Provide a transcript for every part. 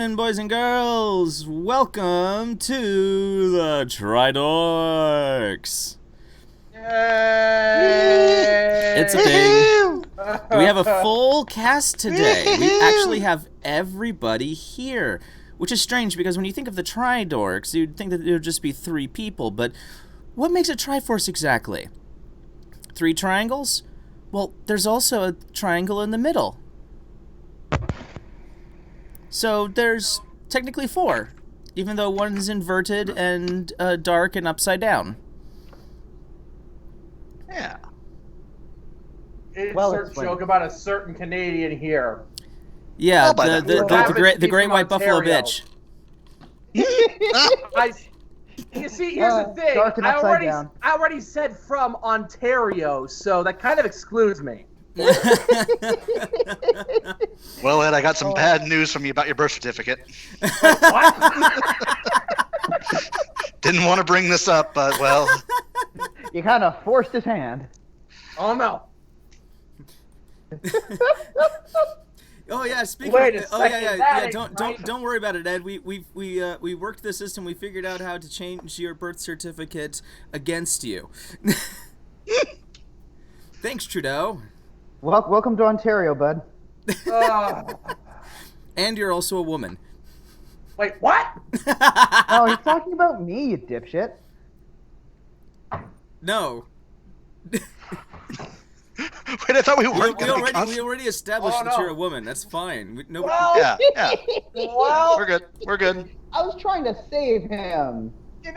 And boys and girls, welcome to the Tridorks. Yay! It's a thing. We have a full cast today. We actually have everybody here, which is strange because when you think of the Tridorks, you'd think that it would just be 3 people, but what makes a Triforce exactly? 3 triangles? Well, there's also a triangle in the middle. So there's technically 4, even though one's inverted and dark and upside down. Yeah. Insert joke about a certain Canadian here. Yeah, the great white buffalo bitch. You see, here's the thing. I already said from Ontario, so that kind of excludes me. Well, Ed, I got some bad news from you about your birth certificate. What? Didn't want to bring this up, but, well... You kind of forced his hand. Oh, no. Oh yeah, speaking Wait of, a second, don't worry about it, Ed. We worked the system. We figured out how to change your birth certificate against you. Thanks, Trudeau. Welcome to Ontario, bud. And you're also a woman. Wait, what? No, he's talking about me, you dipshit. No. Wait, I thought we weren't We already established that you're a woman. That's fine. Yeah. Well, We're good. I was trying to save him. You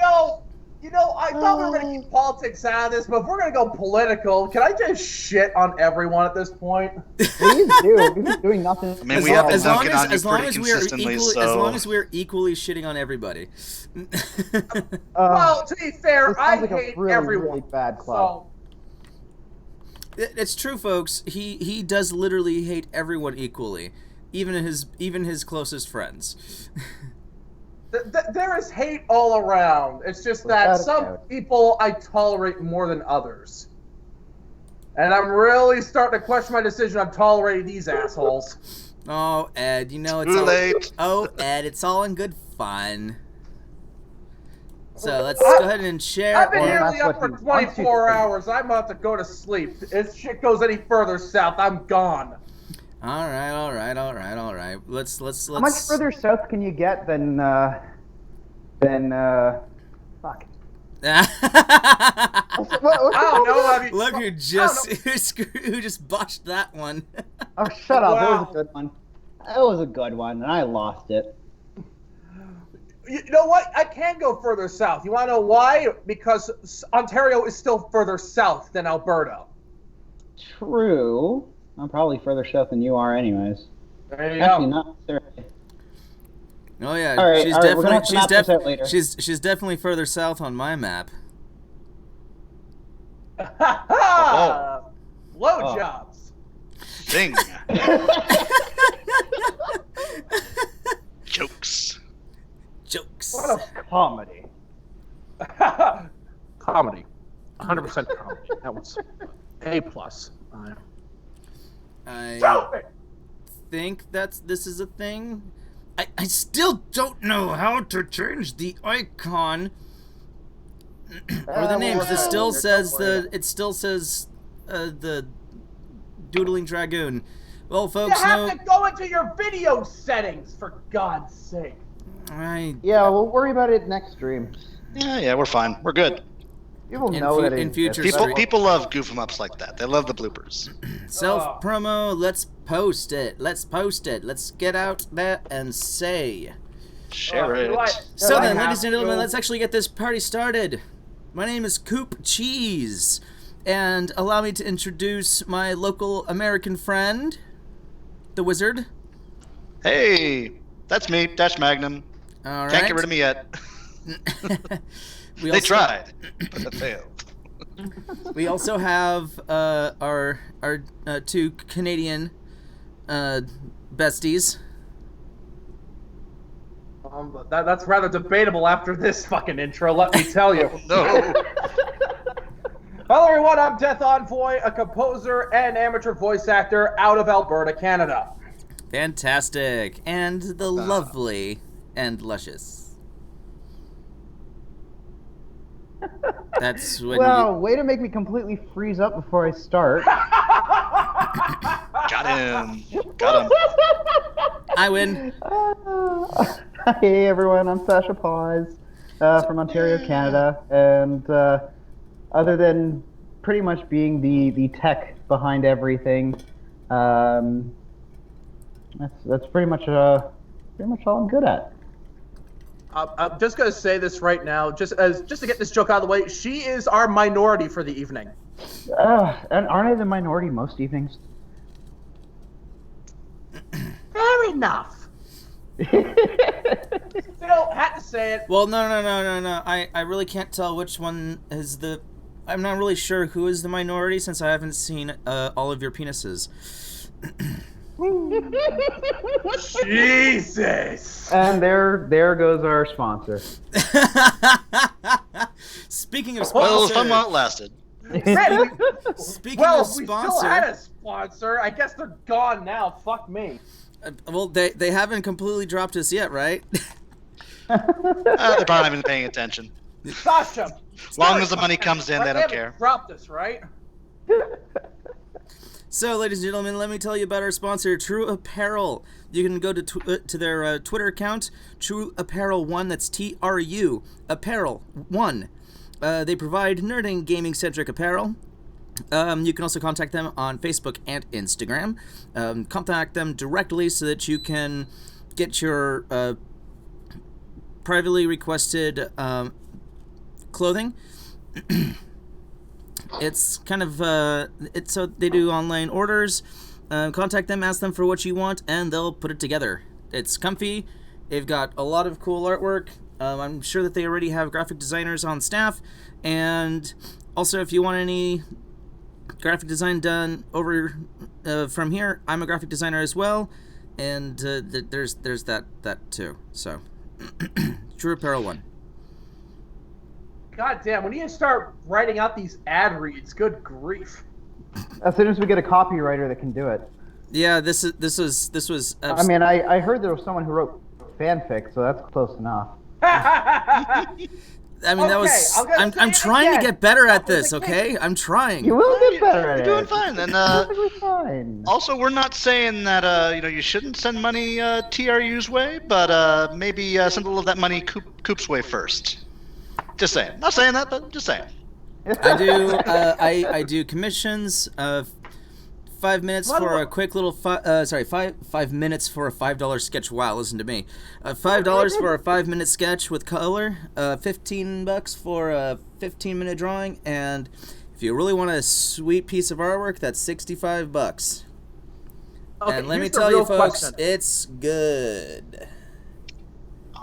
know, I thought we were going to keep politics out of this, but if we're going to go political, can I just shit on everyone at this point? Please do. We've been doing nothing. I mean, we have been dunking on you as long pretty as we're consistently, equally, so... as long as we're equally shitting on everybody. Well, to be fair, I like hate really, everyone. really bad club. It's true, folks. He does literally hate everyone equally, even his closest friends. There is hate all around. It's just that some people I tolerate more than others. And I'm really starting to question my decision on tolerating these assholes. Oh, Ed, you know it's Too all... late. Oh, Ed, it's all in good fun. So let's go ahead and share. I've been nearly up for 24 hours. I'm about to go to sleep. If shit goes any further south, I'm gone. All right. Let's. How much further south can you get than fuck? I don't know. I mean, Look who just botched that one. Oh, shut up! Wow. That was a good one. That was a good one, and I lost it. You know what? I can go further south. You want to know why? Because Ontario is still further south than Alberta. True. I'm probably further south than you are, anyways. There you Actually, go. not necessarily. Oh yeah, All right, we're gonna have to map this out later. she's definitely further south on my map. Blowjobs. Thing. Jokes. What a Comedy. comedy. 100% comedy. That was A+. I think this is a thing. I still don't know how to change the icon or the names. It still says the Doodling Dragoon. Well, folks, you have to go into your video settings, for God's sake. Yeah, we'll worry about it next stream. Yeah, we're fine. We're good. People know that in future People love goof 'em ups like that. They love the bloopers. Self promo. Let's post it. Let's get out there and say. Share it. So then, ladies and gentlemen, let's actually get this party started. My name is Coop Cheese, and allow me to introduce my local American friend, the Wizard. Hey, that's me, DashMagnum. All right. Can't get rid of me yet. They tried, but it failed. We also have our 2 Canadian besties. That's rather debatable after this fucking intro, let me tell you. No. Hello everyone, I'm Death Envoy, a composer and amateur voice actor out of Alberta, Canada. Fantastic. And the lovely and luscious. That's when Well, way to make me completely freeze up before I start. Got him. Got him. I win. Hey everyone, I'm Sasha Paws from Ontario, Canada, and other than pretty much being the tech behind everything, that's pretty much all I'm good at. I'm just gonna say this right now, just to get this joke out of the way. She is our minority for the evening. And aren't I the minority most evenings? Fair enough. Still had to say it. Well, no. I really can't tell which one is the... I'm not really sure who is the minority since I haven't seen all of your penises. Jesus. And there goes our sponsor. Speaking of Well, sponsor... fun while it lasted. Speaking of sponsor... we still had a sponsor. I guess they're gone now. Fuck me. Well, they haven't completely dropped us yet, right? They probably haven't been paying attention. Sasha. As long as the money comes in, they don't care. Dropped us, right? So, ladies and gentlemen, let me tell you about our sponsor, True Apparel. You can go to their Twitter account, True Apparel 1. That's TRU Apparel 1. They provide nerding, gaming-centric apparel. You can also contact them on Facebook and Instagram. Contact them directly so that you can get your privately requested clothing. It's kind of so they do online orders. Contact them, ask them for what you want, and they'll put it together. It's comfy. They've got a lot of cool artwork. I'm sure that they already have graphic designers on staff, and also if you want any graphic design done over from here, I'm a graphic designer as well, and there's that too. So True Apparel 1. God damn, we need to start writing out these ad reads. Good grief. As soon as we get a copywriter that can do it. Yeah, this was. I mean, I heard there was someone who wrote fanfic, so that's close enough. I mean, that was. I'm trying to get better at this. Okay, I'm trying. You will get better at it. You're doing fine. And Perfectly fine. also, we're not saying that you shouldn't send money TRU's way, but maybe send a little of that money Coop's way first. Just saying. Not saying that, but just saying. I do. I do commissions. 5 minutes for a quick little. 5 minutes for a $5 sketch. Wow, listen to me. $5 for a 5-minute sketch with color. $15 for a 15-minute drawing, and if you really want a sweet piece of artwork, that's $65. Okay, and let me here's the tell you, real folks, question. it's good.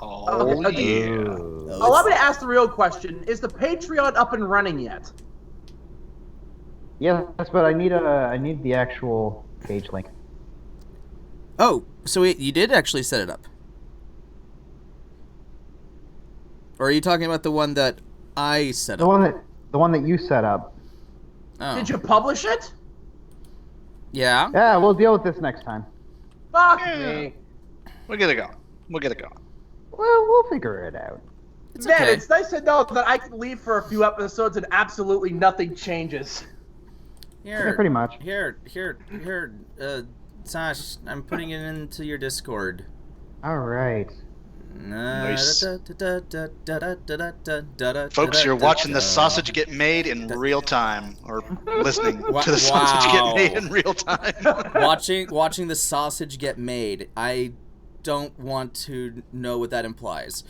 Oh, Okay. yeah. Allow me to ask the real question. Is the Patreon up and running yet? Yes, but I need the actual page link. Oh, so you did actually set it up? Or are you talking about the one that I set up? The one that you set up. Oh. Did you publish it? Yeah. Yeah, we'll deal with this next time. Fuck Yeah. me. We'll get it going. We'll get it going. Well, we'll figure it out. It's Man, okay. it's nice to know that I can leave for a few episodes and absolutely nothing changes. Yeah, pretty much. Here, Sash, I'm putting it into your Discord. All right. Nice. Folks, you're watching the sausage get made in real time, or listening to the sausage get made in real time. watching the sausage get made. I don't want to know what that implies.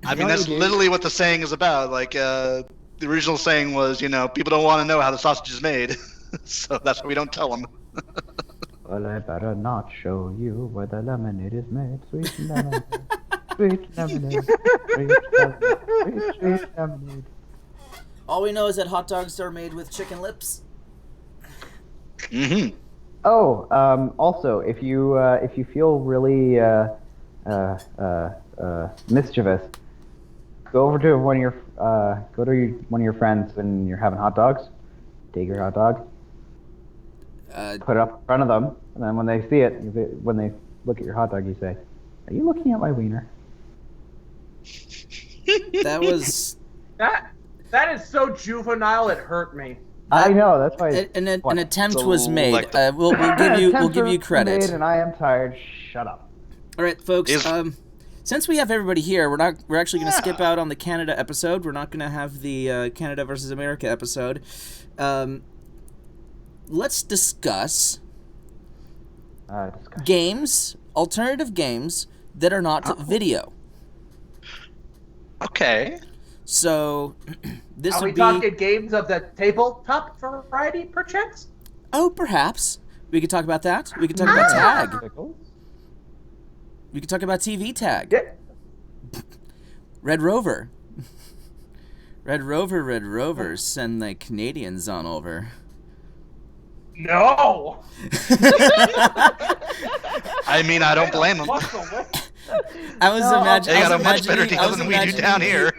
I mean, that's literally what the saying is about. Like, the original saying was, people don't want to know how the sausage is made, so that's why we don't tell them. Well, I better not show you where the lemonade is made. Sweet lemonade, sweet lemonade, sweet lemonade, sweet lemonade. All we know is that hot dogs are made with chicken lips. Mm-hmm. Oh, also, if you feel really mischievous, go over to one of your friends when you're having hot dogs. Take your hot dog, put it up in front of them, And then when they see it, when they look at your hot dog, you say, "Are you looking at my wiener?" That was That is so juvenile. It hurt me. I know. That's why. an attempt was made. We'll give you credit. Made and I am tired. Shut up. All right, folks. Since we have everybody here, we're actually going to skip out on the Canada episode. We're not going to have the Canada versus America episode. Let's discuss games, alternative games that are not video. Okay. So this Are would we be. talking games of the tabletop variety, perchance? Oh, perhaps we could talk about that. We could talk about tag. We could talk about TV tag. Yeah. Red Rover. Red Rover, send the Canadians on over. No. I mean, I don't blame them. I was imagining. They got a much better deal than we do down here.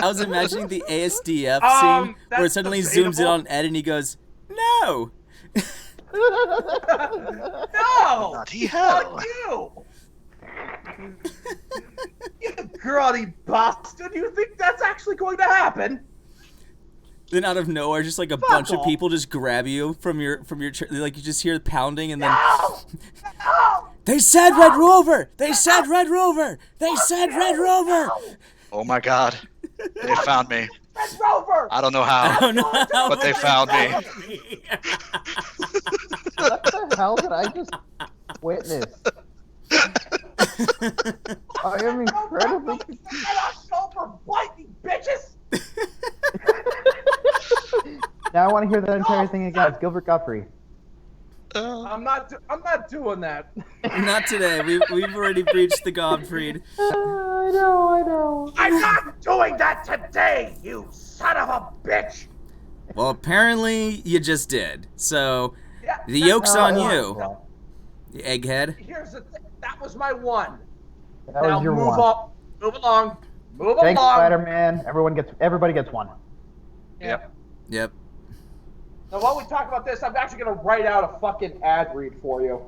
I was imagining the ASDF scene where it suddenly zooms in on Ed and he goes, "No." No. Bloody hell. Fuck you. You grotty bastard. You think that's actually going to happen? Then out of nowhere, just like a bunch of people just grab you from your like you just hear the pounding and then. No. They said Red Rover. They said Red Rover. They said Red Rover. Oh my God. They found me. Red Rover. I don't know how, but they found me. What the hell did I just witness? I am incredibly. October, biting bitches. Now I want to hear that entire thing again. It's Gilbert Gottfried. I'm not doing that. Not today. We've already breached the Gottfried. I know. I'm not doing that today, you son of a bitch. Well, apparently you just did. So Yeah, the yoke's on you, no. you egghead. Here's the thing. That was my one. That Now was your move one. up. Move along. Move Thanks, along. Spider-Man. Everybody gets one. Yeah. Yep. Now, while we talk about this, I'm actually going to write out a fucking ad read for you.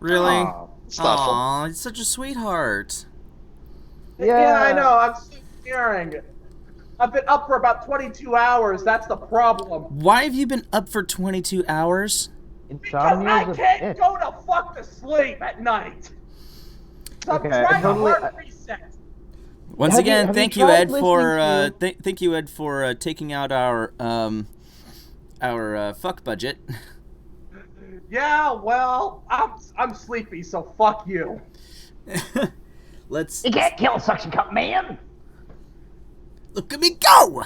Really? It's thoughtful. Aw, it's such a sweetheart. Yeah, I know. I'm still hearing it. I've been up for about 22 hours. That's the problem. Why have you been up for 22 hours? Because Insomnia I is a can't bitch. go to fuck to sleep at night. So Okay, I'm trying totally- to hard reset. Once Have you- again, have thank you you, tried Ed, for listening thank you, Ed, for taking out our fuck budget. Yeah, well, I'm sleepy, so fuck you. Let's You can't kill a suction cup, man. look at me go.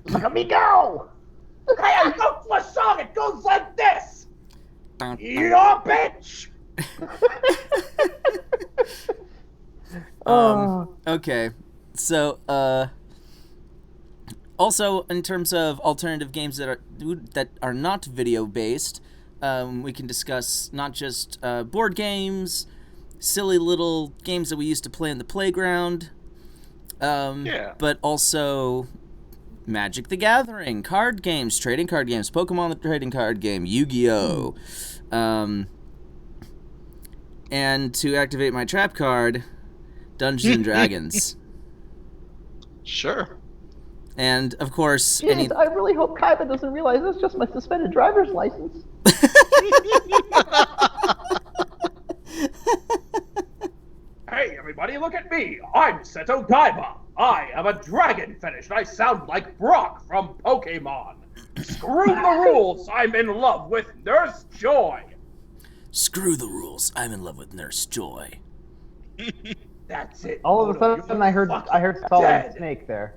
Look at me go. Hey, I wrote a song. It goes like this. Dun, dun. Your bitch. Okay, so also in terms of alternative games that are not video based, we can discuss not just board games, silly little games that we used to play in the playground, but also Magic the Gathering, card games, trading card games, Pokemon the trading card game, Yu-Gi-Oh! And to activate my trap card, Dungeons and Dragons. Sure. And, of course, Jeez, I really hope Kaiba doesn't realize that's just my suspended driver's license. Hey, everybody, look at me. I'm Seto Gaiba. I am a dragon fetish, and I sound like Brock from Pokemon. Screw the rules. I'm in love with Nurse Joy. Screw the rules. I'm in love with Nurse Joy. That's it. All of a Moto, sudden, you're I heard fucking Solid dead. Snake there.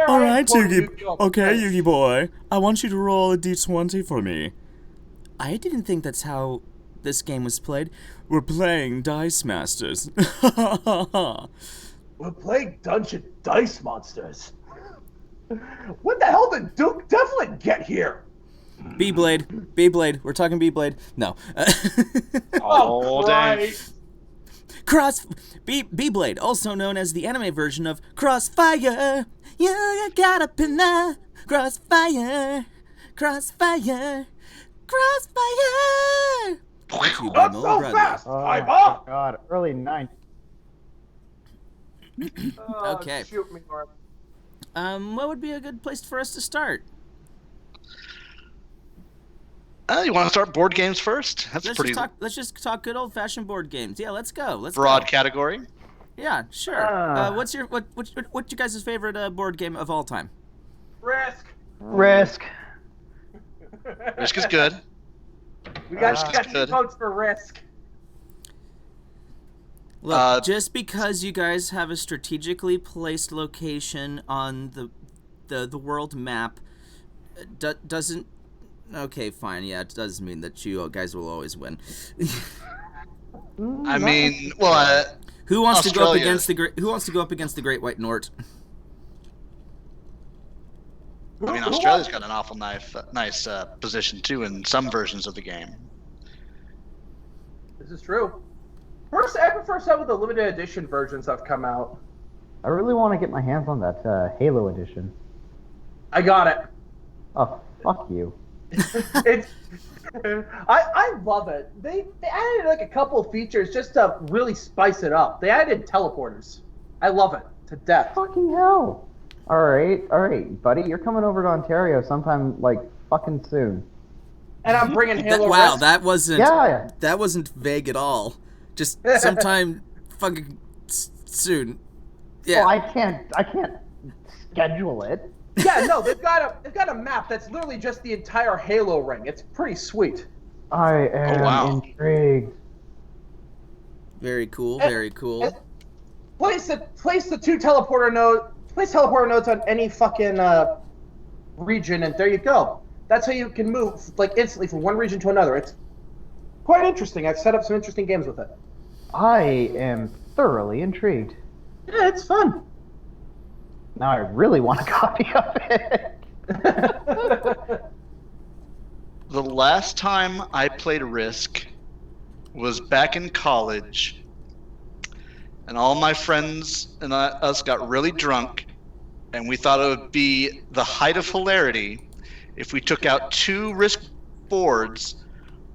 All right, Yugi. Okay, Yugi boy. I want you to roll a d20 for me. I didn't think that's how this game was played. We're playing Dice Masters. We're playing Dungeon Dice Monsters. When the hell did Duke Devlin get here? B-Blade. B-Blade. We're talking B-Blade. No. Oh, dang. Christ. B-Blade, also known as the anime version of Crossfire. You got up in the crossfire. Crossfire! Crossfire! Thank you, Not Bill so Bradley. fast, Oh Piper! my god, early 90s. Okay. Shoot me, Norm. What would be a good place for us to start? You want to start board games first? That's pretty Let's just talk good old-fashioned board games. Yeah, let's go. Let's broad go. category. Yeah, sure. What's your what's your guys' favorite board game of all time? Risk. Risk. Risk is good. We got Risk is two good. votes for Risk. Look, just because you guys have a strategically placed location on the world map doesn't. Okay, fine. Yeah, it does mean that you guys will always win. I mean, well, Who wants to go up Australia. against the Great White North? I mean, Australia's got an awful nice position too in some versions of the game. This is true. I prefer some of the limited edition versions that have come out. I really want to get my hands on that Halo edition. I got it. Oh, fuck you. It's I love it. They added like a couple of features just to really spice it up. They added teleporters. I love it to death. Fucking hell. Alright, buddy. You're coming over to Ontario sometime, like, fucking soon. And I'm bringing Halo. Wow, Risk. that wasn't Yeah. that wasn't vague at all. Just sometime fucking soon. Yeah. Well, I can't schedule it. Yeah, no, they've got a map that's literally just the entire Halo ring. It's pretty sweet. I am wow. intrigued. Very cool. Very cool. And place the two teleporter nodes. Place teleporter nodes on any fucking region, and there you go. That's how you can move like instantly from one region to another. It's quite interesting. I've set up some interesting games with it. I am thoroughly intrigued. Yeah, it's fun. Now I really want a copy of it. The last time I played Risk was back in college, and all my friends and us got really drunk, and we thought it would be the height of hilarity if we took out 2 Risk boards,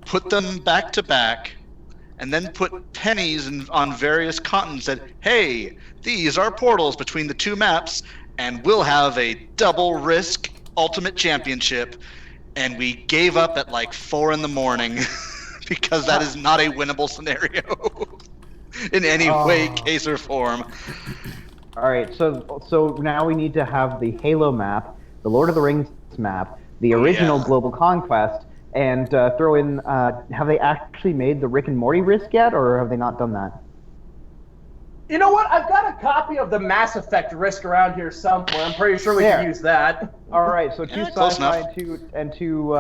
put them back to back, and then put pennies on various continents and said, hey, these are portals between the 2 maps, and we'll have a double Risk Ultimate Championship. And we gave up at like 4 a.m. because that is not a winnable scenario in any way, case, or form. Alright, so now we need to have the Halo map, the Lord of the Rings map, the original yeah. Global Conquest, and throw in, have they actually made the Rick and Morty Risk yet, or have they not done that? You know what? I've got a copy of the Mass Effect Risk around here somewhere. I'm pretty sure we can use that. Alright, so 2 Yeah, close sci-fi enough. and two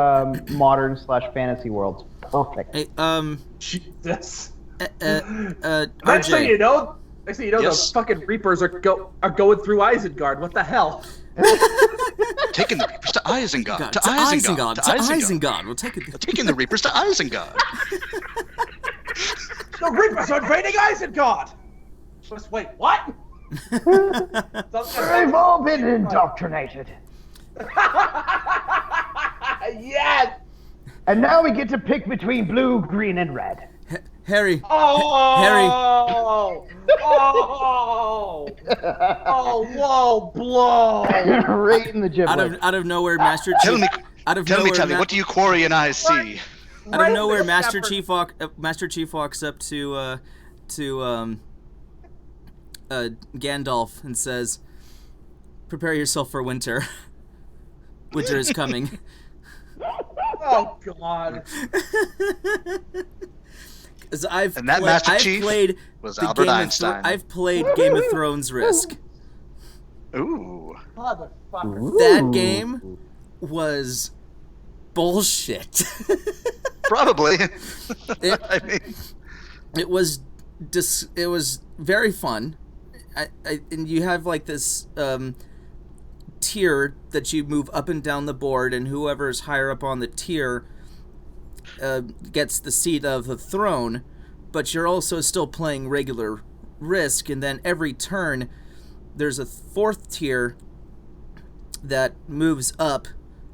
modern / fantasy worlds. Perfect. Hey, Jesus. RJ. Next thing you know, Yes. those fucking Reapers are going through Isengard. What the hell? Taking the Reapers to Isengard. God, To Isengard. to Isengard. We'll take it. Taking the Reapers to Isengard. The Reapers are invading Isengard! Just wait, what? We've all been indoctrinated. Yes! And now we get to pick between blue, green, and red. Harry. Oh! Harry. Oh! Oh, whoa, blow! Right in the giblet. Out of nowhere, Master Tell Chief. me, tell me, what do you quarry and eyes see? Out of nowhere, Master Chief walks up to Gandalf and says, "Prepare yourself for winter. Winter is coming." Oh, God. And that Master Chief was Albert Einstein. I've played Game of Thrones Risk. Ooh. Motherfucker. That game was bullshit. Probably. It- I mean, It was very fun. And you have like this tier that you move up and down the board, and whoever's higher up on the tier gets the seat of the throne, but you're also still playing regular Risk, and then every turn there's a 4th tier that moves up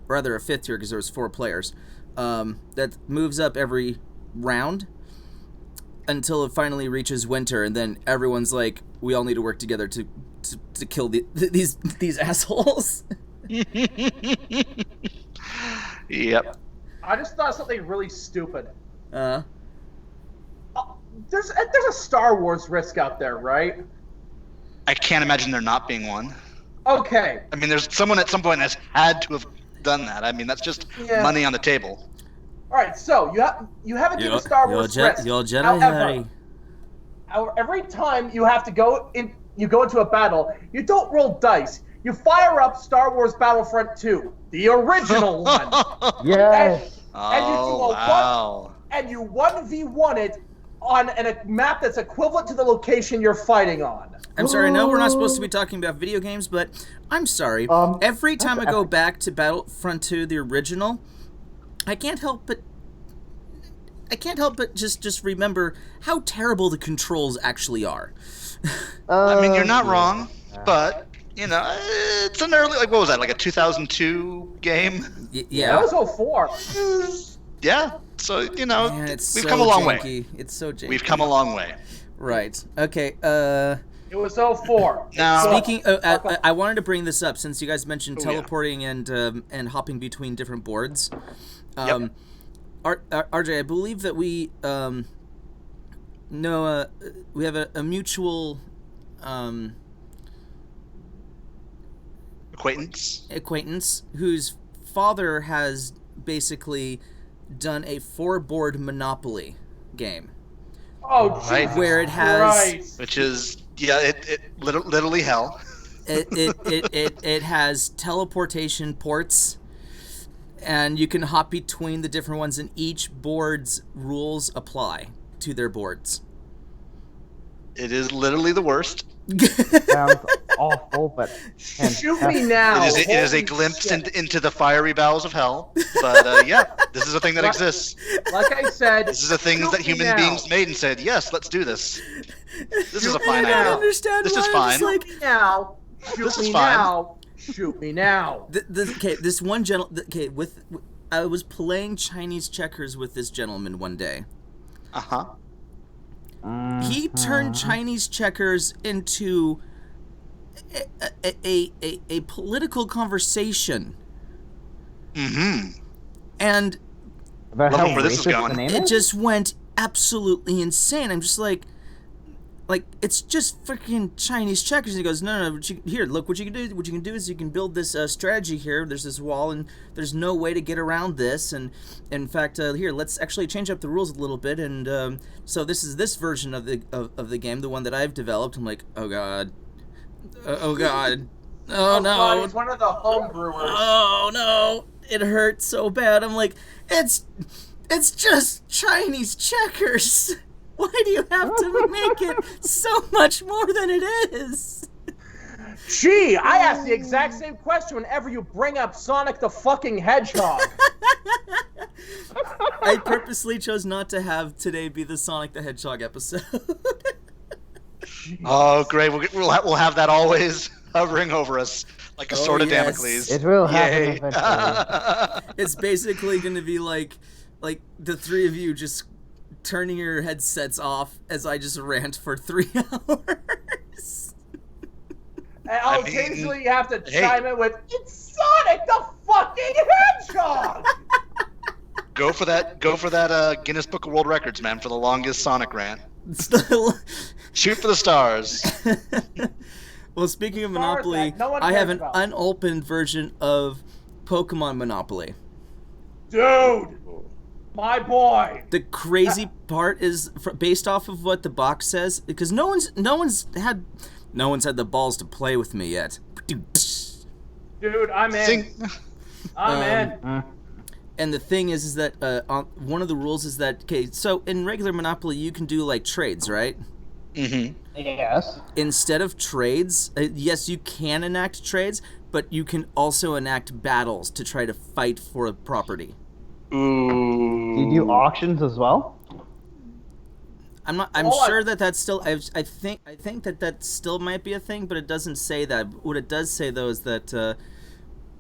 rather a 5th tier because there was 4 players, that moves up every round until it finally reaches winter, and then everyone's like, we all need to work together to kill these assholes. Yep. I just thought something really stupid. Uh, There's a Star Wars risk out there, right? I can't imagine there not being one. Okay. I mean, there's someone at some point has had to have done that. I mean, that's just money on the table. All right, so you have a game of Star Wars risk. Your Jedi However, every time you have to go into a battle, you don't roll dice. You fire up Star Wars Battlefront 2, the original one. Yes. And you do a wow. and you 1v1 it on a map that's equivalent to the location you're fighting on. I'm sorry, I know we're not supposed to be talking about video games, but I'm sorry. Every time I go back to Battlefront 2, the original, I can't help but just remember how terrible the controls actually are. I mean, you're not wrong, but it's an early, like, what was that, like a 2002 game? Yeah. That was 04. Yeah. So Man, we've so come a long janky. way. It's so janky. We've come a long way. Right. Okay. It was 04. Now, Speaking, I wanted to bring this up since you guys mentioned teleporting yeah. and hopping between different boards. Yep. RJ, I believe that we know we have a mutual acquaintance whose father has basically done a 4-board Monopoly game. Oh, right. Where it has, which is it literally hell. It has teleportation ports, and you can hop between the different ones, and each board's rules apply to their boards. It is literally the worst. Sounds awful, but shoot me now. It is a glimpse into the fiery bowels of hell. But this is a thing that exists. Like I said, this is a thing that human beings made and said, yes, let's do this. This is a fine I don't idea. understand This why is fine. shoot me now. Shoot This is me fine. now. Shoot me now. This one gentleman. Okay, I was playing Chinese checkers with this gentleman one day. Uh-huh. He turned Chinese checkers into a political conversation. Mm-hmm. And about Love how where this is racist going. the name it is? just went absolutely insane. I'm just like it's just freaking Chinese checkers. And he goes, no, look, what you can do. What you can do is you can build this strategy here. There's this wall, and there's no way to get around this. And in fact, here, let's actually change up the rules a little bit. And so this is this version of the game, the one that I've developed. I'm like, oh god, oh god, oh no, God, he's one of the homebrewers. oh no, it hurts so bad. I'm like, it's just Chinese checkers. Why do you have to make it so much more than it is? Gee, I ask the exact same question whenever you bring up Sonic the fucking Hedgehog. I purposely chose not to have today be the Sonic the Hedgehog episode. Oh, great. We'll have that always hovering over us like a sword of yes. Damocles. It will happen Yay. eventually. It's basically going to be like the three of you just turning your headsets off as I just rant for 3 hours. And occasionally you have to chime in with, it's Sonic the fucking Hedgehog! Go for that Guinness Book of World Records, man, for the longest Sonic rant. Shoot for the stars. Well, speaking of As far as Monopoly, that, no one I have cares an about. unopened version of Pokemon Monopoly. Dude! My boy! The crazy part is based off of what the box says, because no one's had the balls to play with me yet. Dude, I'm in. Sing. I'm in. And the thing is that one of the rules is that, okay, so in regular Monopoly you can do like trades, right? Mm-hmm. Yes. Instead of trades, yes, you can enact trades, but you can also enact battles to try to fight for a property. Ooh. Do you do auctions as well? I'm sure that's still. I think that still might be a thing, but it doesn't say that. What it does say though is that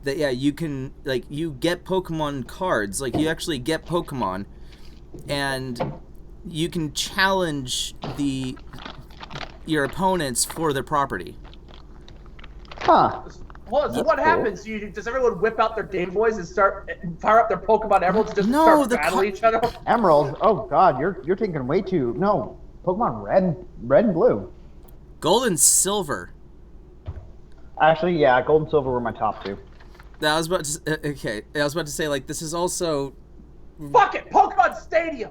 that you can you get Pokemon cards, you actually get Pokemon, and you can challenge your opponents for their property. Huh. Well, so what cool. happens? Does everyone whip out their Game Boys and fire up their Pokemon Emeralds and just start battling each other? Emeralds? Oh God, you're thinking way too. No, Pokemon Red and Blue. Gold and Silver. Actually, yeah, Gold and Silver were my top two. I was about to say this is also. Fuck it, Pokemon Stadium.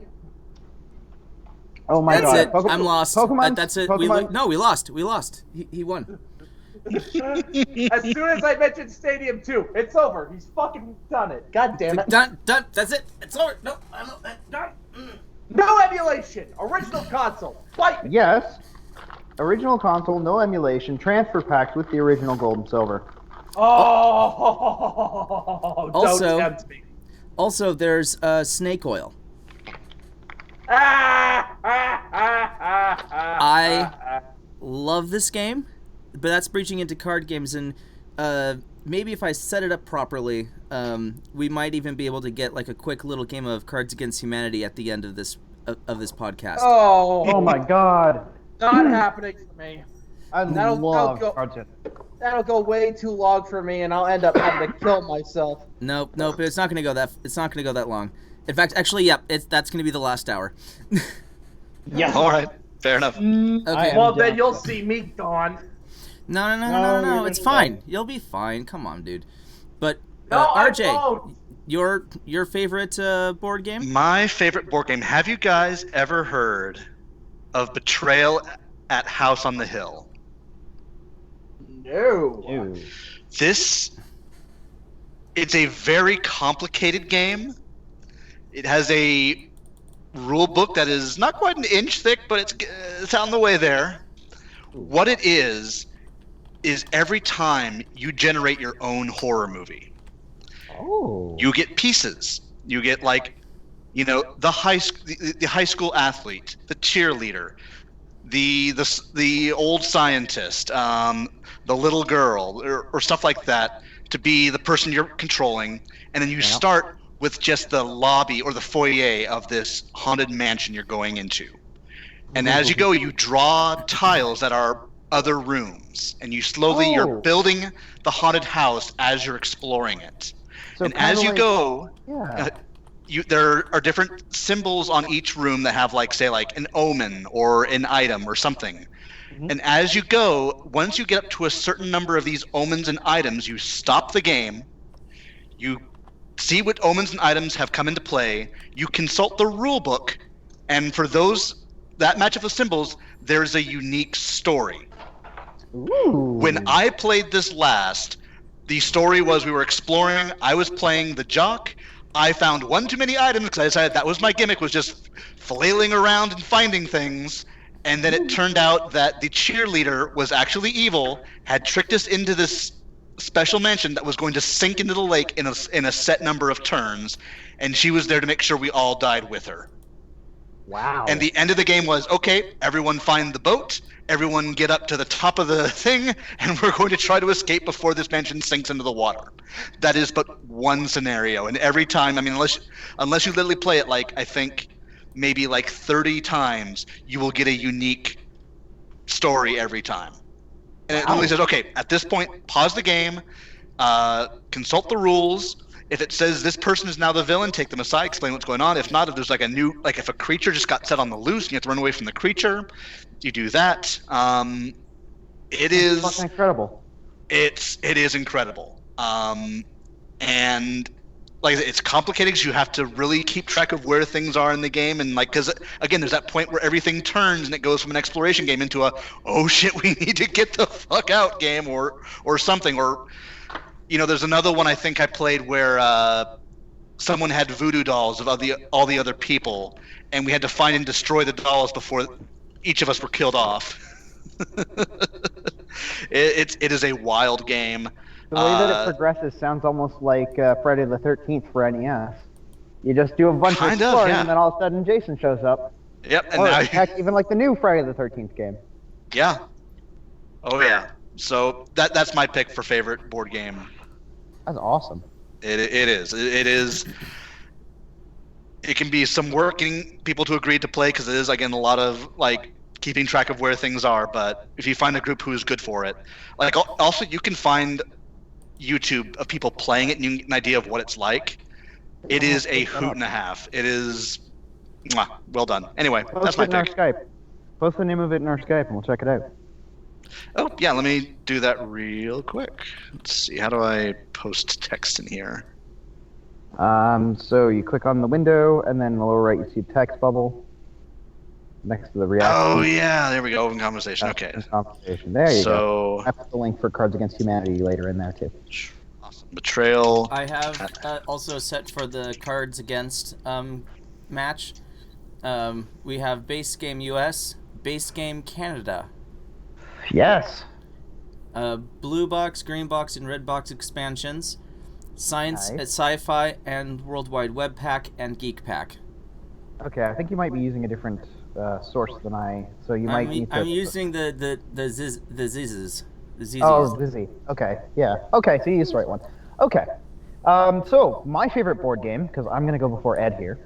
Oh my God! That's it. I'm lost. Pokemon. That's it. Pokemon... We lost. We lost. He won. As soon as I mentioned Stadium 2, it's over. He's fucking done it. God damn it. Done. That's it. It's over. No, I'm done. No emulation. Original console. Fight me. Yes. Original console, no emulation, transfer packs with the original Gold and Silver. Oh, don't tempt me. Also, there's Snake Oil. I love this game, but that's breaching into card games, and maybe if I set it up properly, we might even be able to get a quick little game of Cards Against Humanity at the end of this podcast. Oh my God. Not happening for me. That'll go way too long for me, and I'll end up having to kill myself. Nope. It's not going to go that. It's not going to go that long. In fact, actually, that's going to be the last hour. Yes. All right. Fair enough. Okay. Well, then you'll see me gone. No. It's fine. You'll be fine. Come on, dude. But No, RJ, your favorite board game? My favorite board game. Have you guys ever heard of Betrayal at House on the Hill? No. It's a very complicated game. It has a rule book that is not quite an inch thick, but it's on the way there. What it is every time you generate your own horror movie, you get pieces. You get the high school athlete, the cheerleader, the old scientist, the little girl, or stuff like that, to be the person you're controlling, and then you start with just the lobby or the foyer of this haunted mansion you're going into. And as you go, you draw tiles that are other rooms, and you're building the haunted house as you're exploring it. So and as you go, there are different symbols on each room that have an omen or an item or something. Mm-hmm. And as you go, once you get up to a certain number of these omens and items, you stop the game, you see what omens and items have come into play, you consult the rule book, and for that match of symbols, there's a unique story. Ooh. When I played this last, the story was we were exploring, I was playing the jock, I found one too many items because I decided that was my gimmick, was just flailing around and finding things, and then it turned out that the cheerleader was actually evil, had tricked us into this special mansion that was going to sink into the lake in a set number of turns, and she was there to make sure we all died with her. Wow. And the end of the game was, okay, everyone find the boat, everyone get up to the top of the thing, and we're going to try to escape before this mansion sinks into the water. That is but one scenario, and every time, unless you literally play it I think maybe 30 times, you will get a unique story every time. And it literally says, okay, at this point, pause the game, consult the rules. If it says this person is now the villain, take them aside, explain what's going on. If not, if there's if a creature just got set on the loose and you have to run away from the creature, you do that. It is fucking incredible. It is incredible. And it's complicated because you have to really keep track of where things are in the game, and because again, there's that point where everything turns and it goes from an exploration game into a oh shit, we need to get the fuck out game or something. Or there's another one I think I played where someone had voodoo dolls of all the other people, and we had to find and destroy the dolls before each of us were killed off. It is a wild game. The way that it progresses sounds almost like Friday the 13th for NES. You just do a bunch of exploring, and then all of a sudden Jason shows up. Yep, and or heck, even like the new Friday the 13th game. Yeah. Oh yeah. So that's my pick for favorite board game. That's awesome. It is. It is. It can be some work getting people to agree to play because it is, again, a lot of like keeping track of where things are. But if you find a group who is good for it, like also you can find YouTube of people playing it and you get an idea of what it's like. It is a hoot and a half. It is well done. Anyway, that's my pick. Skype. Post the name of it in our Skype and we'll check it out. Oh yeah, let me do that real quick. Let's see. How do I post text in here? So you click on the window, and then in the lower right you see a text bubble next to the reaction. Oh yeah, there we go. Open conversation. Okay. Conversation. There you go. So I put the link for Cards Against Humanity later in there too. awesome. Betrayal. I have also set for the Cards Against match. We have base game US, base game Canada. Yes. Blue box, green box, and red box expansions. Science, Nice. Sci-Fi, and World Wide Web Pack and Geek Pack. Okay, I think you might be using a different source than I. So you might need to. I'm using the Zizzes. The Zizzes. Oh, Dizzy. Okay, yeah. Okay, so you used the right one. Okay. So my favorite board game, because I'm gonna go before Ed here.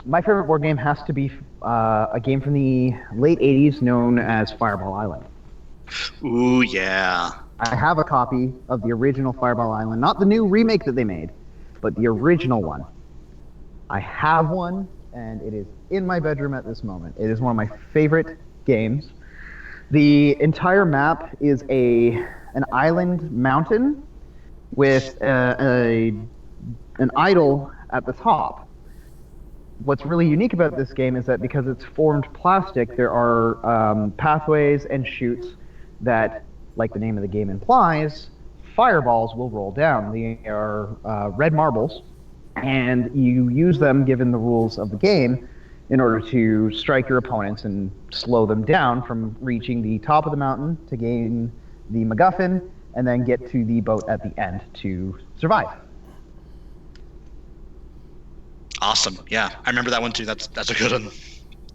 My favorite board game has to be a game from the late '80s known as Fireball Island. Ooh yeah. I have a copy of the original Fireball Island, not the new remake that they made, but the original one. I have one, and it is in my bedroom at this moment. It is one of my favorite games. The entire map is an island mountain with an idol at the top. What's really unique about this game is that because it's formed plastic, there are pathways and chutes that, like the name of the game implies, fireballs will roll down. They are red marbles, and you use them, given the rules of the game, in order to strike your opponents and slow them down from reaching the top of the mountain to gain the MacGuffin, and then get to the boat at the end to survive. Awesome. Yeah, I remember that one too. That's a good one.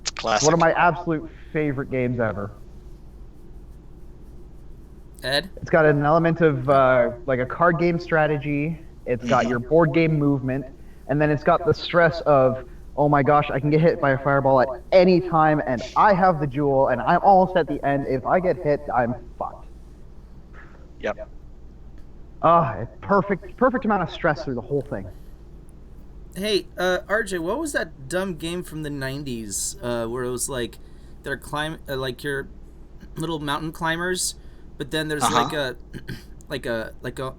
It's classic. One of my absolute favorite games ever. Ed? It's got an element of like a card game strategy. It's got your board game movement, and then it's got the stress of, oh my gosh, I can get hit by a fireball at any time, and I have the jewel, and I'm almost at the end. If I get hit, I'm fucked. Yep. Perfect amount of stress through the whole thing. Hey, RJ, what was that dumb game from the '90s where it was like they're like your little mountain climbers, but then there's like a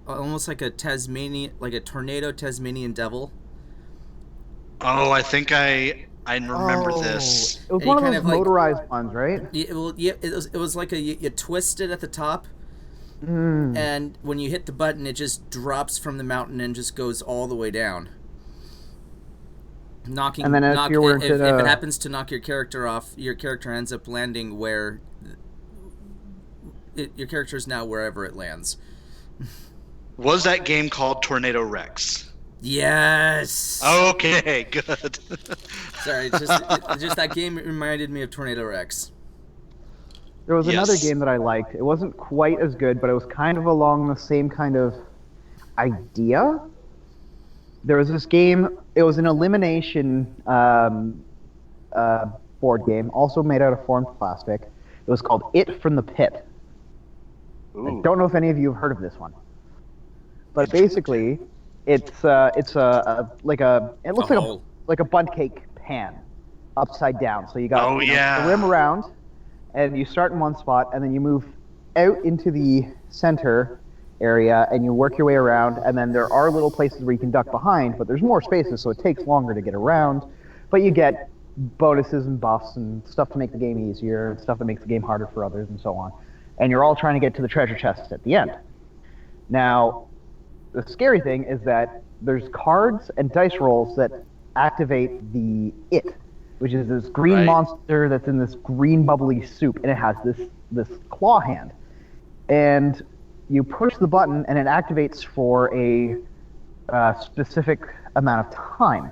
almost like a tornado Tasmanian devil. Oh, I think I remember this. It was And one you of kind those of, like- motorized ones, right? It was like you twist it at the top, and when you hit the button, it just drops from the mountain and just goes all the way down. And then if if it happens to knock your character off, your character ends up landing where your character is now wherever it lands. Was that game called Tornado Rex? Yes. Okay, good. Sorry, just that game reminded me of Tornado Rex. There was another Yes. game that I liked. It wasn't quite as good, but it was kind of along the same kind of idea. There was this game. It was an elimination board game, also made out of formed plastic. It was called It from the Pit. I don't know if any of you have heard of this one, but basically, it looks like a bundt cake pan, upside down. So you got the rim around, and you start in one spot, and then you move out into the center area, and you work your way around, and then there are little places where you can duck behind, but there's more spaces, so it takes longer to get around, but you get bonuses and buffs and stuff to make the game easier, and stuff that makes the game harder for others, and so on. And you're all trying to get to the treasure chest at the end. Now, the scary thing is that there's cards and dice rolls that activate the It, which is this green monster that's in this green bubbly soup, and it has this claw hand. And you push the button, and it activates for a specific amount of time.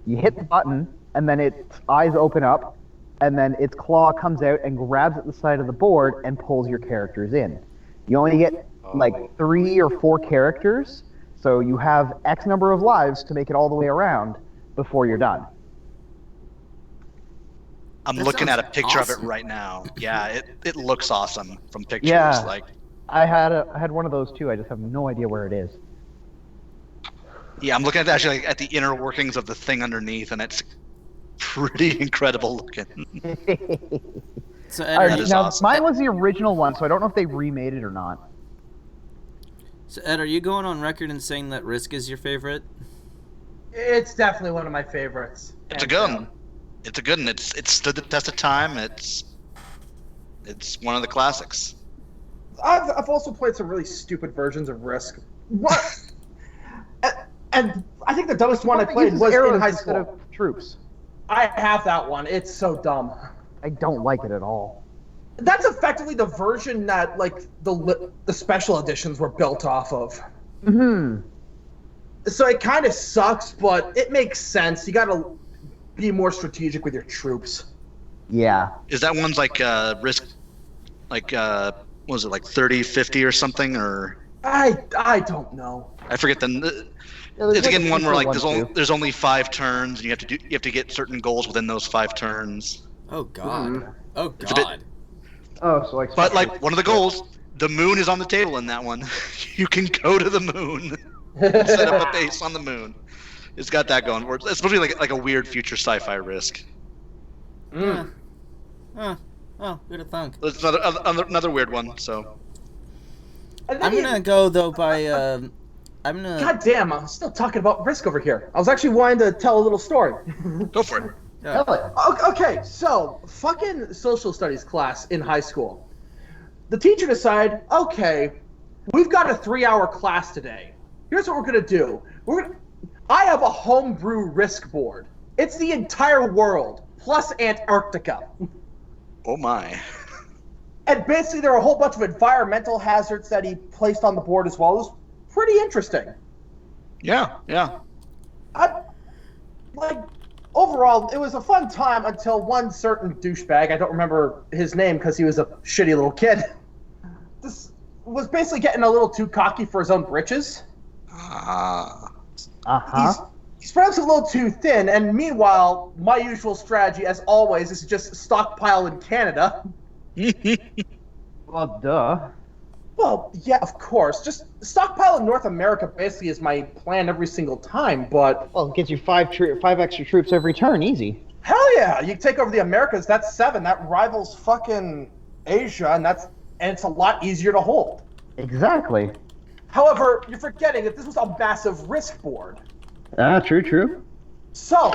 You hit the button, and then its eyes open up, and then its claw comes out and grabs at the side of the board and pulls your characters in. You only get like 3 or 4 characters, so you have X number of lives to make it all the way around before you're done. I'm That looking at a sounds picture of awesome. it right now. Yeah, it looks awesome from pictures. Yeah. Like, I had one of those too. I just have no idea where it is. yeah, I'm looking at actually like, at the inner workings of the thing underneath, and it's pretty incredible looking. So All right, Ed, is now, awesome. mine was the original one, so I don't know if they remade it or not. Are you going on record and saying that Risk is your favorite? It's definitely one of my favorites. It's a hands good down. one. It's a good one. It's stood the test of time. It's one of the classics. I've also played some really stupid versions of Risk. What? and I think the dumbest one I played Uses was arrows in high instead school. of troops. I have that one. It's so dumb. I don't like it at all. That's effectively the version that like the special editions were built off of. Mm-hmm. So it kind of sucks, but it makes sense. You got to be more strategic with your troops. Yeah. Is that one's like Risk, like what was it, like 30, 50 or something, or I don't know. I forget the. Yeah, there's It's like again a one where like too. there's only 5 turns, and you have to get certain goals within those 5 turns. Oh God! Mhm. Oh a bit- God! Oh, so like. But like one of the goals, the moon is on the table in that one. You can go to the moon, set up a base on the moon. It's got that going. It's supposed to be like a weird future sci-fi Risk. Mm. Oh, who'd have thunk? It's another weird one. So And then I'm gonna go though by I'm gonna. God damn, I'm still talking about Risk over here. I was actually wanting to tell a little story. go for it. Yeah. Okay, so fucking social studies class in high school. The teacher decided, okay, we've got a 3-hour class today. Here's what we're gonna do. I have a homebrew Risk board. It's the entire world plus Antarctica. Oh my. And basically, there are a whole bunch of environmental hazards that he placed on the board as well. It was pretty interesting. Yeah. Overall, it was a fun time until one certain douchebag, I don't remember his name because he was a shitty little kid, this was basically getting a little too cocky for his own britches. Uh-huh. He spread himself a little too thin, and meanwhile, my usual strategy, as always, is to just stockpile in Canada. Well, duh. Well, yeah, of course. Just stockpile in North America basically is my plan every single time, but Well, it gets you 5 extra troops every turn, easy. hell yeah! You take over the Americas, that's 7. That rivals fucking Asia, and it's a lot easier to hold. Exactly. However, you're forgetting that this was a massive Risk board. True. So,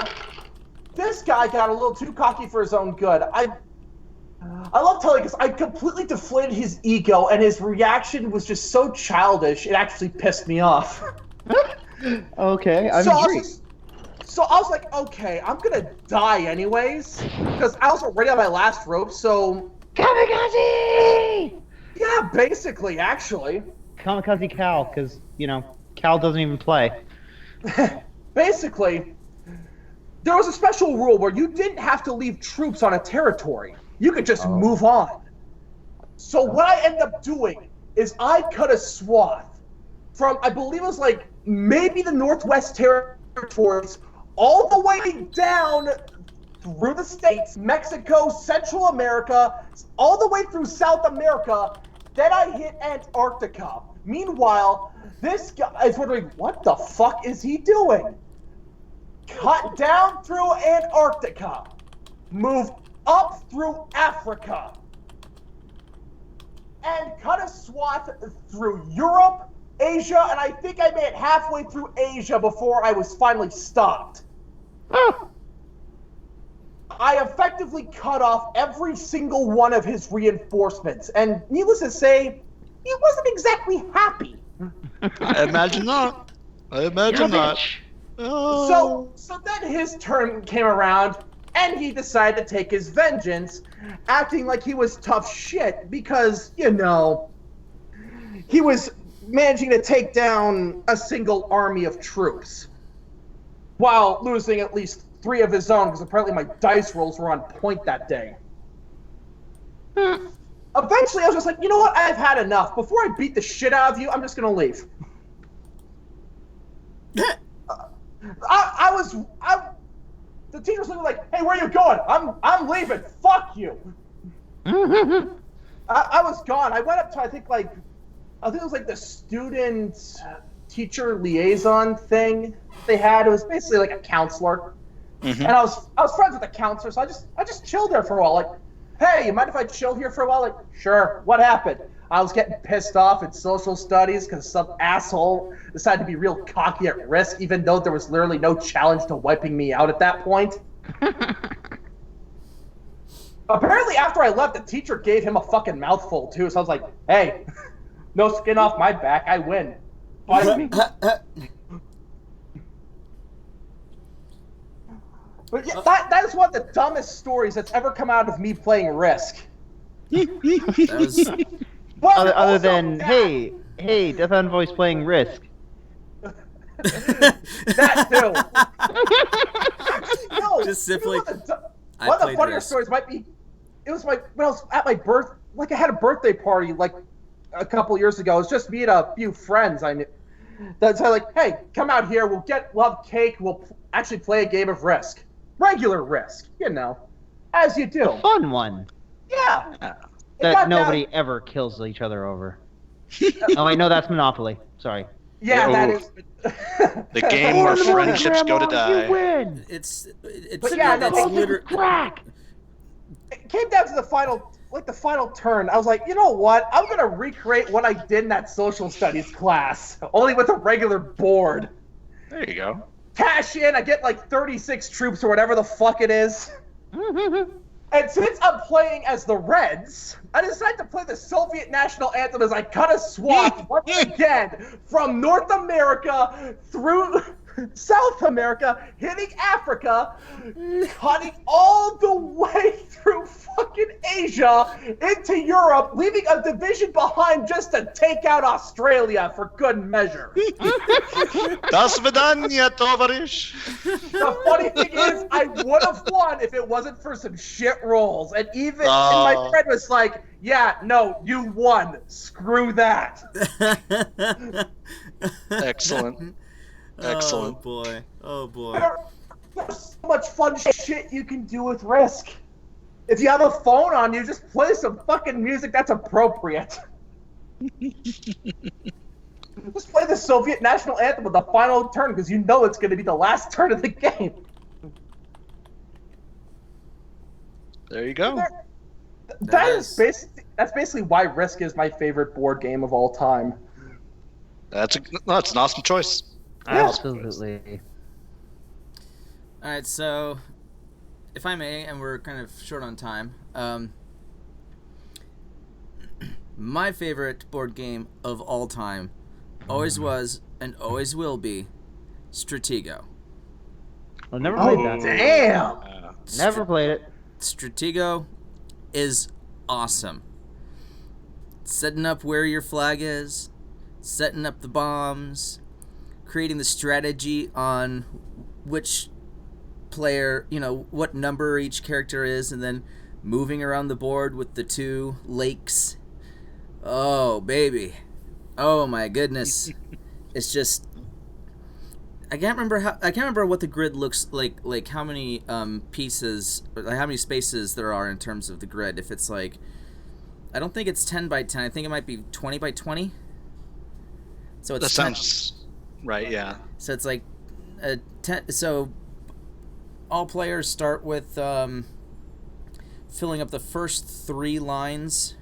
this guy got a little too cocky for his own good. I love telling because I completely deflated his ego, and his reaction was just so childish, it actually pissed me off. Okay, I'm intrigued. So I was like, okay, I'm gonna die anyways, because I was already on my last rope, so... Kamikaze! Yeah, basically, actually. Kamikaze Cal, because, Cal doesn't even play. Basically, there was a special rule where you didn't have to leave troops on a territory. You could just move on. So what I ended up doing is I cut a swath from, I believe it was like, maybe the Northwest Territories, all the way down through the States, Mexico, Central America, all the way through South America. Then I hit Antarctica. Meanwhile, this guy is wondering, what the fuck is he doing? Cut down through Antarctica. Move up through Africa. And cut a swath through Europe, Asia, and I think I made it halfway through Asia before I was finally stopped. I effectively cut off every single one of his reinforcements, and needless to say, he wasn't exactly happy. I imagine not. Oh. So then his turn came around, and he decided to take his vengeance, acting like he was tough shit because, he was managing to take down a single army of troops while losing at least 3 of his own, because apparently my dice rolls were on point that day. eventually I was just like, you know what? I've had enough. Before I beat the shit out of you, I'm just gonna leave. The teacher was looking like, hey, where are you going? I'm leaving. Fuck you. I was gone. I went up to, I think it was like the student teacher liaison thing they had. It was basically like a counselor. Mm-hmm. And I was friends with the counselor, so I just chilled there for a while. Like, hey, you mind if I chill here for a while? Like, sure. What happened? I was getting pissed off in social studies because some asshole decided to be real cocky at Risk, even though there was literally no challenge to wiping me out at that point. Apparently, after I left, the teacher gave him a fucking mouthful, too. So I was like, hey, no skin off my back. I win. Bite me. But yeah, that is one of the dumbest stories that's ever come out of me playing Risk. That was... Other than, hey, Death Envoy's playing Risk. That too. Actually, no. Just simply, one of the funnier stories might be, it was when I was at my I had a birthday party like a couple years ago. It was just me and a few friends I knew. That's like, hey, come out here. We'll have cake. We'll actually play a game of Risk. Regular Risk, as you do. A fun one. Yeah. That nobody ever kills each other over. Oh, I know that's Monopoly. Sorry. Yeah, that is. The game where friendships go to die. You win. It's literally crack. It came down to the final turn. I was like, you know what? I'm gonna recreate what I did in that social studies class, only with a regular board. There you go. Cash in. I get like 36 troops or whatever the fuck it is. And since I'm playing as the Reds, I decided to play the Soviet national anthem as I cut a swath once again from North America through South America, hitting Africa, cutting all the way through fucking Asia into Europe, leaving a division behind just to take out Australia for good measure. Das Vidanya, tovarish. The funny thing is, I would have won if it wasn't for some shit rolls. And and my friend was like, yeah, no, you won. Screw that. Excellent. Excellent. Oh boy. There's so much fun shit you can do with Risk. If you have a phone on you, just play some fucking music that's appropriate. Just play the Soviet national anthem with the final turn because you know it's going to be the last turn of the game. There you go. That's basically why Risk is my favorite board game of all time. That's an awesome choice. Absolutely. All right, so if I may, and we're kind of short on time, my favorite board game of all time always was and always will be Stratego. I've never played that. Damn! Never played it. Stratego is awesome. Setting up where your flag is, setting up the bombs, creating the strategy on which player, what number each character is, and then moving around the board with the two lakes. Oh, baby. Oh, my goodness. It's just... I can't remember what the grid looks like how many pieces, or how many spaces there are in terms of the grid. If it's like, I don't think it's 10 by 10. I think it might be 20 by 20. So it's that sounds right, yeah. So it's like 10. So all players start with filling up the first 3 lines.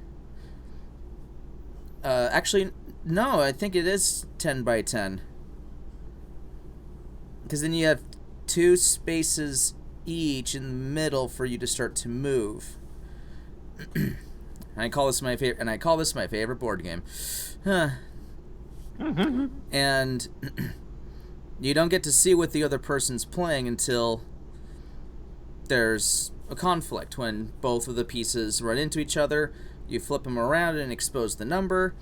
Actually, no, I think it is 10 by 10. Because then you have 2 spaces each in the middle for you to start to move. And I call this my favorite board game. And you don't get to see what the other person's playing until there's a conflict. When both of the pieces run into each other, you flip them around and expose the number.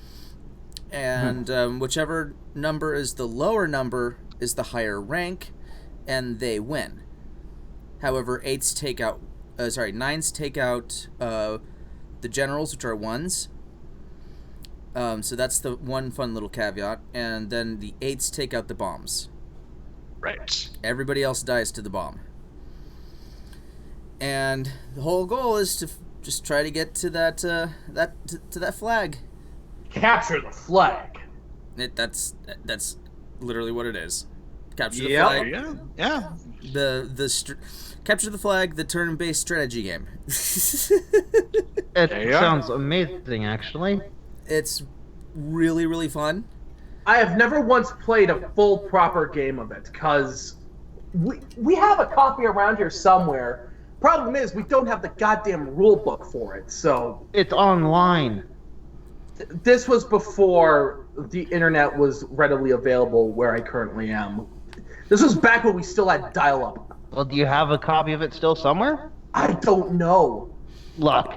And whichever number is the lower number is the higher rank, and they win. However, 9s take out the the generals, which are 1s. So that's the one fun little caveat. And then the 8s take out the bombs. Right. Everybody else dies to the bomb. And the whole goal is to just try to get to that flag. Capture the flag. That's literally what it is. Capture the Yep. flag. Yeah. Capture the flag, the turn-based strategy game. It sounds amazing, actually. It's really, really fun. I have never once played a full proper game of it because we have a copy around here somewhere. Problem is we don't have the goddamn rule book for it. So It's online. this was before the internet was readily available where I currently am. This was back when we still had dial-up. Well, do you have a copy of it still somewhere? I don't know. Look.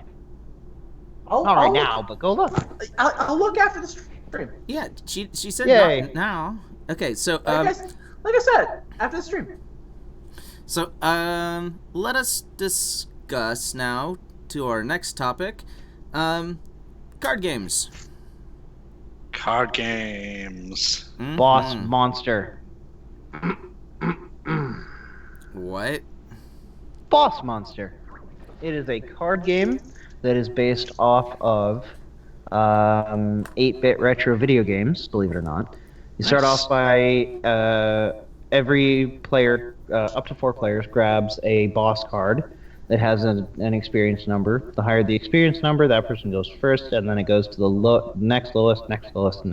I'll Not right look- now, but go look. I'll look after the stream. Yeah, she said Yay. not now. Okay, so Like I said, after the stream. So, let us discuss now to our next topic, card games. Card games. Boss Monster. What? Boss Monster. It is a card game that is based off of 8-bit retro video games, believe it or not. You start Nice. off by every player, up to 4 players, grabs a boss card that has an experience number. The higher the experience number, that person goes first, and then it goes to the next lowest, next lowest, and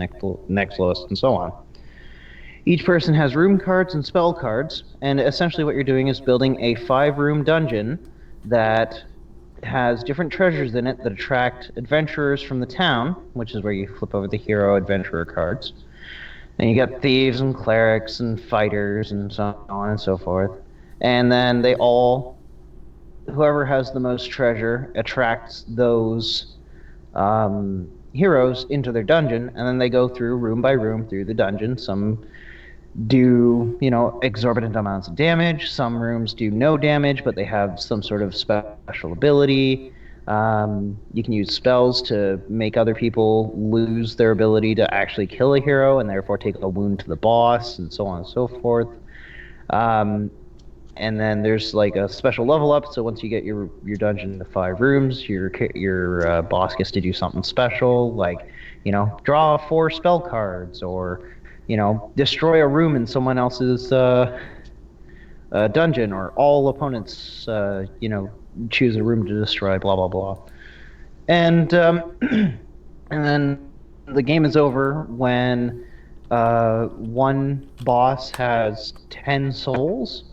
next lowest, and so on. Each person has room cards and spell cards, and essentially what you're doing is building a 5-room dungeon that has different treasures in it that attract adventurers from the town, which is where you flip over the hero adventurer cards. And you got thieves and clerics and fighters and so on and so forth. And then whoever has the most treasure attracts those heroes into their dungeon, and then they go through room by room through the dungeon. Some do, exorbitant amounts of damage. Some rooms do no damage, but they have some sort of special ability. You can use spells to make other people lose their ability to actually kill a hero and therefore take a wound to the boss, and so on and so forth. And then there's like a special level up, so once you get your dungeon into 5 rooms, your boss gets to do something special, like, draw 4 spell cards, or destroy a room in someone else's dungeon, or all opponents, choose a room to destroy, blah, blah, blah. And and then the game is over when one boss has 10 souls.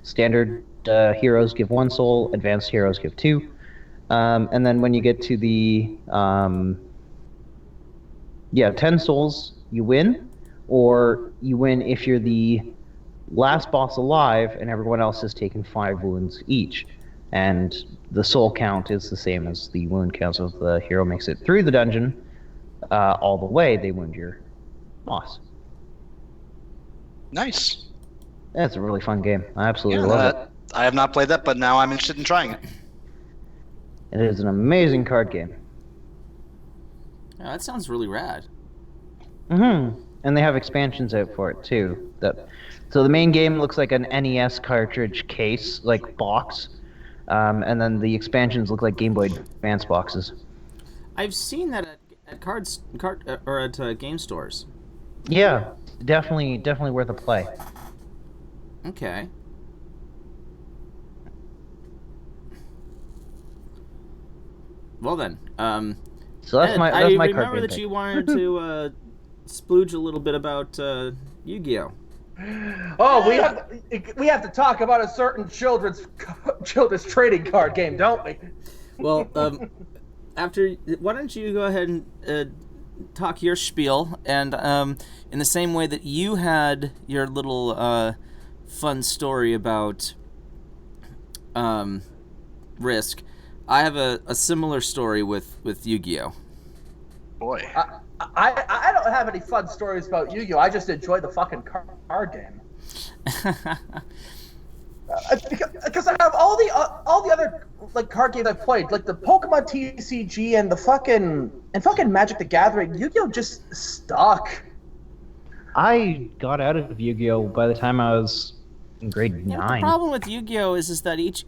Standard heroes give 1 soul, advanced heroes give 2. And then when you get to the 10 souls, you win, or you win if you're the last boss alive and everyone else has taken 5 wounds each. And the soul count is the same as the wound count, so if the hero makes it through the dungeon all the way, they wound your boss. Nice. That's a really fun game. I absolutely Yeah, love it. I have not played that, but now I'm interested in trying it. It is an amazing card game. Yeah, that sounds really rad. And they have expansions out for it too. So the main game looks like an NES cartridge case, like box, and then the expansions look like Game Boy Advance boxes. I've seen that at game stores. Yeah, definitely worth a play. Okay. Well then, So that's Ed, my I card remember game that pick. you wanted to splooge a little bit about Yu-Gi-Oh. Oh, we have to talk about a certain children's trading card game, don't we? Well, why don't you go ahead and talk your spiel, and in the same way that you had your little fun story about Risk, I have a similar story with Yu-Gi-Oh. Boy. I don't have any fun stories about Yu-Gi-Oh. I just enjoy the fucking card game. Because I have all the other like card games I've played, like the Pokemon TCG and fucking Magic the Gathering, Yu-Gi-Oh just stuck. I got out of Yu-Gi-Oh by the time I was in grade Yeah, but 9. the problem with Yu-Gi-Oh is that each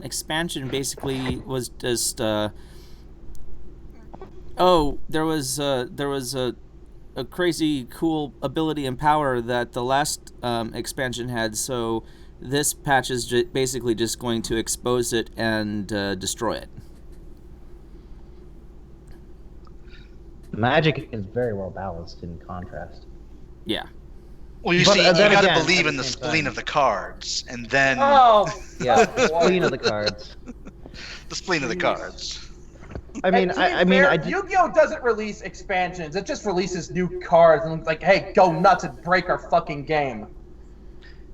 expansion basically was just there was a crazy cool ability and power that the last expansion had, so this patch is basically just going to expose it and destroy it. Magic is very well balanced in contrast. Yeah. Well, you But, see, you then got to again, believe at in the the same spleen time- of the cards, and then Oh, Yeah, the spleen of the cards. the spleen of the cards. I mean, and to be I mean, fair, Yu-Gi-Oh doesn't release expansions. It just releases new cards and like, hey, go nuts and break our fucking game.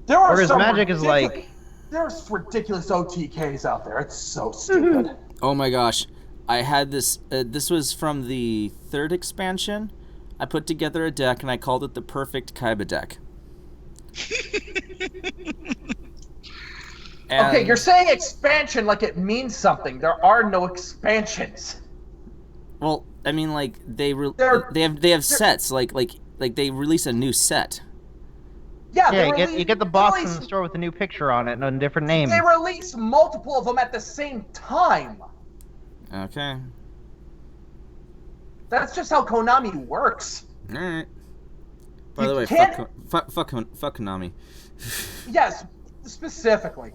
There are Whereas some Magic is ridiculous- like, there's ridiculous OTKs out there. It's so stupid. Oh my gosh. I had this, this was from the 3rd expansion. I put together a deck and I called it the perfect Kaiba deck. Okay, And- you're saying expansion like it means something. There are no expansions. Well, I mean, like they They're- have sets, like they release a new set. Yeah, yeah, they you get the box in the store with a new picture on it and a different name. They release multiple of them at the same time. Okay. That's just how Konami works. All right. By You the way, can't- fuck Konami. Yes, specifically.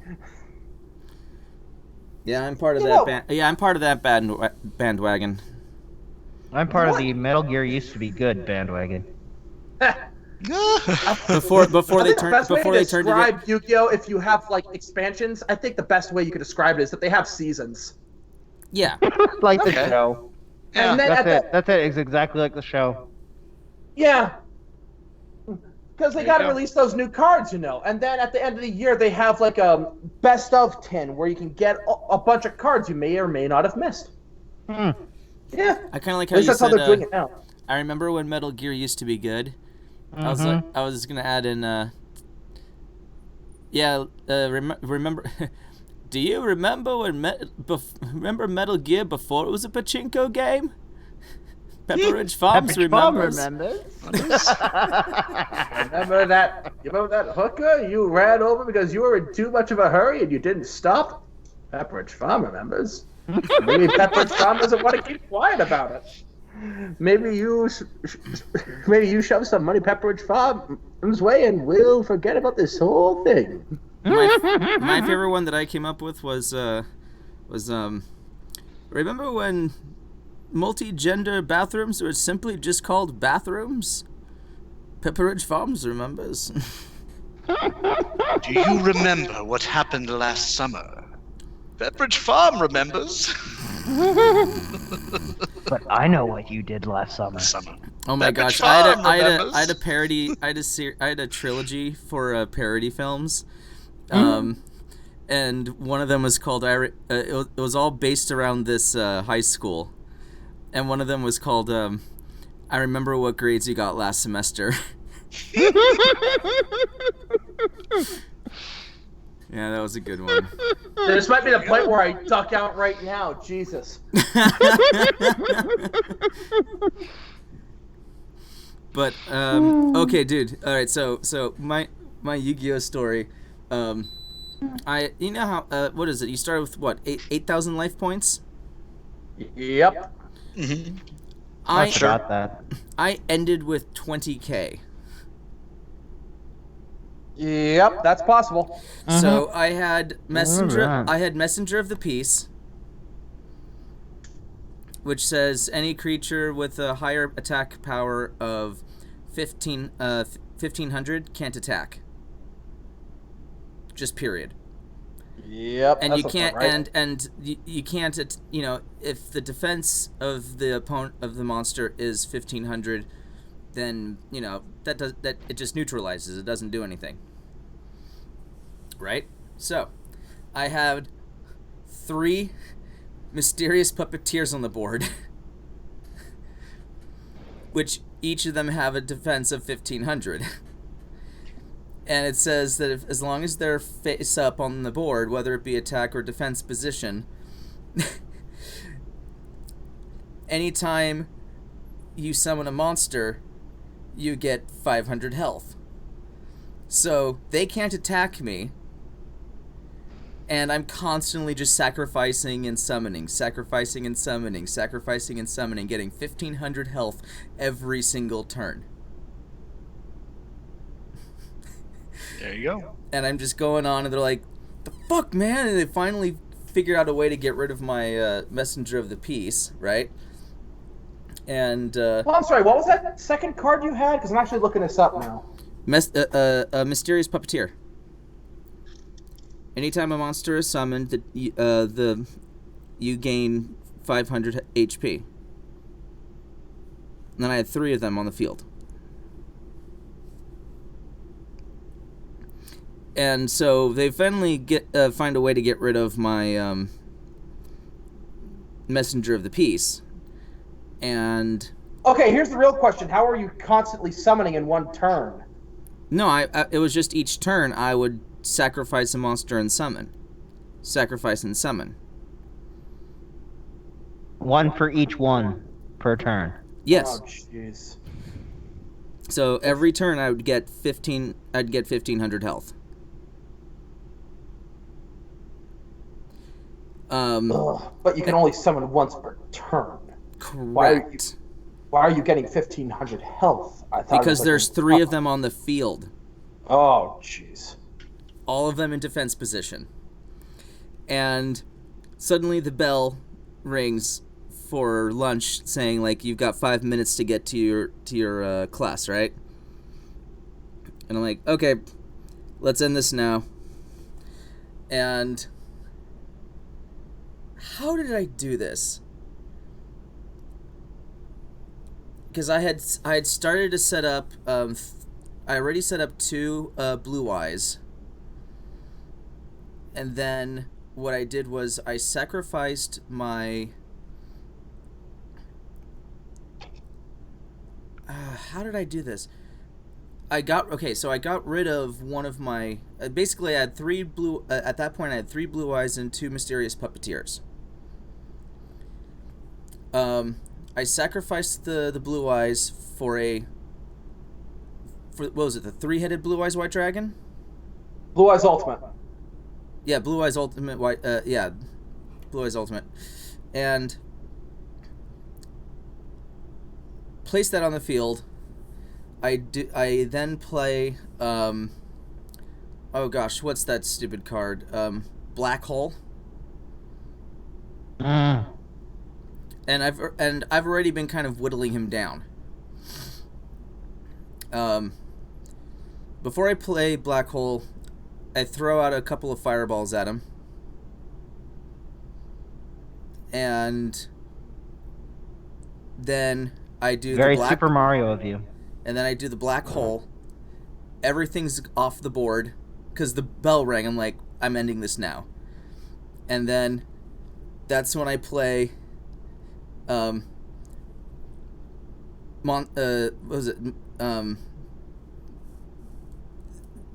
Yeah, I'm part of You that know- band. Yeah, I'm part of that bandwagon. I'm part What? of the Metal Gear used to be good bandwagon. Before I they think the turned best way to turned it. describe Yu-Gi-Oh! If you have like expansions, I think the best way you could describe it is that they have seasons. Yeah. Like the Okay. show. Yeah. And then That's at it. the, That's it. It's exactly like the show. yeah, because they There you got to go. release those new cards, you know. And then at the end of the year, they have like a best of 10 where you can get a bunch of cards you may or may not have missed. Hmm. Yeah, I kind of like at how least you that's how said. they're doing it now. I remember when Metal Gear used to be good. I Mm-hmm. was gonna add in. Remember? Do you remember when remember Metal Gear before it was a pachinko game? Pepperidge Farms remembers. Remember that? You remember that hooker you ran over because you were in too much of a hurry and you didn't stop? Pepperidge Farm remembers. Maybe Pepperidge Farm doesn't want to keep quiet about it. Maybe you shove some money Pepperidge Farm's way and we'll forget about this whole thing. My favorite one that I came up with was remember when multi-gender bathrooms were simply just called bathrooms? Pepperidge Farms remembers. Do you remember what happened last summer? Pepperidge Farm remembers. But I know what you did last summer. Summer. Oh my Pepperidge gosh! Farm I remembers. had a parody. I had a trilogy for parody films, and one of them was called. It was all based around this high school, and one of them was called. I remember what grades you got last semester. Yeah, that was a good one. This might be the point where I duck out right now. Jesus. But okay, dude. All right, so my Yu-Gi-Oh story. You know how what is it? You started with what 8,000 life points. Yep. Mm-hmm. I forgot that. I ended with 20K. Yep, that's possible. So I had messenger. Alright. I had messenger of the peace, which says any creature with a higher attack power of 1500 can't attack. Just period. Yep. And that's you what's can't up, right? and you can't if the defense of the opponent of the monster is 1500, then that it just neutralizes. It doesn't do anything. Right? So, I had 3 mysterious puppeteers on the board, which each of them have a defense of 1500. And it says that as long as they're face up on the board, whether it be attack or defense position, anytime you summon a monster, you get 500 health. So they can't attack me, and I'm constantly just sacrificing and summoning, sacrificing and summoning, sacrificing and summoning, getting 1,500 health every single turn. There you go. And I'm just going on, and they're like, the fuck, man? And they finally figure out a way to get rid of my Messenger of the Peace, right? And well, I'm sorry, what was that second card you had? Because I'm actually looking this up now. Mysterious Puppeteer. Anytime a monster is summoned, you gain 500 HP. And then I had 3 of them on the field. And so they finally find a way to get rid of my Messenger of the Peace. And okay, here's the real question: how are you constantly summoning in one turn? No, it was just each turn I would sacrifice a monster and summon. Sacrifice and summon. One for each one per turn. Yes. Oh, jeez. So every turn I would get 1,500 health. But you can only summon once per turn. Correct. Why are you getting 1,500 health? I thought because there's 3 of them on the field. Oh, jeez. All of them in defense position. And suddenly the bell rings for lunch, saying like you've got 5 minutes to get to your class, right? And I'm like, okay, let's end this now. And how did I do this? Because I had started to set up. I already set up 2 blue eyes. And then what I did was I sacrificed my... how did I do this? I got rid of one of my... basically, I had 3 blue... at that point, I had 3 blue eyes and 2 mysterious puppeteers. I sacrificed the blue eyes for what was it, the 3-headed blue eyes white dragon? Blue Eyes Ultimate. Yeah, Blue Eyes Ultimate white. Blue Eyes Ultimate, and place that on the field. I then play. Oh gosh, what's that stupid card? Black Hole. And I've already been kind of whittling him down. Before I play Black Hole, I throw out a couple of fireballs at him. And then I do Very the black... Super Mario of you. And then I do the Black Hole. Everything's off the board because the bell rang. I'm like, I'm ending this now. And then that's when I play... what was it?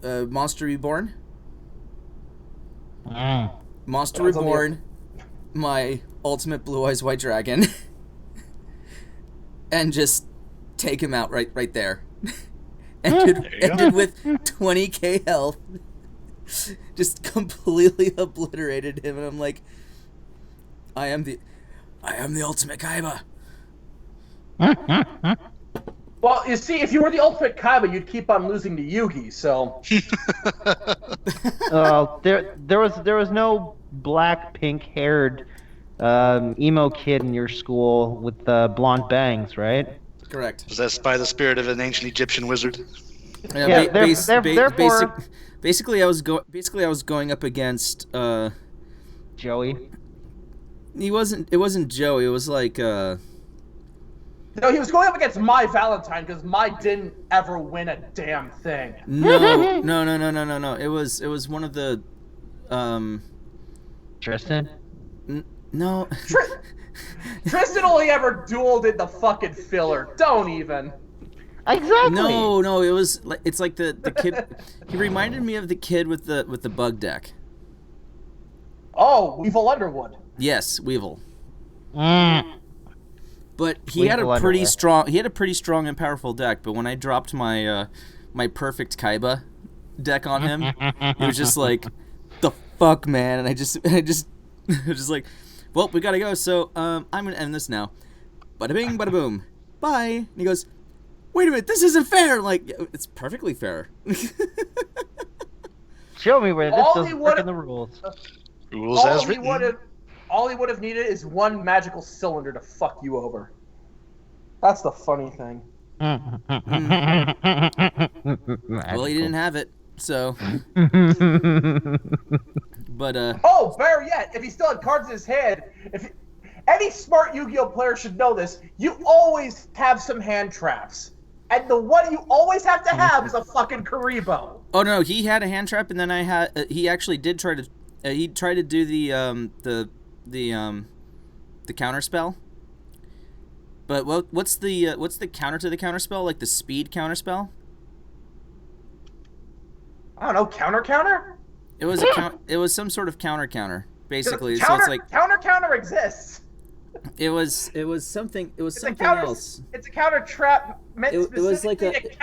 Monster Reborn. Monster Reborn, my ultimate Blue Eyes White Dragon, and just take him out right there. ended with 20k health. Just completely obliterated him, and I'm like, I am the ultimate Kaiba. Well, you see, if you were the ultimate Kaiba, you'd keep on losing to Yugi. So. There was no black, pink-haired emo kid in your school with blonde bangs, right? Correct. Possessed by the spirit of an ancient Egyptian wizard. Yeah, therefore. Basically, I was going up against Joey. It wasn't Joey. It was like No, he was going up against my Valentine because my didn't ever win a damn thing. No. It was one of the Tristan? No. Tristan only ever dueled in the fucking filler. Don't even. Exactly. No, it was like it's like the kid. He reminded me of the kid with the bug deck. Oh, Weevil Underwood. Yes, Weevil. Mm. But he had a Weevil pretty underwear. strong and powerful deck. But when I dropped my my perfect Kaiba deck on him, it was just like, the fuck, man. And I just was just like, well, we gotta go. So I'm gonna end this now. Bada bing, bada boom, bye. And he goes, wait a minute, this isn't fair. Like, it's perfectly fair. Show me where this All doesn't he work in would've- the rules. Rules as written. All he would have needed is one magical cylinder to fuck you over. That's the funny thing. Well, he didn't have it, so. But Oh, better yet, if he still had cards in his hand, any smart Yu-Gi-Oh player should know this. You always have some hand traps, and the one you always have to have is a fucking Karibo. oh no, he had a hand trap, and then I had he actually did try to he tried to do the counter spell. But what's the counter to the counter spell? Like the speed counter spell? I don't know, counter? It was it was some sort of counter basically. Counter, So it's like counter exists. it was something It's something a counter, else. It's a counter trap meant It was like specifically to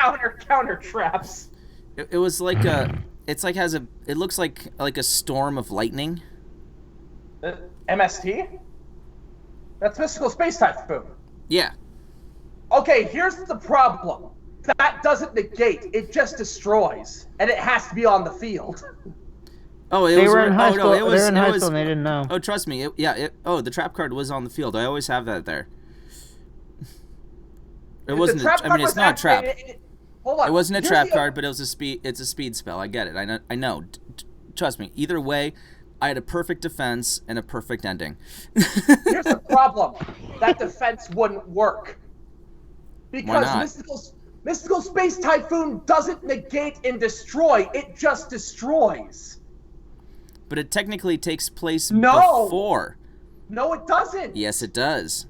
counter traps. It was like it's like it looks like a storm of lightning. MST? That's Mystical Space Typhoon. Yeah. Okay, here's the problem. That doesn't negate, it just destroys. And it has to be on the field. Oh, it They was were in high oh, school. no, it was, they were in it high was, school and they didn't know. Oh, trust me. The trap card was on the field. I always have that there. It wasn't. I mean, it's not a trap. Hold on. It wasn't a Here's trap the- card, but it was a speed. It's a speed spell. I get it. I know. Trust me. Either way, I had a perfect defense and a perfect ending. Here's the problem. That defense wouldn't work. Why Because not? Mystical Space Typhoon doesn't negate and destroy. It just destroys. But it technically takes place No! before. No, it doesn't. Yes, it does.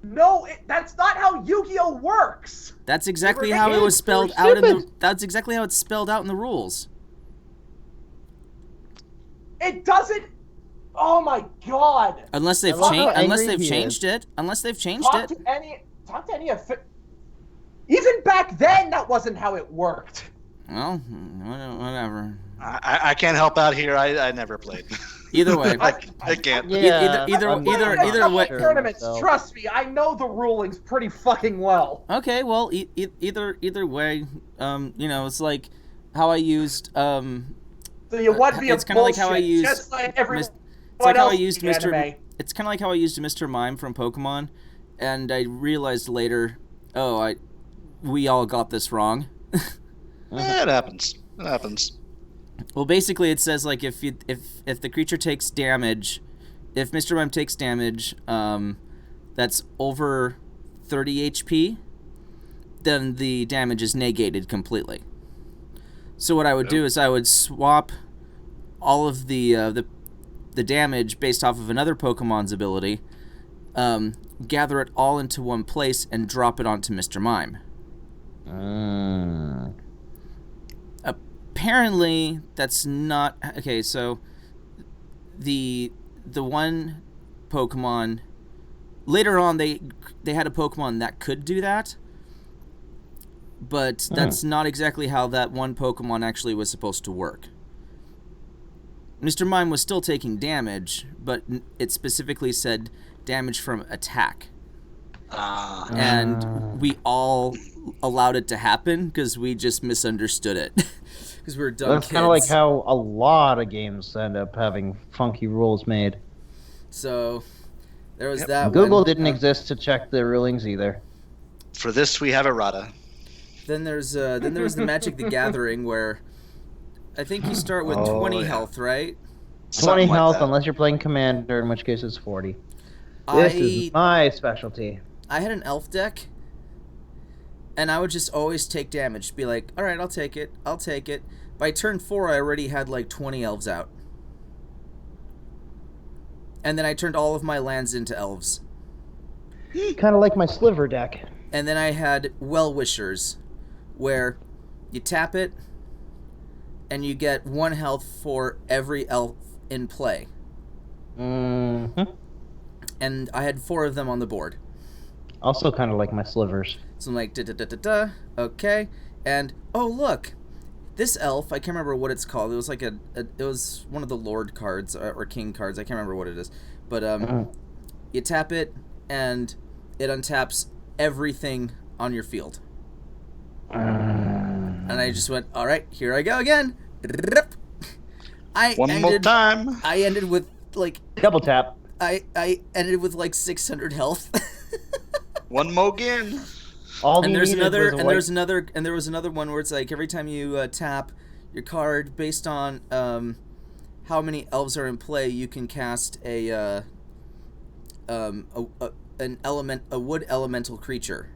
No, that's not how Yu-Gi-Oh works. That's exactly were how it was idiots. spelled They were out in the. stupid. That's exactly how it's spelled out in the rules. It doesn't. Oh my god. Unless they've love how changed. Unless angry they've he changed it. Unless they've changed Talk it. to any of it. Even back then, that wasn't how it worked. Well, whatever. I can't help out here. I never played. Either way. I can't. Yeah. Either I'm either not either way. sure Tournaments, myself. trust me, I know the rulings pretty fucking well. Okay, well, either way, it's like how I used So you would be it's a kinda like bullshit, how I used just like everyone It's like how I else used in anime. It's kind of like how I used Mr. Mime from Pokemon, and I realized later, we all got this wrong. It happens. It happens. Well, basically, it says like if the creature takes damage, if Mr. Mime takes damage, that's over 30 HP, then the damage is negated completely. So what I would do is I would swap all of the damage based off of another Pokemon's ability, gather it all into one place, and drop it onto Mr. Mime. Apparently, that's not okay. So the one Pokemon later on they had a Pokemon that could do that, but that's not exactly how that one Pokemon actually was supposed to work. Mr. Mime was still taking damage, but it specifically said damage from attack. And we all allowed it to happen because we just misunderstood it. Because we were dumb That's kids. kind of like how a lot of games end up having funky rules made. So, there was that Google one. didn't exist to check the rulings either. For this, we have errata. Then there was the Magic the Gathering where I think you start with 20 health, right? 20 Something like health that. unless you're playing Commander, in which case it's 40. This is my specialty. I had an elf deck, and I would just always take damage. Be like, all right, I'll take it. By turn 4, I already had like 20 elves out. And then I turned all of my lands into elves. Kind of like my Sliver deck. And then I had Well-Wishers, where you tap it and you get 1 health for every elf in play. Mm-hmm. And I had 4 of them on the board. Also kind of like my slivers. So I'm like, da-da-da-da-da, okay. And, oh, look, this elf, I can't remember what it's called. It was like it was one of the Lord cards or King cards. I can't remember what it is. But you tap it, and it untaps everything on your field. And I just went, all right, here I go again. One more time. I ended with, like... Double tap. I ended with, like, 600 health. One more again. And there was another one where it's like every time you tap your card, based on how many elves are in play, you can cast a wood elemental creature,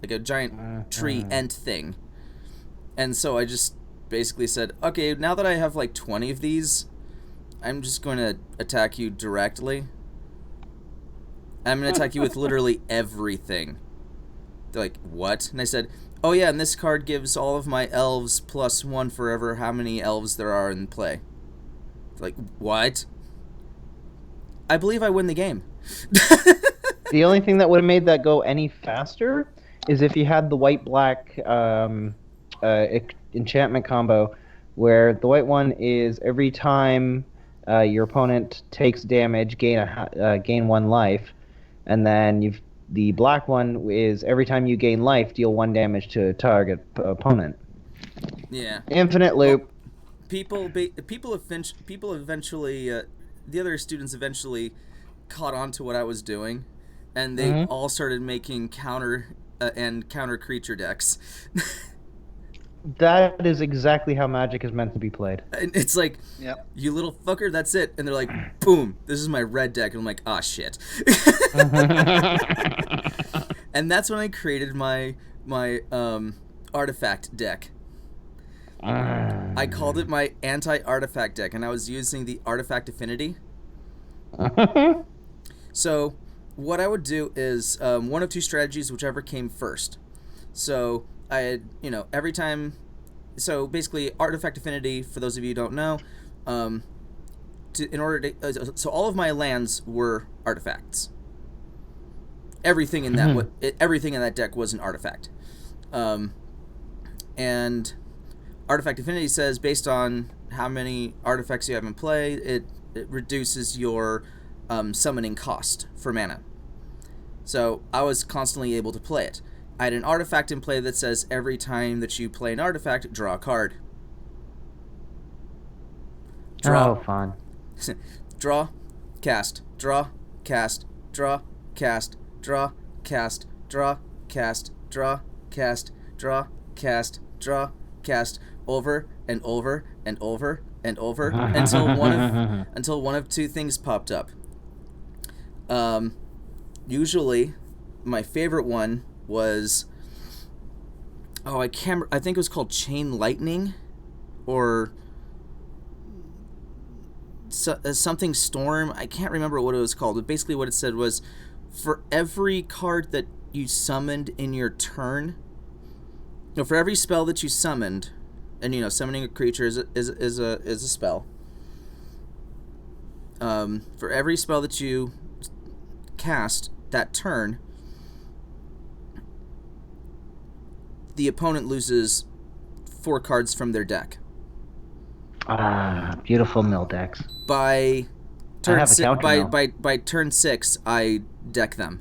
like a giant tree ent thing. And so I just basically said, okay, now that I have like 20 of these, I'm just going to attack you directly. I'm going to attack you with literally everything. They're like, what? And I said, oh yeah, and this card gives all of my elves +1 forever how many elves there are in play. They're like, what? I believe I win the game. The only thing that would have made that go any faster is if you had the white-black enchantment combo, where the white one is every time your opponent takes damage, gain 1 life, and then the black one is every time you gain life, deal 1 damage to a target opponent. Yeah. Infinite loop. People eventually, the other students eventually caught on to what I was doing, and they all started making counter creature decks. That is exactly how Magic is meant to be played. And it's like, Yep. you little fucker, that's it. And they're like, boom, this is my red deck. And I'm like, ah, shit. And that's when I created my artifact deck. I called it my anti-artifact deck, and I was using the artifact affinity. So what I would do is one of 2 strategies, whichever came first. So I had, every time... So basically, artifact affinity, for those of you who don't know, so all of my lands were artifacts. Everything in that deck was an artifact. And artifact affinity says, based on how many artifacts you have in play, it reduces your summoning cost for mana. So I was constantly able to play it. I had an artifact in play that says every time that you play an artifact, draw a card. Oh, fun. Draw, cast, draw, cast, draw, cast, draw, cast, draw, cast, draw, cast, draw, cast, draw, cast, over and over and over and over until one of 2 things popped up. Usually, my favorite one was, I think it was called Chain Lightning, or something Storm. I can't remember what it was called, but basically what it said was, for every card that you summoned in your turn, for every spell that you summoned, and summoning a creature is a spell. For every spell that you cast that turn, the opponent loses 4 cards from their deck. Beautiful mill decks. By turn I have a counter mill. by turn 6, I deck them.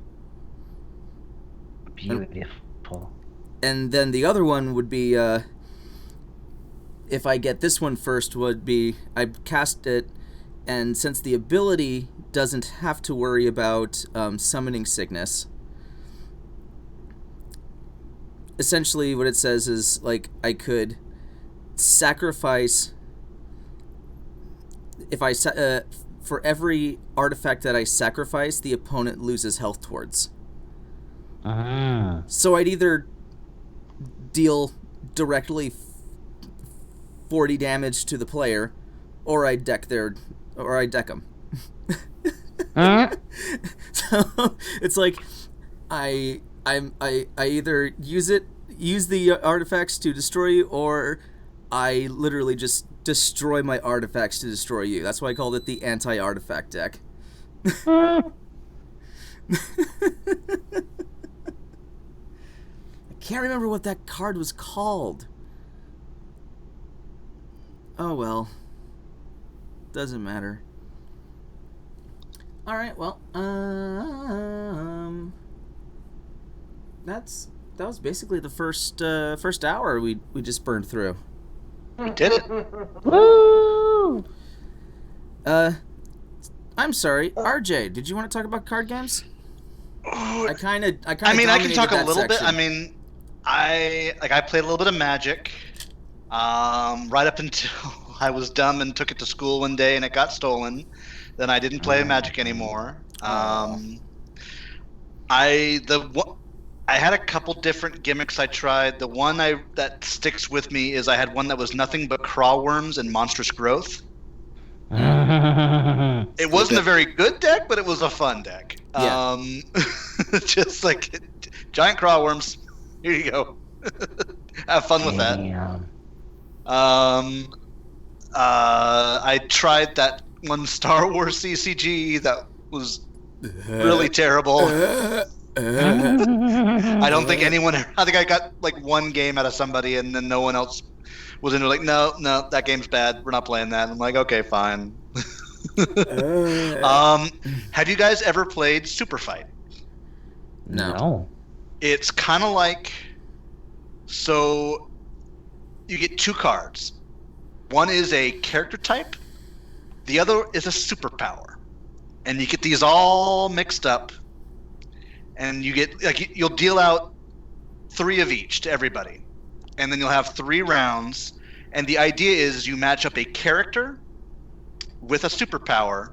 Beautiful. And then the other one would be, if I get this one first, would be I cast it, and since the ability doesn't have to worry about summoning sickness, essentially what it says is, like, I could sacrifice, if I for every artifact that I sacrifice, the opponent loses health towards. So I'd either deal directly 40 damage to the player, or I deck them. So it's like I either use it, use the artifacts to destroy you, or I literally just destroy my artifacts to destroy you. That's why I called it the anti-artifact deck. I can't remember what that card was called. Oh well. Doesn't matter. Alright, well, that was basically the first hour we just burned through. We did it. Woo! I'm sorry, RJ, did you want to talk about card games? I kind of I can talk a little section. bit. I mean, I played a little bit of Magic, right up until I was dumb and took it to school one day and it got stolen. Then I didn't play Magic anymore. I had a couple different gimmicks I tried. The one that sticks with me is I had one that was nothing but crawl worms and monstrous growth. It wasn't a very good deck, but it was a fun deck. Yeah. Just like giant crawl worms. Here you go. Have fun with that. I tried that one Star Wars CCG that was really terrible. I don't think anyone. I think I got like one game out of somebody, and then no one else was into like, no, that game's bad. We're not playing that. I'm like, okay, fine. Have you guys ever played Super Fight? No. It's kind of like, so you get two cards. One is a character type. The other is a superpower. And you get these all mixed up. And you get, like, you'll deal out 3 of each to everybody. And then you'll have 3 rounds. And the idea is you match up a character with a superpower.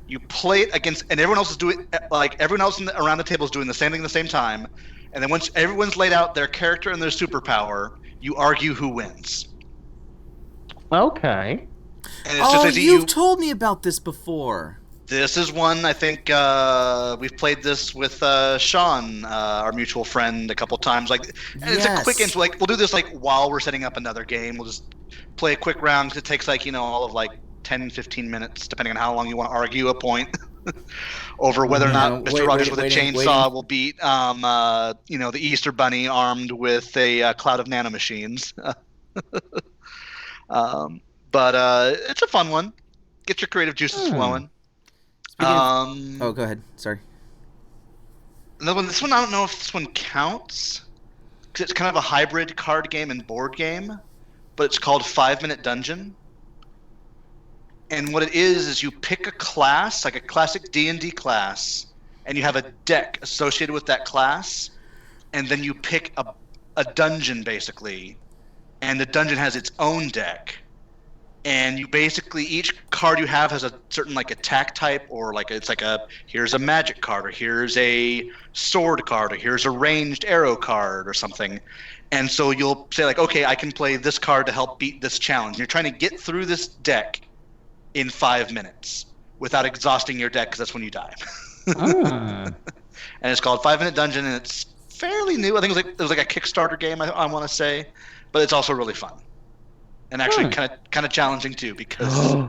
You play it against, and everyone else is doing, like, everyone else around the table is doing the same thing at the same time. And then once everyone's laid out their character and their superpower, you argue who wins. Okay. And it's just you've told me about this before. This is one, I think, we've played this with Sean, our mutual friend, a couple times. Like, and it's a quick intro. Like, we'll do this like while we're setting up another game. We'll just play a quick round because it takes like, all of like 10, 15 minutes, depending on how long you want to argue a point over whether or not Mr. Rogers with a chainsaw will beat, the Easter Bunny armed with a cloud of nanomachines. But it's a fun one. Get your creative juices flowing. Go ahead. Sorry. Another one. This one, I don't know if this one counts because it's kind of a hybrid card game and board game, but it's called 5 Minute Dungeon. And what it is you pick a class, like a classic D&D class, and you have a deck associated with that class, and then you pick a dungeon basically, and the dungeon has its own deck. And you basically, each card you have has a certain like attack type, or like it's like here's a magic card, or here's a sword card, or here's a ranged arrow card or something. And so you'll say like, okay, I can play this card to help beat this challenge. You're trying to get through this deck in 5 minutes without exhausting your deck, because that's when you die. And it's called 5 Minute Dungeon, and it's fairly new. I think it was like a Kickstarter game, I want to say, but it's also really fun. And actually kind of challenging too, because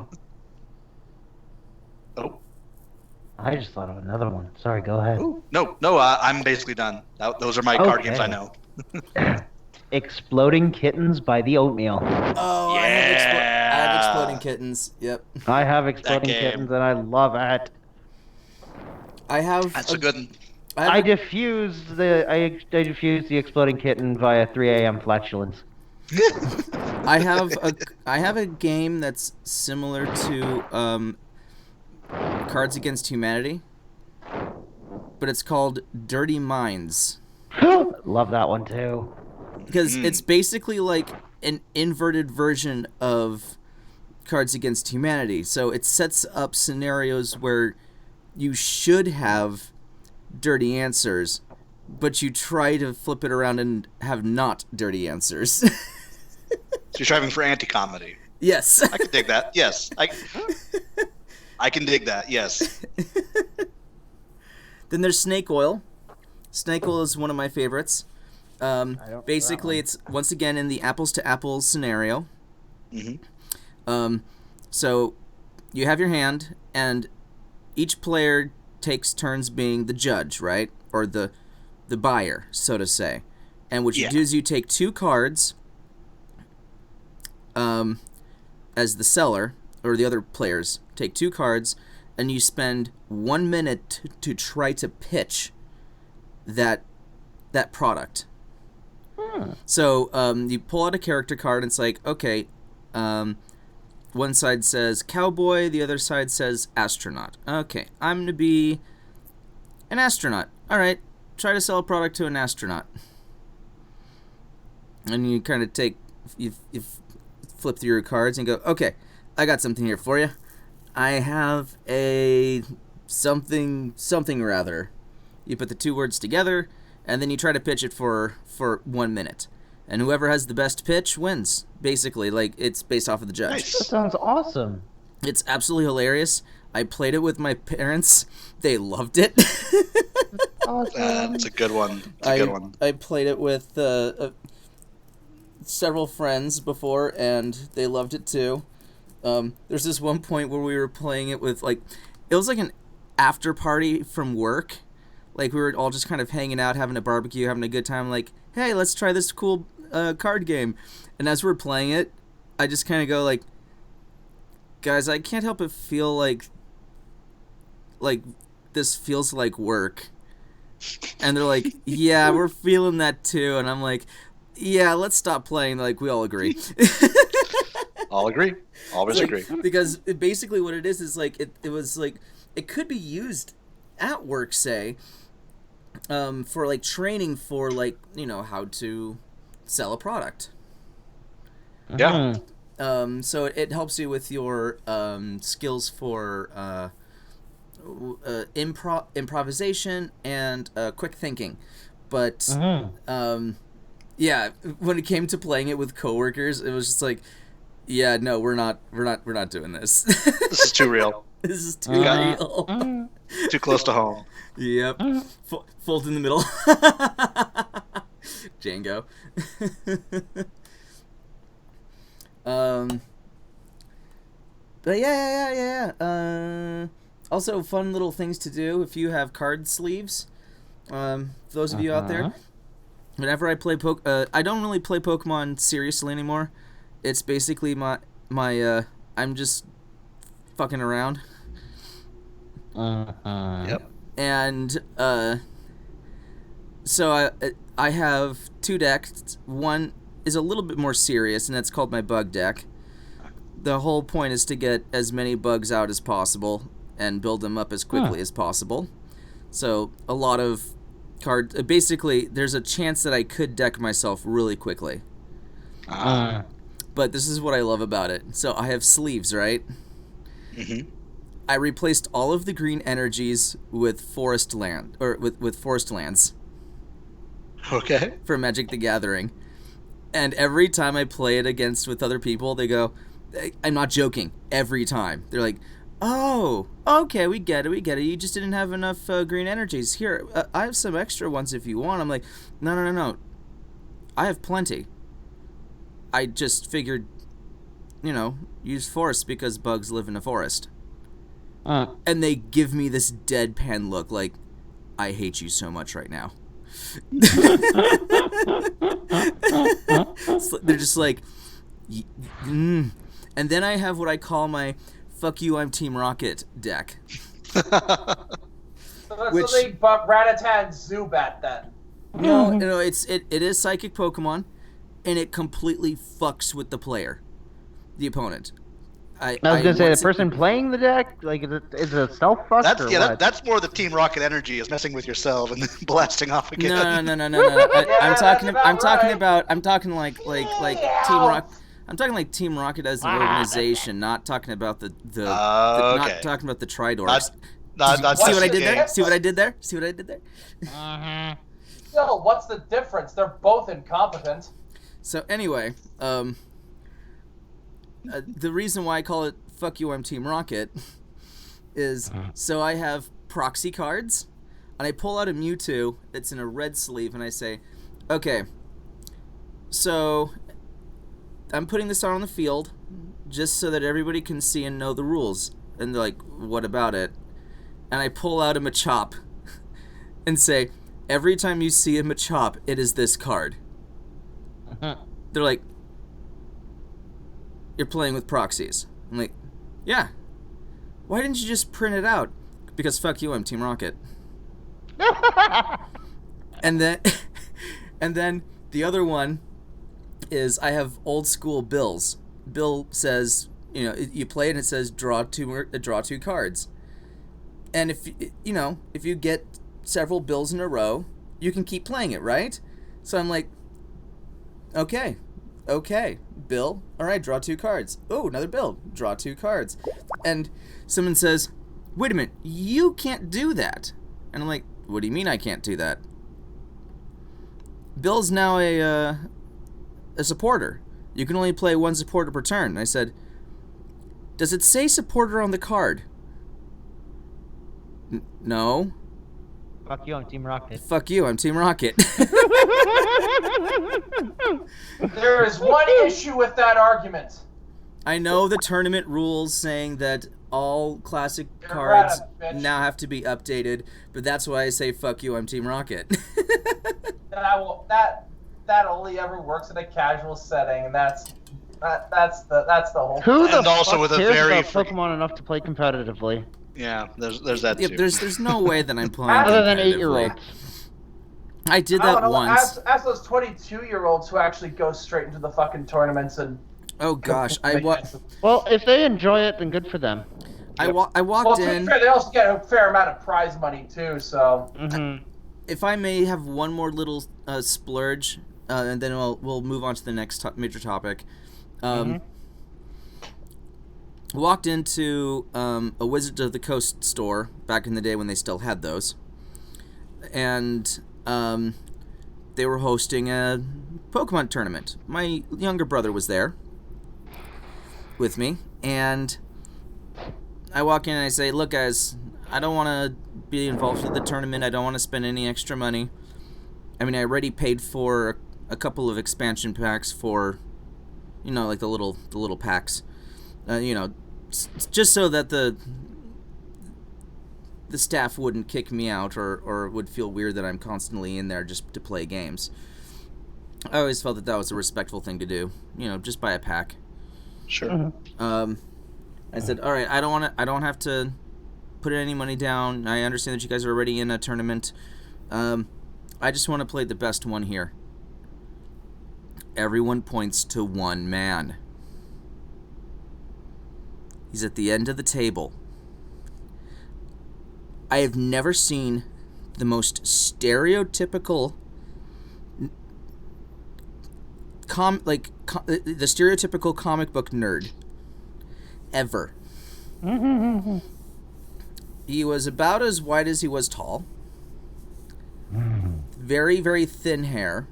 I just thought of another one. Sorry, go ahead. No, I'm basically done. Those are my card games I know. Exploding Kittens by the Oatmeal. Oh, yeah. I have Exploding Kittens. Yep. I have Exploding Kittens, and I love it. That's a good one. I diffuse the Exploding Kitten via 3 a.m. flatulence. I have a game that's similar to Cards Against Humanity, but it's called Dirty Minds. Love that one too. Because it's basically like an inverted version of Cards Against Humanity. So it sets up scenarios where you should have dirty answers, but you try to flip it around and have not dirty answers. So you're striving for anti-comedy. Yes. I can dig that. Yes. I can dig that. Yes. Then there's Snake Oil. Snake Oil is one of my favorites. Basically, it's once again in the apples to apples scenario. So you have your hand, and each player takes turns being the judge, right? Or the buyer, so to say. And what you do is you take 2 cards as the seller, or the other players take 2 cards, and you spend 1 minute to try to pitch that product. So you pull out a character card, and it's like, okay, one side says cowboy, the other side says astronaut. Okay, I'm going to be an astronaut. All right, try to sell a product to an astronaut. And you kind of you flip through your cards and go, okay, I got something here for you. I have a something or other. You put the 2 words together, and then you try to pitch it for 1 minute. And whoever has the best pitch wins, basically. Like, it's based off of the judge. Nice. That sounds awesome. It's absolutely hilarious. I played it with my parents. They loved it. Awesome. It's a good one. It's a good one. I played it with several friends before, and they loved it too. There's this one point where we were playing it with, like, it was like an after party from work. Like, we were all just kind of hanging out, having a barbecue, having a good time. Like, hey, let's try this cool card game. And as we're playing it, I just kind of go like, guys, I can't help but feel like this feels like work. And they're like, yeah, we're feeling that too. And I'm like, yeah, let's stop playing. Like, we all agree. All agree. Always agree. Because basically what it is like, it was like, it could be used at work, say, for like training for, like, you know, how to sell a product. Yeah. So it helps you with your skills for improvisation and quick thinking. But yeah, when it came to playing it with coworkers, it was just like, yeah, no, we're not doing this. This is too real. This is too real. Too close to home. Yep. Fold in the middle. Django. But yeah. Also, fun little things to do if you have card sleeves. Those of you out there, whenever I play I don't really play Pokemon seriously anymore. It's basically my I'm just fucking around. Yep. And so I have 2 decks. One is a little bit more serious, and that's called my bug deck. The whole point is to get as many bugs out as possible and build them up as quickly as possible. So a lot of cards. Basically, there's a chance that I could deck myself really quickly. But this is what I love about it. So I have sleeves, right? Mm-hmm. I replaced all of the green energies with forest land, or with forest lands. Okay. For Magic the Gathering. And every time I play it with other people, they go, I'm not joking, every time. They're like, oh, okay, we get it. You just didn't have enough green energies. Here, I have some extra ones if you want. I'm like, no. I have plenty. I just figured, use forest because bugs live in a forest. And they give me this deadpan look like, I hate you so much right now. They're just like, And then I have what I call my "fuck you, I'm Team Rocket" deck. So they Rattata and Zubat then. No, it is psychic Pokemon, and it completely fucks with the player, the opponent. I was gonna say the person playing the deck, like, is it a self fuck? That's more the Team Rocket energy, is messing with yourself and then blasting off again. No. I'm talking like Team Rocket. I'm talking like Team Rocket as an organization, not talking about not talking about the Tridorks. See what I did there? See what I did there? Still, what's the difference? They're both incompetent. So anyway, the reason why I call it "fuck you, I'm Team Rocket" is so I have proxy cards, and I pull out a Mewtwo that's in a red sleeve, and I say, Okay. So, I'm putting this on the field just so that everybody can see and know the rules. And they're like, what about it? And I pull out a Machop and say, every time you see a Machop, it is this card. They're like, you're playing with proxies. I'm like, yeah. Why didn't you just print it out? Because fuck you, I'm Team Rocket. and then the other one is I have old school bills. Bill says, you play and it says draw two cards. And if you get several bills in a row, you can keep playing it, right? So I'm like, okay, Bill, all right, draw 2 cards. Oh, another Bill, draw 2 cards. And someone says, wait a minute, you can't do that. And I'm like, what do you mean I can't do that? Bill's now a supporter. You can only play 1 supporter per turn. And I said, does it say supporter on the card? No. Fuck you, I'm Team Rocket. Fuck you, I'm Team Rocket. There is one issue with that argument. I know the tournament rules saying that all classic You're cards right, bitch. now have to be updated, but that's why I say fuck you, I'm Team Rocket. That only ever works in a casual setting, and that's the whole. Who the And also fuck with a cares very about Pokemon enough to play competitively? Yeah, there's that Yeah, too. there's no way that I'm playing Other than competitively. 8-year-olds. I did I don't that know, once. Ask those 22-year-olds who actually go straight into the fucking tournaments and. Oh gosh, Well, if they enjoy it, then good for them. I Well, walked to be in. fair, they also get a fair amount of prize money too. So. Mm-hmm. If I may have one more little splurge, and then we'll move on to the next major topic. Walked into a Wizards of the Coast store back in the day when they still had those, and they were hosting a Pokemon tournament. My younger brother was there with me, and I walk in and I say, look guys, I don't want to be involved with the tournament. I don't want to spend any extra money. I mean, I already paid for a couple of expansion packs for, like the little packs, just so that the staff wouldn't kick me out or would feel weird that I'm constantly in there just to play games. I always felt that was a respectful thing to do. Just buy a pack. Sure. I said, all right, I don't have to put any money down. I understand that you guys are already in a tournament. I just want to play the best one here. Everyone points to one man. He's at the end of the table. I have never seen the most stereotypical the stereotypical comic book nerd ever. He was about as wide as he was tall. Very, very thin hair.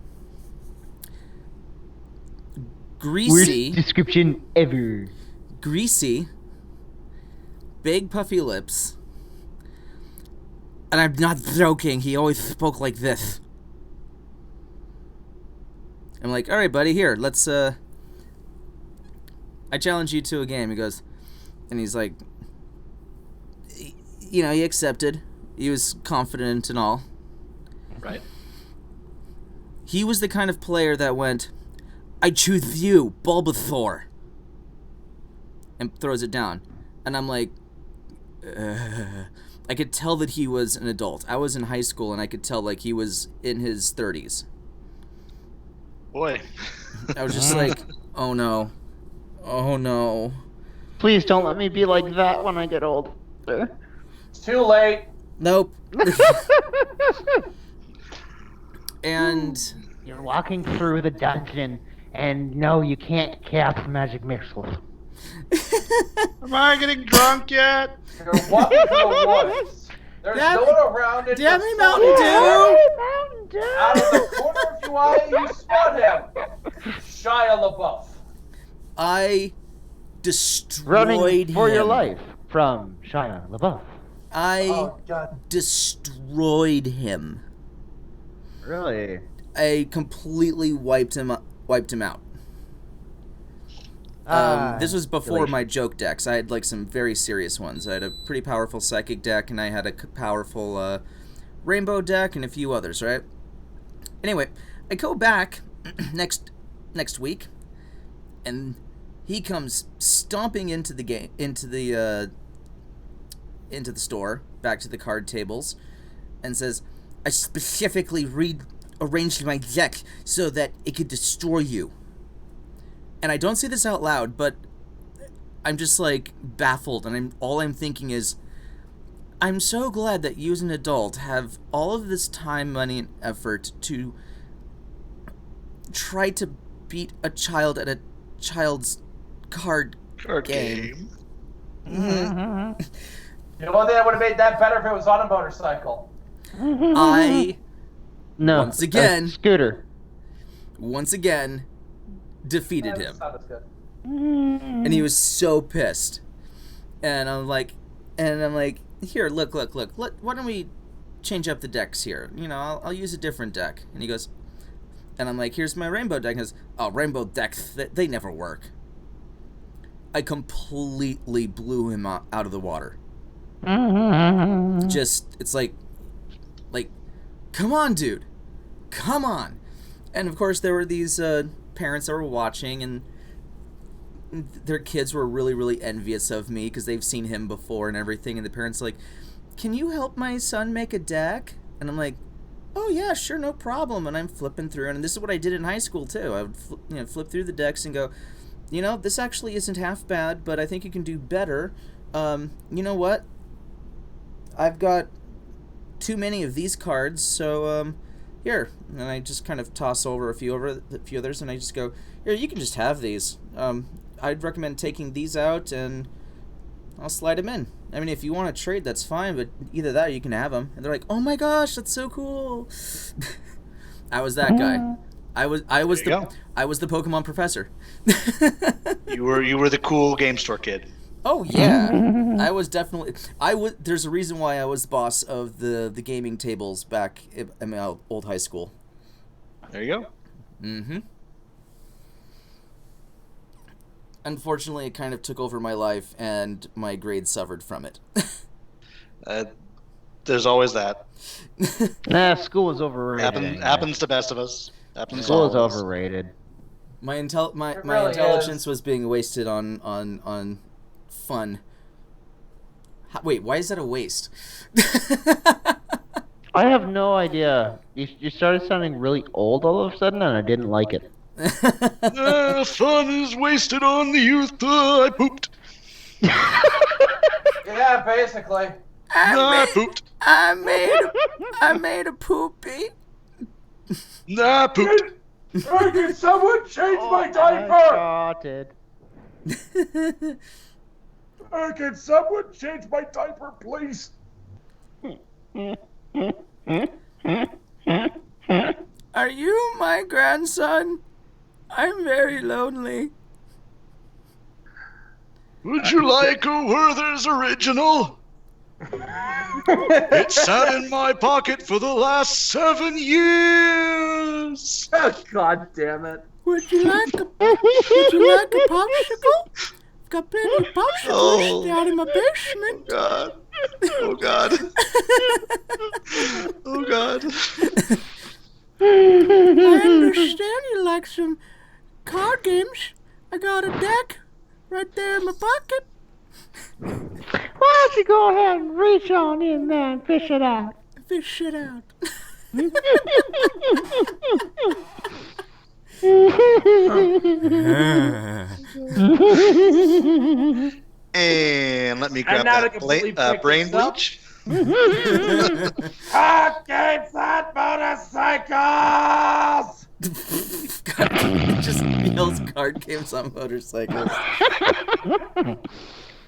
Greasy. Worst description ever. Greasy. Big puffy lips. And I'm not joking, he always spoke like this. I'm like, alright buddy, here, let's I challenge you to a game. He goes, and he's like, he accepted. He was confident and all. Right. He was the kind of player that went, I choose you, Bulbasaur. And throws it down. And I'm like, I could tell that he was an adult. I was in high school and I could tell like he was in his 30s. Boy. I was just like, oh no. Oh no. Please don't let me be like that when I get older. It's too late. Nope. And You're walking through the dungeon, and no, you can't cast magic missile. Am I getting drunk yet? You're walking through the woods. There's Damn no it. one around it. Damn but it, Mountain Dew! Mountain Dew! Out of the corner of your eye, you spot him. Shia LaBeouf. I destroyed Running for him. your life from Shia LaBeouf. I Oh, God. destroyed him. Really? I completely wiped him out. This was before my joke decks. I had like some very serious ones. I had a pretty powerful psychic deck, and I had a powerful rainbow deck, and a few others. Right. Anyway, I go back next week, and he comes stomping into the store, back to the card tables, and says, "I specifically rearranged my deck so that it could destroy you." And I don't say this out loud, but I'm just like baffled, and all I'm thinking is, I'm so glad that you as an adult have all of this time, money, and effort to try to beat a child at a child's card game. Mm-hmm. You know what? They would have made that better if it was on a motorcycle. Once again, scooter. Once again, defeated him. Good. And he was so pissed. And I'm like, here, look. Why don't we change up the decks here? You know, I'll use a different deck. And he goes, and I'm like, here's my rainbow deck. And he goes, oh, rainbow decks, they never work. I completely blew him out of the water. It's like, come on, dude. Come on. And of course, there were these parents that were watching, and their kids were really, really envious of me because they've seen him before and everything. And the parents like, can you help my son make a deck? And I'm like, oh yeah, sure, no problem. And I'm flipping through, and this is what I did in high school too. I would flip through the decks and go, you know, this actually isn't half bad, but I think you can do better. You know what? I've got too many of these cards, so here. And I just kind of toss over a few others, and I just go, here, you can just have these. I'd recommend taking these out, and I'll slide them in. I mean, if you want to trade, that's fine, but either that or you can have them. And they're like, oh my gosh, that's so cool. I was that guy. I was the Pokemon professor. You were the cool game store kid. Oh yeah, I was definitely. There's a reason why I was the boss of the gaming tables back in my old high school. There you go. Mm-hmm. Unfortunately, it kind of took over my life, and my grades suffered from it. There's always that. School is overrated. Happens to best of us. School is overrated. My intelligence was being wasted on fun. Wait, why is that a waste? I have no idea. You started sounding really old all of a sudden, and I didn't like it. Fun is wasted on the youth. I pooped. Yeah, basically. I pooped. I made a poopy. I pooped. Hey, can someone change my diaper? Started. Hey, can someone change my diaper, please? Are you my grandson? I'm very lonely. Would you like a Werther's original? It sat in my pocket for the last 7 years. Oh, God damn it. Would you like a popsicle? I've got plenty of popsicles down in my basement. Oh God. Oh God. I understand you like some card games. I got a deck right there in my pocket. Why don't you go ahead and reach on in there and fish it out? Fish it out. And let me grab that brain bleach. Card games on motorcycles! God, he just yells card games on motorcycles.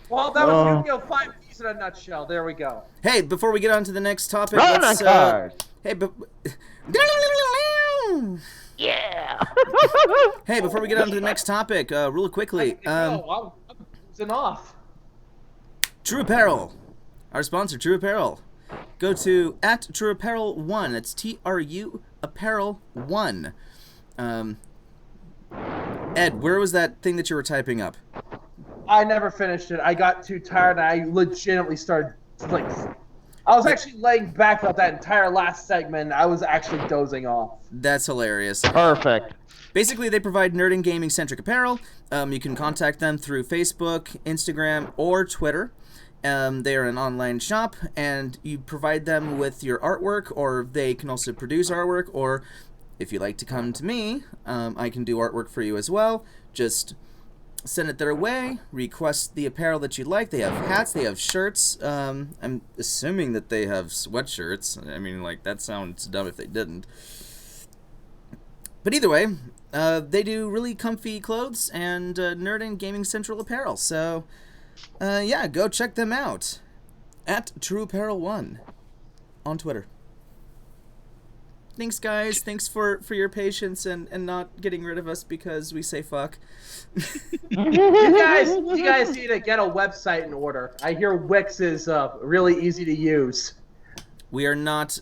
Well, that was Yu-Gi-Oh! 5Ds in a nutshell. There we go. Hey, before we get on to the next topic, Run let's... on cars. Hey, Yeah. Hey, before we get on to the next topic, real quickly, It's an off. True Apparel. Our sponsor, True Apparel. go to @TrueApparel1. That's TRU Apparel 1. Ed, where was that thing that you were typing up? I never finished it. I got too tired, and I legitimately started, like... I was actually laying back throughout that entire last segment. I was actually dozing off. That's hilarious. Perfect. Basically, they provide nerd and gaming-centric apparel. You can contact them through Facebook, Instagram, or Twitter. They are an online shop, and you provide them with your artwork, or they can also produce artwork, or if you'd like to come to me, I can do artwork for you as well. Just send it their way, request the apparel that you like. They have hats, they have shirts. I'm assuming that they have sweatshirts. I mean, like, that sounds dumb if they didn't. But either way, they do really comfy clothes and nerd and gaming central apparel. So, yeah, go check them out at TrueApparel1 on Twitter. Thanks, guys. Thanks for your patience and not getting rid of us because we say fuck. You guys need to get a website in order. I hear Wix is really easy to use. We are not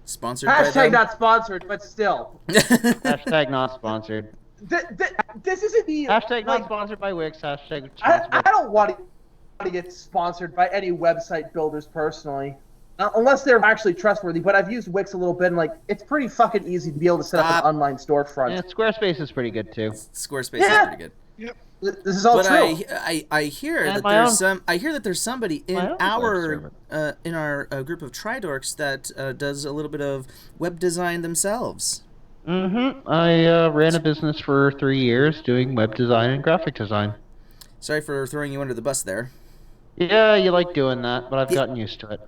sponsored by them. Hashtag not sponsored, but still. Hashtag not sponsored. This isn't the... Hashtag not sponsored by Wix. Hashtag I don't want to get sponsored by any website builders personally. Unless they're actually trustworthy, but I've used Wix a little bit, and like it's pretty fucking easy to be able to set up an online storefront. Yeah, Squarespace is pretty good too. Squarespace is pretty good. Yep. This is all true. I hear And that my there's own- I hear that there's somebody in my own our group of Tridorks that does a little bit of web design themselves. Mm-hmm. I ran a business for 3 years doing web design and graphic design. Sorry for throwing you under the bus there. Yeah, you like doing that, but I've gotten used to it.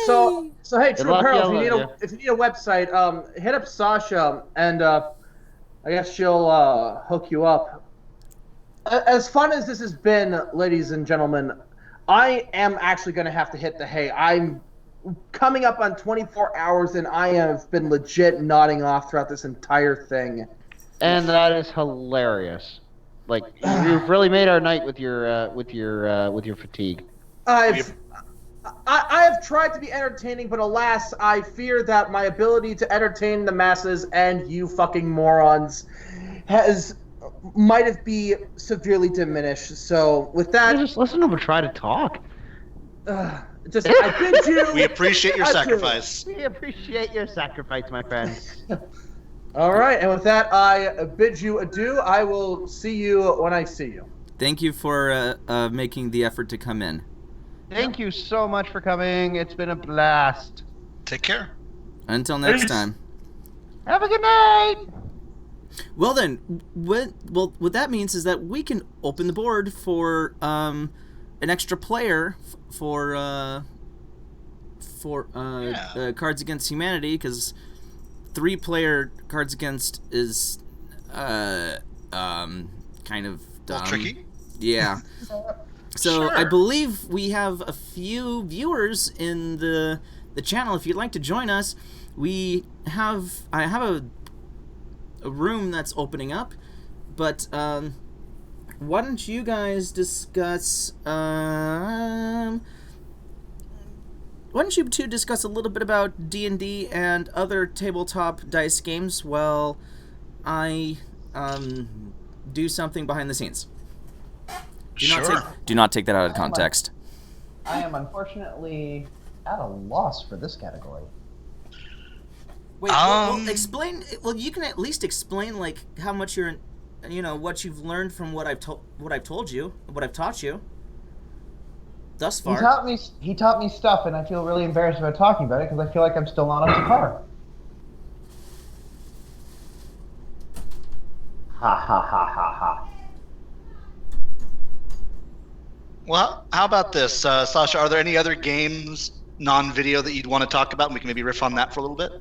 So hey, True luck, Apparel, yeah, if you need a website, hit up Sasha, and I guess she'll hook you up. As fun as this has been, ladies and gentlemen, I am actually going to have to hit the hay. I'm coming up on 24 hours, and I have been legit nodding off throughout this entire thing. And that is hilarious. Like you've really made our night with your fatigue. I have tried to be entertaining, but alas, I fear that my ability to entertain the masses and you fucking morons might be severely diminished. So with that, Just listen to him try to talk. I bid you. We appreciate your adieu. sacrifice. We appreciate your sacrifice, my friend. All right, and with that, I bid you adieu. I will see you when I see you. Thank you for making the effort to come in. Thank you so much for coming. It's been a blast. Take care. Until next time. Have a good night. Well then, what that means is that we can open the board for an extra player for Cards Against Humanity, because 3-player Cards Against is kind of dumb. Tricky. Yeah. So Sure. I believe we have a few viewers in the channel. If you'd like to join us, I have a room that's opening up, but why don't you guys discuss? Why don't you two discuss a little bit about D&D and other tabletop dice games while I do something behind the scenes? Do not take that out of context. I am unfortunately at a loss for this category. Wait, well, explain. Well, you can at least explain like how much you're, what you've learned from what I've taught you thus far. He taught me stuff, and I feel really embarrassed about talking about it because I feel like I'm still not up to par. Ha ha ha ha ha. Well, how about this, Sasha? Are there any other games, non-video, that you'd want to talk about? And we can maybe riff on that for a little bit.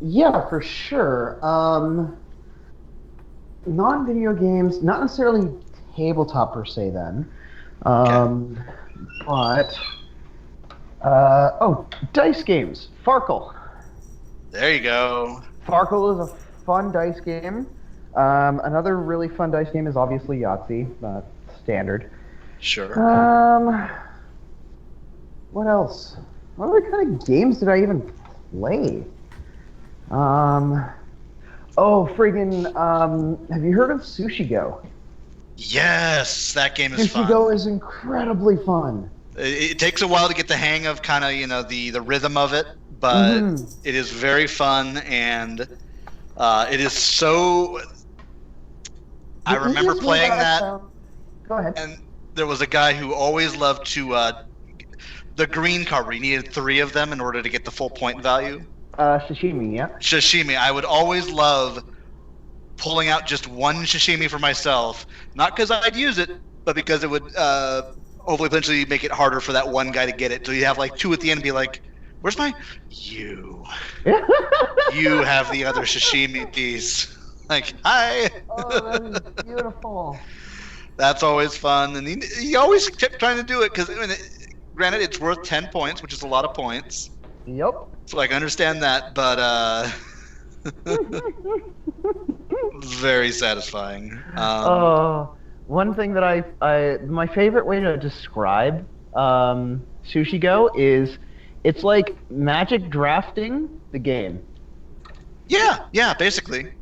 Yeah, for sure. Non-video games, not necessarily tabletop per se then. But dice games. Farkle. There you go. Farkle is a fun dice game. Another really fun dice game is obviously Yahtzee, standard. Sure. What else? What other kind of games did I even play? Have you heard of Sushi Go? Yes, that game is fun. Sushi Go is incredibly fun. It takes a while to get the hang of kind of the rhythm of it, but it is very fun, and it is so. I remember playing that. Go ahead. And there was a guy who always loved to the green card where you needed 3 of them in order to get the full point value. Sashimi, yeah. Sashimi. I would always love pulling out just one sashimi for myself, not because I'd use it, but because it would hopefully eventually make it harder for that one guy to get it. So you have like 2 at the end and be like, "Where's my you? You have the other sashimi piece." Like, hi. Oh, that is beautiful. That's always fun, and he always kept trying to do it because, granted, it's worth 10 points, which is a lot of points. Yep. So I can understand that, but very satisfying. One thing that my favorite way to describe Sushi Go is it's like Magic drafting the game. Yeah, basically.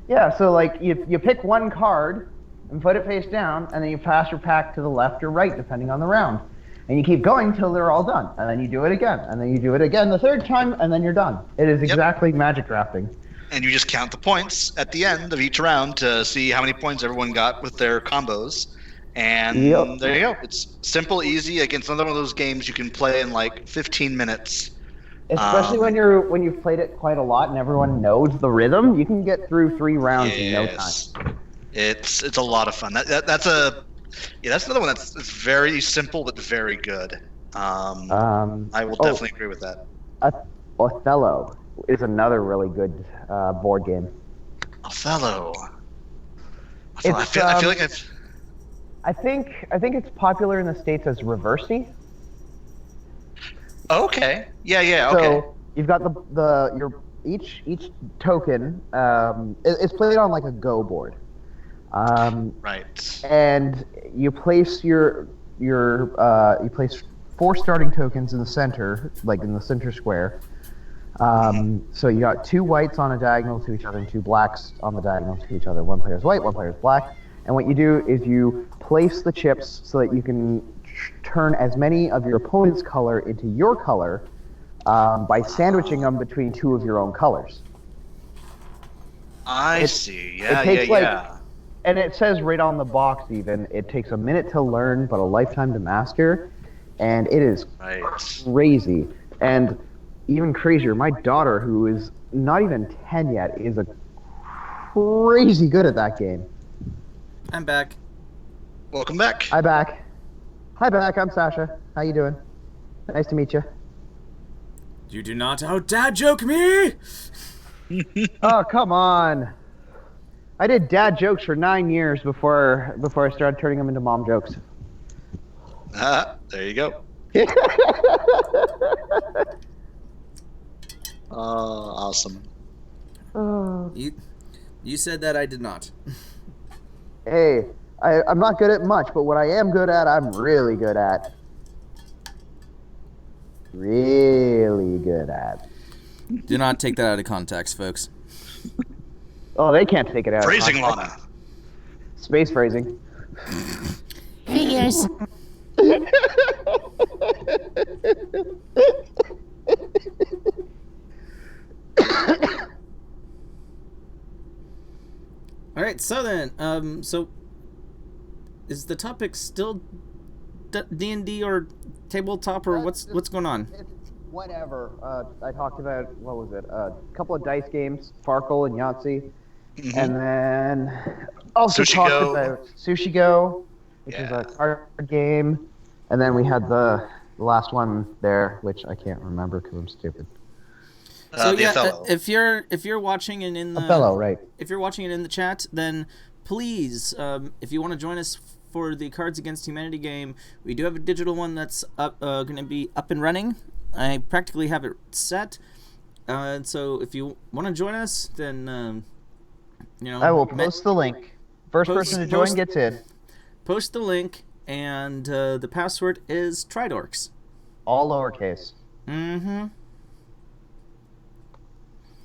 Yeah, so like you pick one card and put it face down, and then you pass your pack to the left or right, depending on the round. And you keep going till they're all done, and then you do it again, and then you do it again the 3rd time, and then you're done. It is exactly Magic drafting. And you just count the points at the end of each round to see how many points everyone got with their combos. And there you go. It's simple, easy. Again, it's another one of those games you can play in like 15 minutes. Especially when you've played it quite a lot and everyone knows the rhythm, you can get through 3 rounds in no time. It's a lot of fun. That's another one that's very simple but very good. I will definitely agree with that. Othello is another really good board game. Othello. I feel like I think it's popular in the States as Reversey. Okay. Yeah. Okay. So you've got each token. It's played on like a Go board. Right. And you place you place 4 starting tokens in the center, like in the center square. So you got 2 whites on a diagonal to each other and 2 blacks on the diagonal to each other. One player is white, one player is black. And what you do is you place the chips so that you can turn as many of your opponent's color into your color by sandwiching them between 2 of your own colors. I see. Yeah. And it says right on the box even, it takes a minute to learn but a lifetime to master. And it is crazy. And even crazier, my daughter, who is not even 10 yet, is crazy good at that game. I'm back. Welcome back. Hi back. I'm Sasha. How you doing? Nice to meet you. You do not out-dad joke me! Oh, come on. I did dad jokes for 9 years before I started turning them into mom jokes. There you go. Awesome. You said that, I did not. Hey, I'm not good at much, but what I am good at, I'm really good at. Really good at. Do not take that out of context, folks. Oh, they can't take it out. Phrasing, Lana. Space phrasing. Figures. All right, so then, so is the topic still D&D or tabletop or what's going on? Whatever. I talked about, what was it? A couple of dice games, Farkle and Yahtzee. Mm-hmm. And then also talked about Sushi Go, which is a card game. And then we had the last one there, which I can't remember because I'm stupid. So yeah, if you're watching and in the Othello, right? If you're watching it in the chat, then please, if you want to join us for the Cards Against Humanity game, we do have a digital one that's going to be up and running. I practically have it set, and so if you want to join us, then I will post the link. First person to join gets in. Post the link, and the password is Tridorks. All lowercase. Mm-hmm.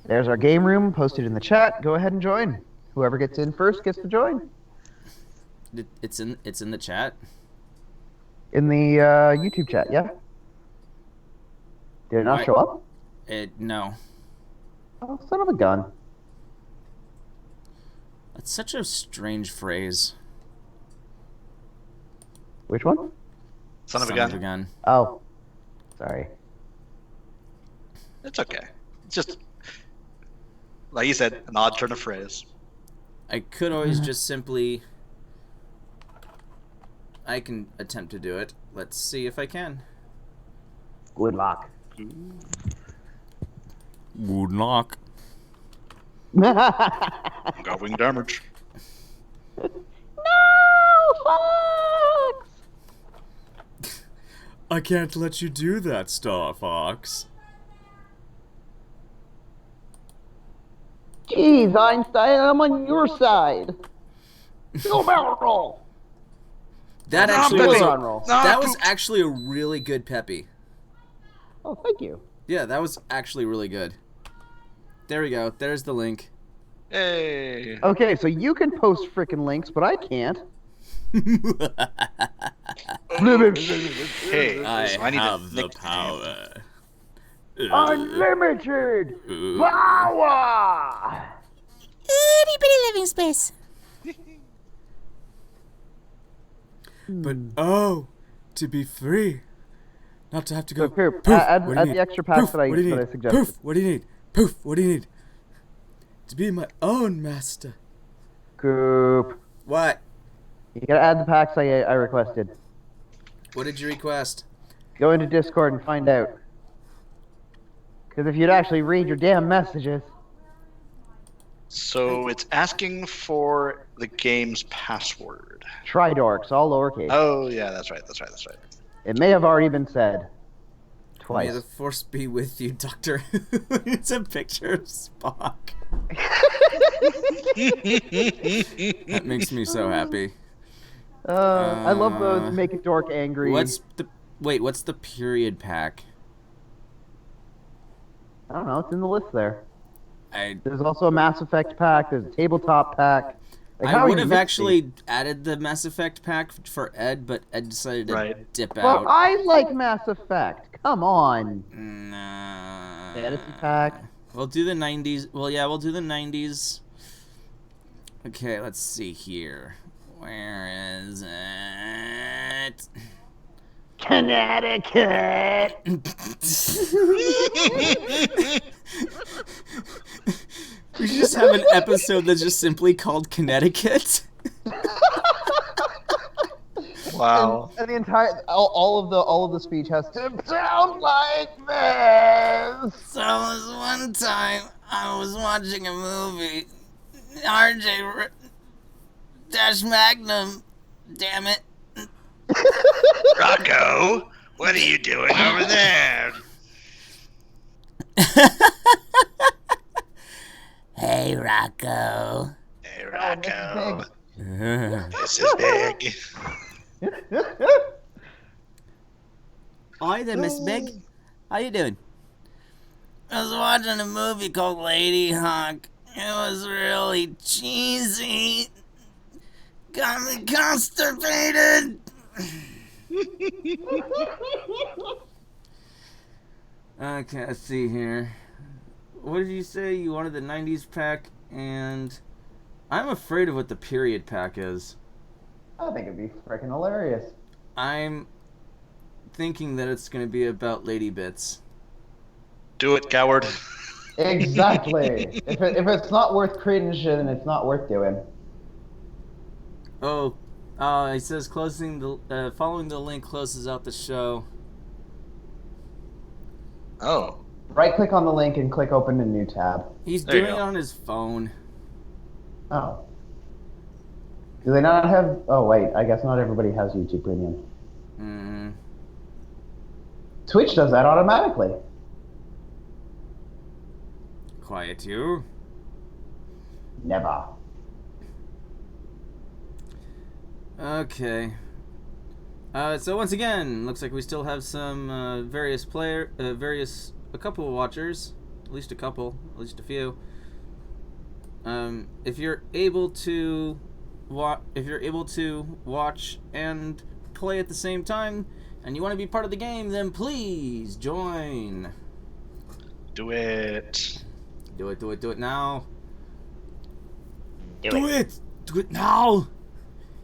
There's our game room posted in the chat. Go ahead and join. Whoever gets in first gets to join. It's in the chat. In the YouTube chat, yeah? Did it not Why- show up? No. Oh, son of a gun. That's such a strange phrase. Which one? Son of a gun. Oh. Sorry. It's okay. It's just, like you said, an odd turn of phrase. I could always just simply... I can attempt to do it. Let's see if I can. Good luck. Good luck. Got wing damage. No, Fox! I can't let you do that, Star Fox. Jeez, Einstein, I'm on your side. Go barrel roll. That No, actually Peppy. was on roll. No, that was poop. actually a really good Peppy. Oh, thank you. Yeah, that was actually really good. There we go. There's the link. Hey. Okay, so you can post frickin' links, but I can't. Hey, I so I need have a the nickname. power. Unlimited power! Itty bitty living space. But oh, to be free, not to have to go. So, Coop, Poof, add what do you the need? extra packs Poof, that I what do you need? suggested. Poof, what do you need? Poof, what do you need? To be my own master. Coop. What? You gotta add the packs I requested. What did you request? Go into Discord and find out. Because if you'd actually read your damn messages. So it's asking for the game's password. Tridorks, all lowercase. Oh yeah, that's right. It may have already been said. May Twice. the force be with you, Doctor. It's a picture of Spock. That makes me so happy. I love those make a dork angry. What's the period pack? I don't know, it's in the list there. I There's also a Mass Effect pack, there's a tabletop pack. Like, how would you have mix actually these? added the Mass Effect pack for Ed, but Ed decided to Right. dip But out. I like Mass Effect. Come on. Nah. Fantasy pack. We'll do the 90s. Well, yeah, we'll do the 90s. Okay, let's see here. Where is it? Connecticut! We should just have an episode that's just simply called Connecticut. Wow. And the entire all of the speech has to sound like this. So this one time I was watching a movie. RJ DashMagnum. Damn it. Rocco, what are you doing over there? Hey, Rocco. Hey, Rocco. Hi This is big. there, Miss Big. How you doing? I was watching a movie called Lady Hawk. It was really cheesy. Got me constipated. Okay, let's see here. What did you say? You wanted the 90s pack, and I'm afraid of what the period pack is. I think it'd be freaking hilarious. I'm thinking that it's going to be about lady bits. Do it, coward. Exactly. if it's not worth cringe, then it's not worth doing. Oh, it says closing the following the link closes out the show. Oh. Right click on the link and click open a new tab. He's There you doing it go. on his phone. Oh. Do they not have... Oh, wait. I guess not everybody has YouTube Premium. Mm-hmm. Twitch does that automatically. Quiet you. Never. Okay. So once again, looks like we still have some a couple of watchers, at least a few. If you're able to watch and play at the same time, and you want to be part of the game, then please join. Do it. Do it now. Do it. Do it now.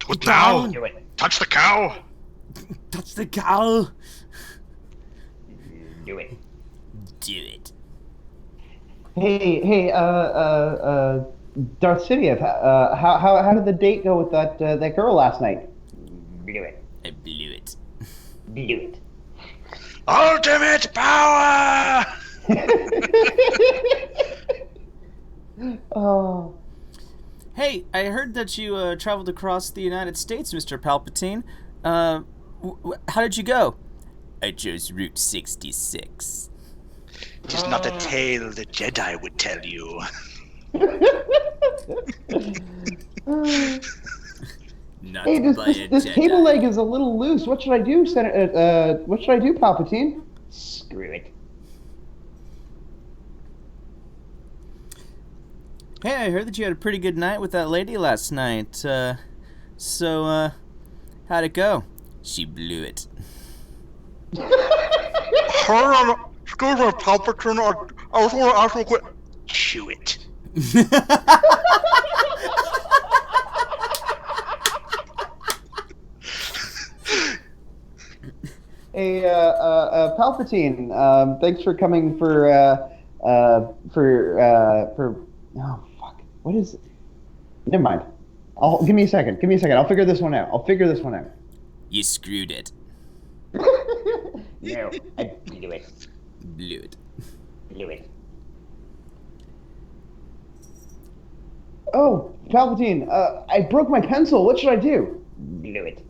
Do it now. Do it. Touch the cow. Touch the cow. Do it. Do it. Hey, Darth Sidious, how did the date go with that girl last night? Do it. I blew it. Do it. Ultimate power. Oh. Hey, I heard that you traveled across the United States, Mr. Palpatine. How did you go? I chose Route 66. It is not a tale the Jedi would tell you. Not Hey, by a this Jedi. table leg is a little loose. What should I do, what should I do, Palpatine? Screw it. Hey, I heard that you had a pretty good night with that lady last night. So, how'd it go? She blew it. Excuse me, Palpatine. I just want to ask real quick. Chew it. Hey, Palpatine. Thanks for coming for. Oh fuck. What is? Never mind. Give me a second. I'll figure this one out. You screwed it. No, I blew it. Blew it. Blew it. Oh, Palpatine. I broke my pencil. What should I do? Blew it.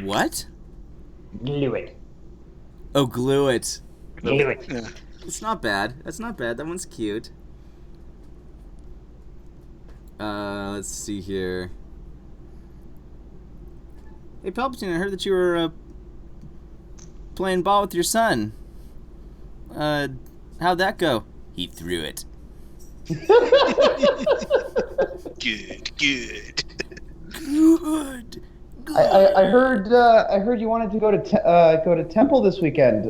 What? Glue it. Oh, glue it. Glue it. Yeah. It's not bad. That's not bad. That one's cute. Let's see here. Hey, Palpatine, I heard that you were playing ball with your son. How'd that go? He threw it. Good. Good. I heard you wanted to go to Temple this weekend.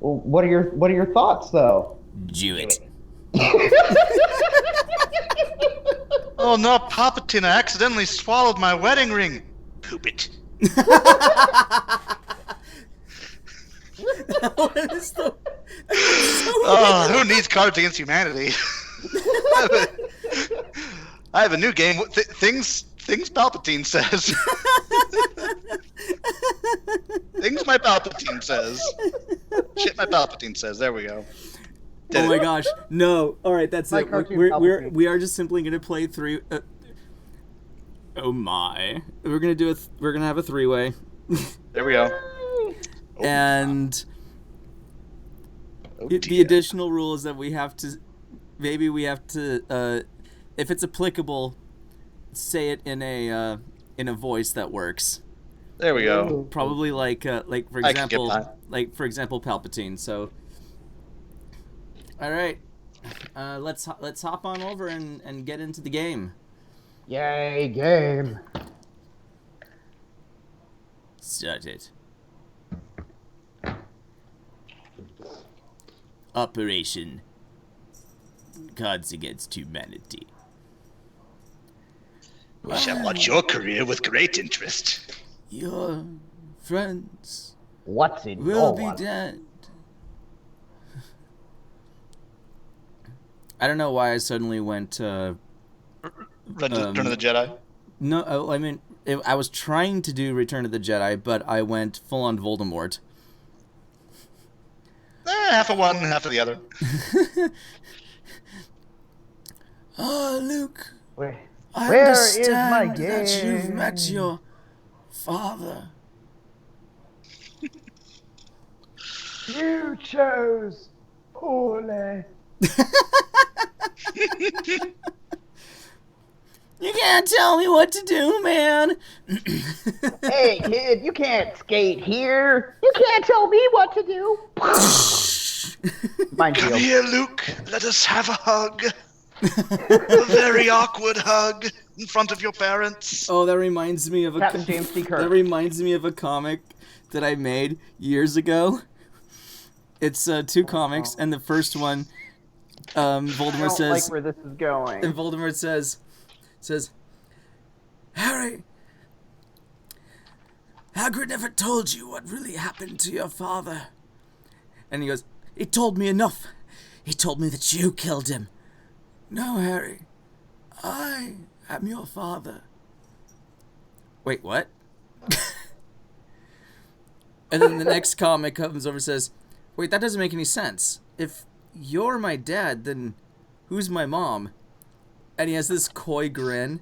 What are your thoughts though? Do it. Oh no, Palpatine! I accidentally swallowed my wedding ring. Poop it. What is the... Oh, who needs Cards Against Humanity? I have a new game. Things Palpatine says. Things my Palpatine says. Shit my Palpatine says. There we go. Oh my gosh, no. All right, that's My it. cartoon We are just simply going to play three. Oh my. We're going to have a three-way. There we go. And the dear. additional rule is that we have to if it's applicable, say it in a voice that works. There we go. Probably like for I can get example, that. Palpatine. So, all right, let's hop on over and get into the game. Yay, game. Start it. Operation Cards Against Humanity. We shall watch your career with great interest. Your friends What's in will be dead. I don't know why I suddenly went. Return of the Jedi. No, I mean, I was trying to do Return of the Jedi, but I went full on Voldemort. Half of one, half of the other. Oh, Luke. Where I Where is understand my that you've game? met your father. you chose poorly. You can't tell me what to do, man. Hey, kid, you can't skate here. You can't tell me what to do. Mind Come you. here, Luke. Let us have a hug. A very awkward hug in front of your parents. Oh, that reminds me of Captain James T. Kirk. That reminds me of a comic that I made years ago. It's 2 comics, and the first one, Voldemort I don't says, like where this is going. and Voldemort says, Harry, Hagrid never told you what really happened to your father. And he goes, he told me enough. He told me that you killed him. No, Harry, I am your father. Wait, what? And then the next comic comes over and says, wait, that doesn't make any sense. If you're my dad, then who's my mom? And he has this coy grin,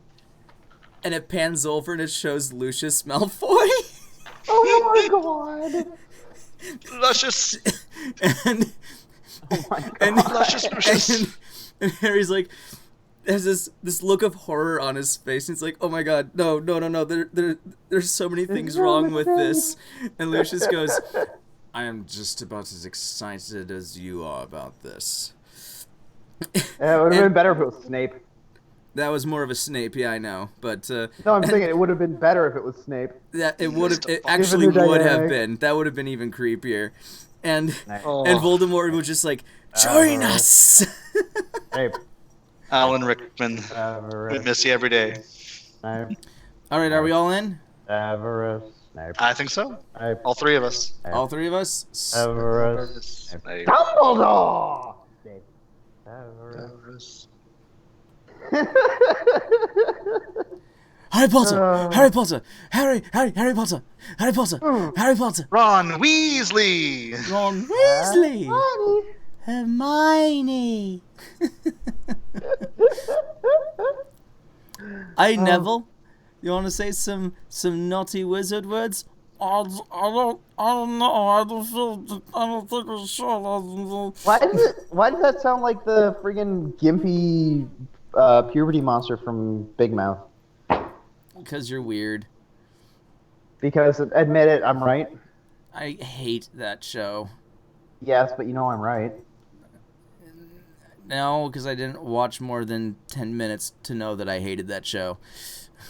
and it pans over and it shows Lucius Malfoy. Oh my god. Luscious. and Oh my god. and, Luscious, Lucius. and Harry's like, has this look of horror on his face. And it's like, oh my god, no. There's so many things wrong with this. And Lucius goes, I am just about as excited as you are about this. Yeah, it would have been better if it was Snape. That was more of a Snape, yeah, I know, but No, I'm saying it would have been better if it was Snape. that it would have, it Given actually the would have dynamic. been. That would have been even creepier, and Oh. and Voldemort was just like, join us. Snape. Alan Rickman. We miss you every day. Snape. All right, are we all in? Severus Snape. I think so. Snape. All 3 of us. All 3 of us. Severus. Snape. Dumbledore! Snape. Severus. Harry Potter, Harry Potter, Harry Potter, Harry Potter, Harry Potter, Ron Weasley. Ron Weasley, Hermione. Hey Neville, you want to say some naughty wizard words? I don't know. I don't think we should. Why does that sound like the friggin' gimpy puberty monster from Big Mouth? Because you're weird. Because, admit it, I'm right. I hate that show. Yes, but you know I'm right. No, because I didn't watch more than 10 minutes to know that I hated that show.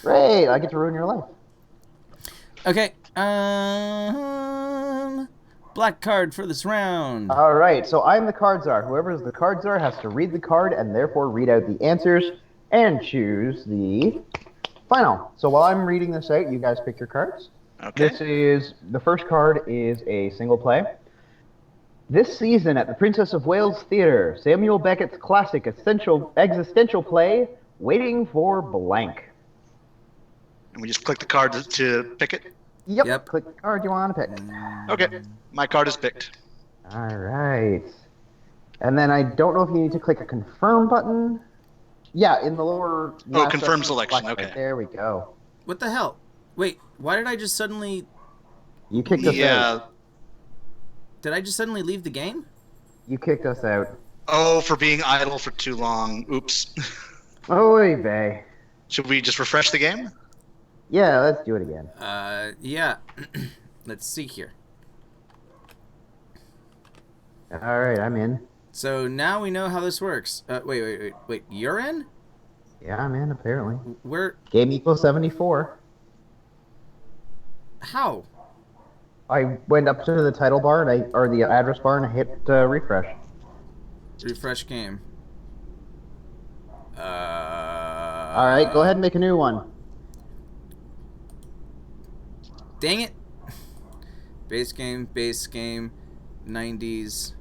Great, I get to ruin your life. Okay, black card for this round. All right, so I'm the card czar. Whoever is the card czar has to read the card and therefore read out the answers and choose the final. So while I'm reading this out, you guys pick your cards. Okay. The first card is a single play. This season at the Princess of Wales Theatre, Samuel Beckett's classic existential play, Waiting for Blank. And we just click the card to pick it. Yep. Click the card you want to pick. Okay. My card is picked. All right. And then I don't know if you need to click a confirm button. Yeah, in the lower. Oh, last confirm section, selection, select it. okay. There we go. What the hell? Wait, why did I just suddenly... You kicked us Yeah. out. Did I just suddenly leave the game? You kicked us out. Oh, for being idle for too long. Oops. Oy vey. Should we just refresh the game? Yeah, let's do it again. Yeah. Let's see here. All right, I'm in. So now we know how this works. Wait, you're in? Yeah, I'm in, apparently. Where? Game equals 74. How? I went up to the title bar or the address bar and I hit refresh. Refresh game. All right, go ahead and make a new one. Dang it. Base game, 90s.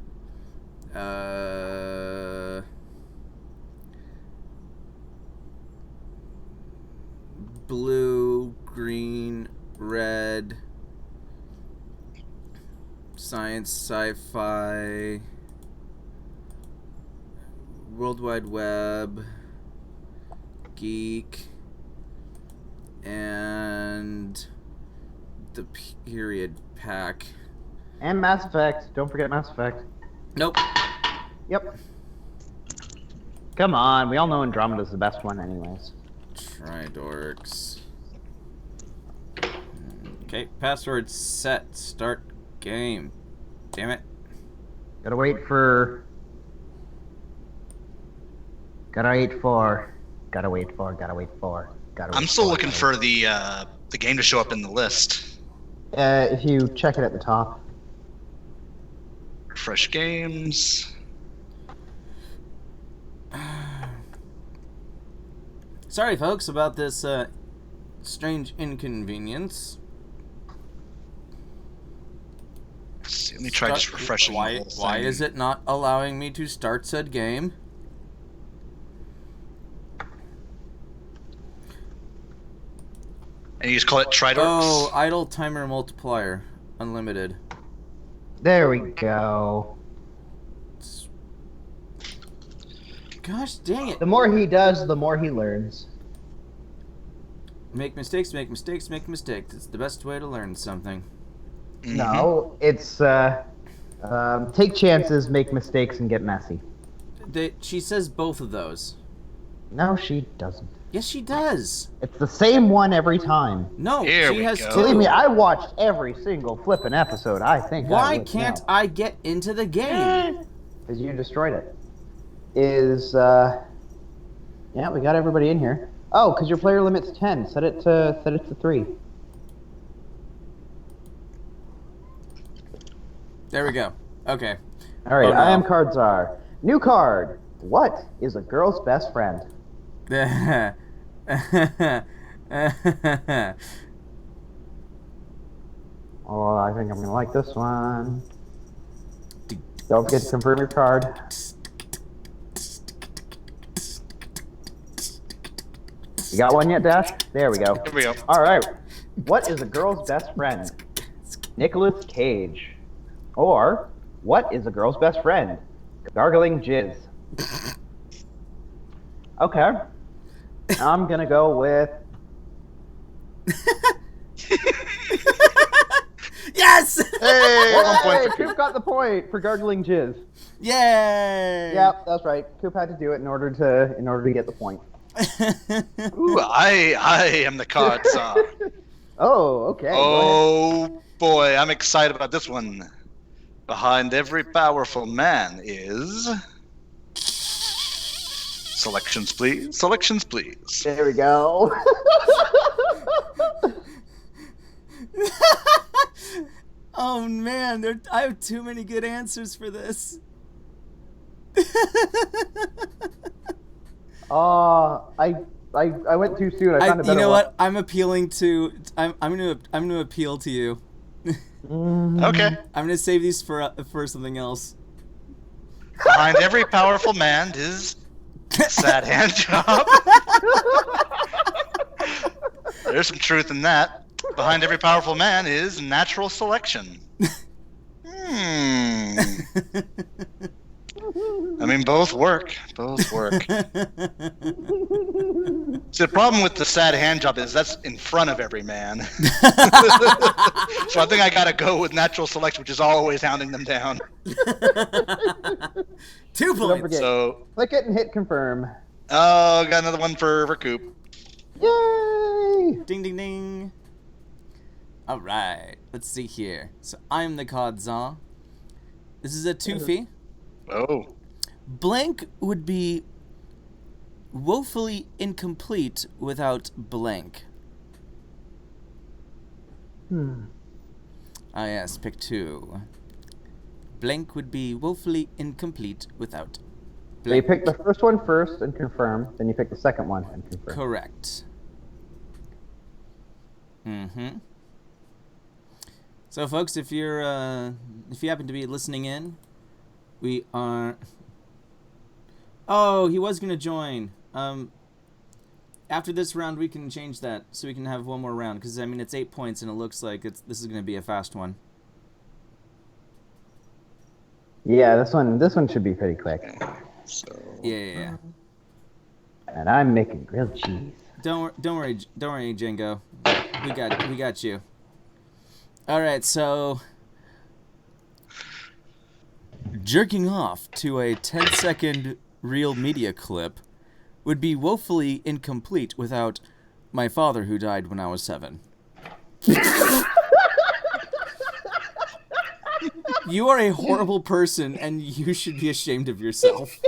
Blue, green, red. Science, sci-fi. World Wide Web. Geek. And the period pack. And Mass Effect. Don't forget Mass Effect. Nope. Yep. Come on, we all know Andromeda's the best one anyways. Tridorks. Okay, password set. Start game. Damn it. Gotta wait for. I'm still looking for the game to show up in the list. If you check it at the top. Fresh games. Sorry, folks, about this strange inconvenience. Let's see, let me try just refreshing the whole thing. Why is it not allowing me to start said game? And you just call it Tridorks? Oh, idle timer multiplier. Unlimited. There we go. Gosh dang it. The more he does, the more he learns. Make mistakes, make mistakes, make mistakes. It's the best way to learn something. Mm-hmm. No, it's take chances, make mistakes, and get messy. She says both of those. No, she doesn't. Yes, she does. It's the same one every time. No, Here she we has go. two. Believe me, I watched every single flippin' episode. I think. Why can't I get into the game? Because you destroyed it. Yeah, we got everybody in here. Oh, because your player limit's 10. Set it to 3. There we go. Okay. All right, Oh, no. I am Card Czar. New card. What is a girl's best friend? Oh, I think I'm gonna like this one. Don't forget to confirm your card. You got one yet, Dash? There we go. Here we go. All right. What is a girl's best friend? Nicolas Cage. Or, what is a girl's best friend? Gargling jizz. Okay. I'm gonna go with. Yes! Hey, 1 point for Coop got the point for gargling jizz. Yay! Yep, that's right. Coop had to do it in order to get the point. Ooh, I am the card czar. Oh, okay. Oh boy, I'm excited about this one. Behind every powerful man is... Selections, please. Selections, please. There we go. Oh man, I have too many good answers for this. I went too soon. I found a better you know one. what? I'm appealing to. I'm gonna appeal to you. Okay. I'm gonna save these for something else. Behind every powerful man is sad hand job. There's some truth in that. Behind every powerful man is natural selection. I mean, both work. Both work. See, the problem with the sad hand job is that's in front of every man. So I think I gotta go with natural selection, which is always hounding them down. 2 Don't points. forget, So, click it and hit confirm. oh, got another one for Coop. Yay! Ding ding ding. All right. Let's see here. So I'm the card czar. This is a two-fee. Oh. Blank would be woefully incomplete without blank. Ah yes, pick 2. Blank would be woefully incomplete without So you blank. pick the first one first and confirm, then you pick the second one and confirm. Correct. So folks, if you happen to be listening in, we are... Oh, he was going to join. After this round, we can change that so we can have one more round. Because, I mean, it's 8 points, and it looks like this is going to be a fast one. Yeah, this one should be pretty quick. So. Yeah. And I'm making grilled cheese. Don't worry, Django. We got you. All right, so... Jerking off to a 10-second real media clip would be woefully incomplete without my father who died when I was 7. You are a horrible person, and you should be ashamed of yourself.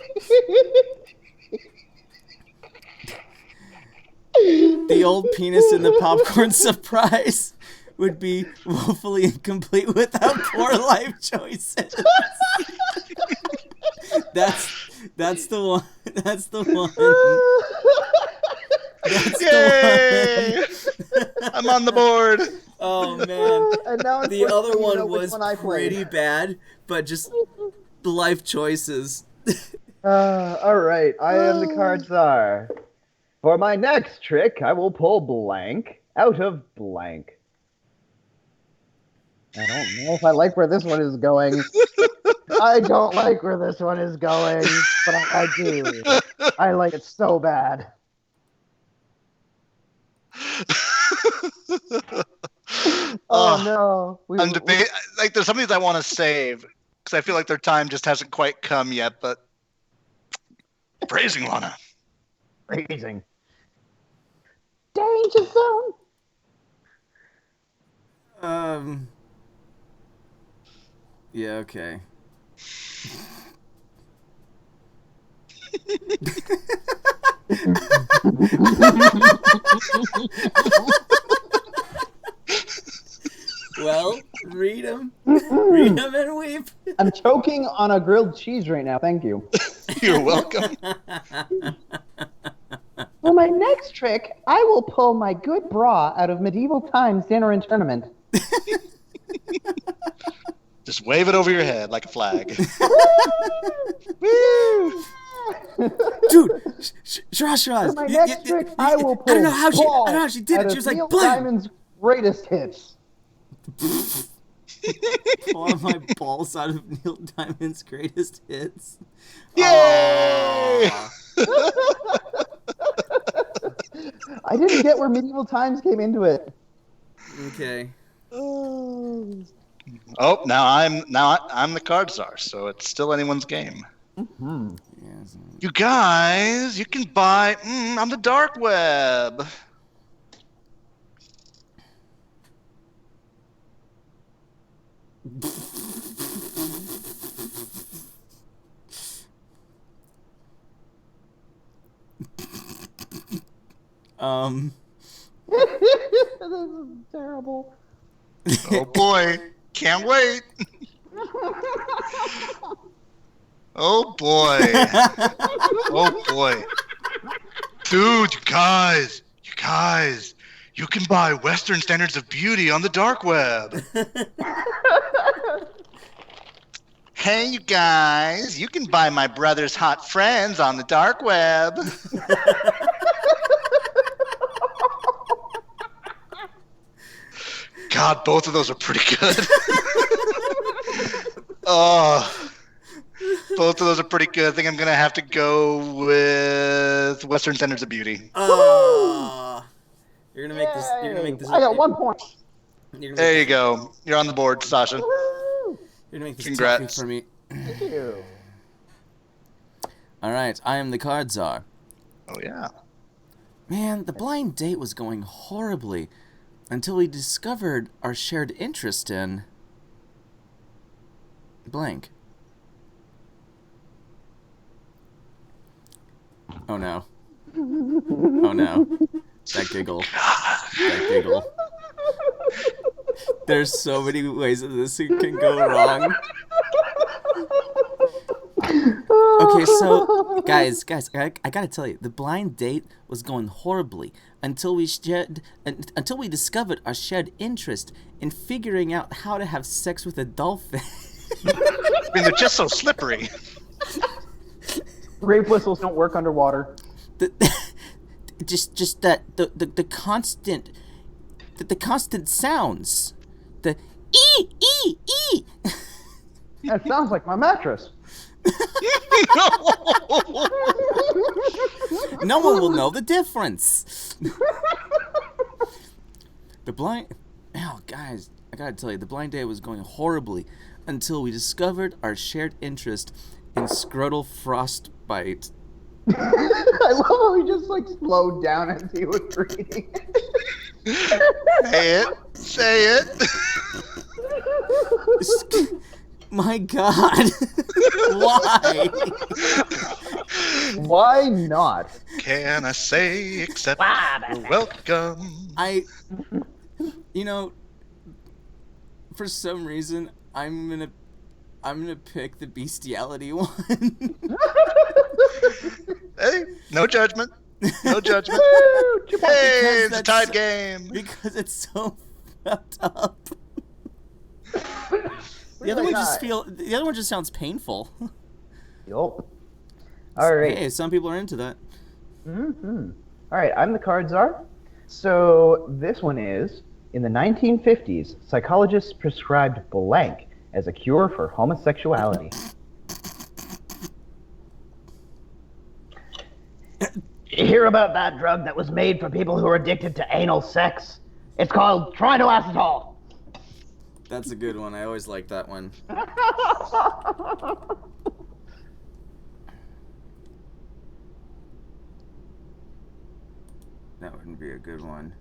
The old penis in the popcorn surprise would be woefully incomplete without poor life choices. That's the one. That's the one. That's Yay! the one. I'm on the board. Oh man. And now The other unfortunately, you know one which was one I played. pretty bad, but just life choices. All right, I am the card czar. For my next trick, I will pull blank out of blank. I don't know if I like where this one is going. I don't like where this one is going, but I do. I like it so bad. Oh no. I'm debating. Like, there's some of these I want to save because I feel like their time just hasn't quite come yet. But praising Lana. Freezing. Danger zone. Yeah, okay. Well, read them. Read them and weep. I'm choking on a grilled cheese right now. Thank you. You're welcome. For my next trick, I will pull my good bra out of medieval times dinner and tournament. Just wave it over your head like a flag. Dude, Shiraz. For my next trick, I will pull I don't know how Paws she did out it. of She was like, Neil boom! Diamond's greatest hits. Pull my balls out of Neil Diamond's greatest hits. Yay! I didn't get where medieval times came into it. Okay. Oh, now I'm the card czar, so it's still anyone's game. Mm-hmm. Yes. You guys, you can buy on the dark web. This is terrible. Oh boy, can't wait. Oh boy. Oh boy. Dude, you guys, you can buy Western standards of beauty on the dark web. Hey, you guys, you can buy my brother's hot friends on the dark web. God, both of those are pretty good. Oh, both of those are pretty good. I think I'm going to have to go with Western Standards of Beauty. You're gonna make this. I got 1 point. There you go. You're on the board, Sasha. Woo! You're gonna make this Congrats. tough for me. Thank you. All right, I am the card czar. Oh, yeah. Man, the blind date was going horribly until we discovered our shared interest in blank. Oh no. Oh no. That giggle. That giggle. There's so many ways that this can go wrong. Okay, so guys, I gotta tell you, the blind date was going horribly until we discovered our shared interest in figuring out how to have sex with a dolphin. I mean, they're just so slippery. Rape whistles don't work underwater. Just that the constant sounds, the ee. That sounds like my mattress. No one will know the difference. Guys, I gotta tell you, the blind date was going horribly until we discovered our shared interest in scrotal frostbite. I love how he just like slowed down as he was reading. Say it. My God. Why? Why not? Can I say except you're welcome? For some reason, I'm gonna pick the bestiality one. Hey, no judgment. No judgment. Hey, it's a tied game. Because it's so fucked up. The other one just sounds painful. Yup. All right. Hey, some people are into that. Mm-hmm. All right, I'm the card czar. So this one is, in the 1950s, psychologists prescribed blank as a cure for homosexuality. You hear about that drug that was made for people who are addicted to anal sex? It's called tridorks. That's a good one. I always like that one. That wouldn't be a good one.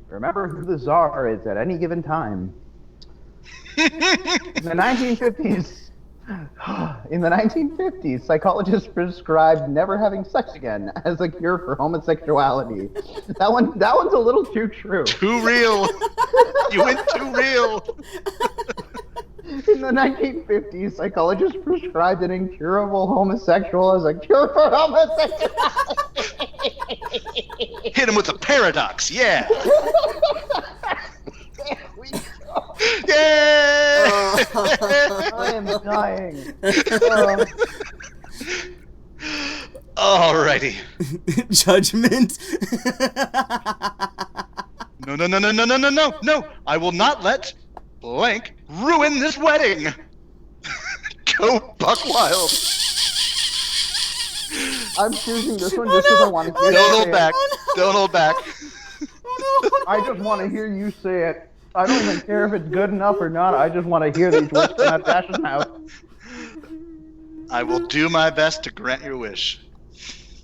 Remember who the czar is at any given time. In the 1950s, psychologists prescribed never having sex again as a cure for homosexuality. That one's a little too true. Too real. You went too real. In the 1950s, psychologists prescribed an incurable homosexual as a cure for homosexuality. Hit him with a paradox, yeah. There we go. Yay! I am dying. Alrighty. Judgment. No. I will not let blank ruin this wedding. Go buck wild. I'm choosing this one just because I want to hear you Don't say hold back. it. Don't hold back. I just want to hear you say it. I don't even care if it's good enough or not. I just want to hear these words come out of Dash's mouth. I will do my best to grant your wish.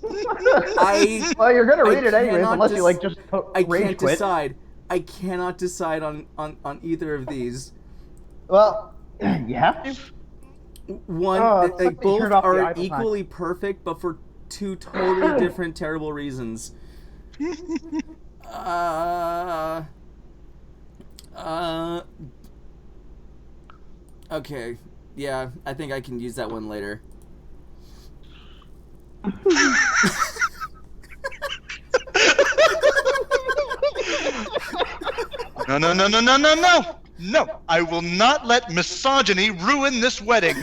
Well, you're gonna read it anyways, unless you like just I rage can't quit. decide. I cannot decide on either of these. Well, you have to. One, it's they like they both turned off the are Eiffel equally perfect, but for two totally different, terrible reasons. Okay. Yeah, I think I can use that one later. No, I will not let misogyny ruin this wedding.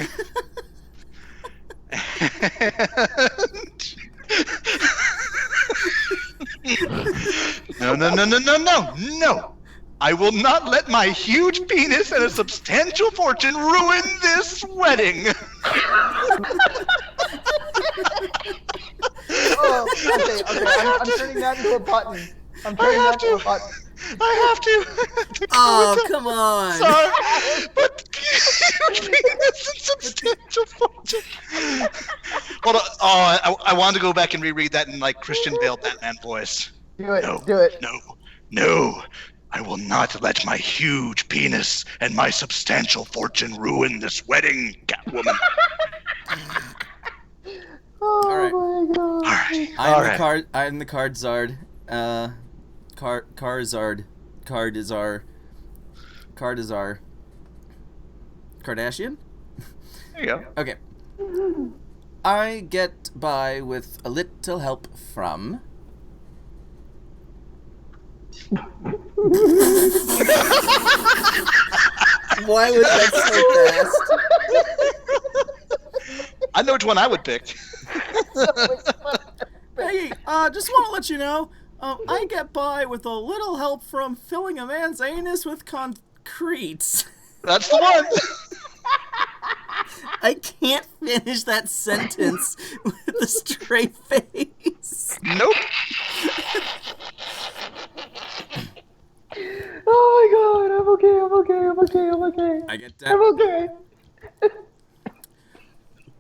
No. I will not let my huge penis and a substantial fortune ruin this wedding. Okay. I'm turning that into a button. I have to. Oh, come on. Sorry, but huge penis and substantial fortune. Hold on. Oh, I wanted to go back and reread that in like Christian Bale Batman voice. Do it. No. I will not let my huge penis and my substantial fortune ruin this wedding, Catwoman. All right. My God. I'm the card zard. Carzard. Cardizar. Kardashian? There you go. Okay. I get by with a little help from... Why was that so fast? I know which one I would pick. Hey, just want to let you know, I get by with a little help from filling a man's anus with concrete. That's the one. I can't finish that sentence with a straight face. Nope. Oh my God, I'm okay. I'm okay. I get I'm that. okay.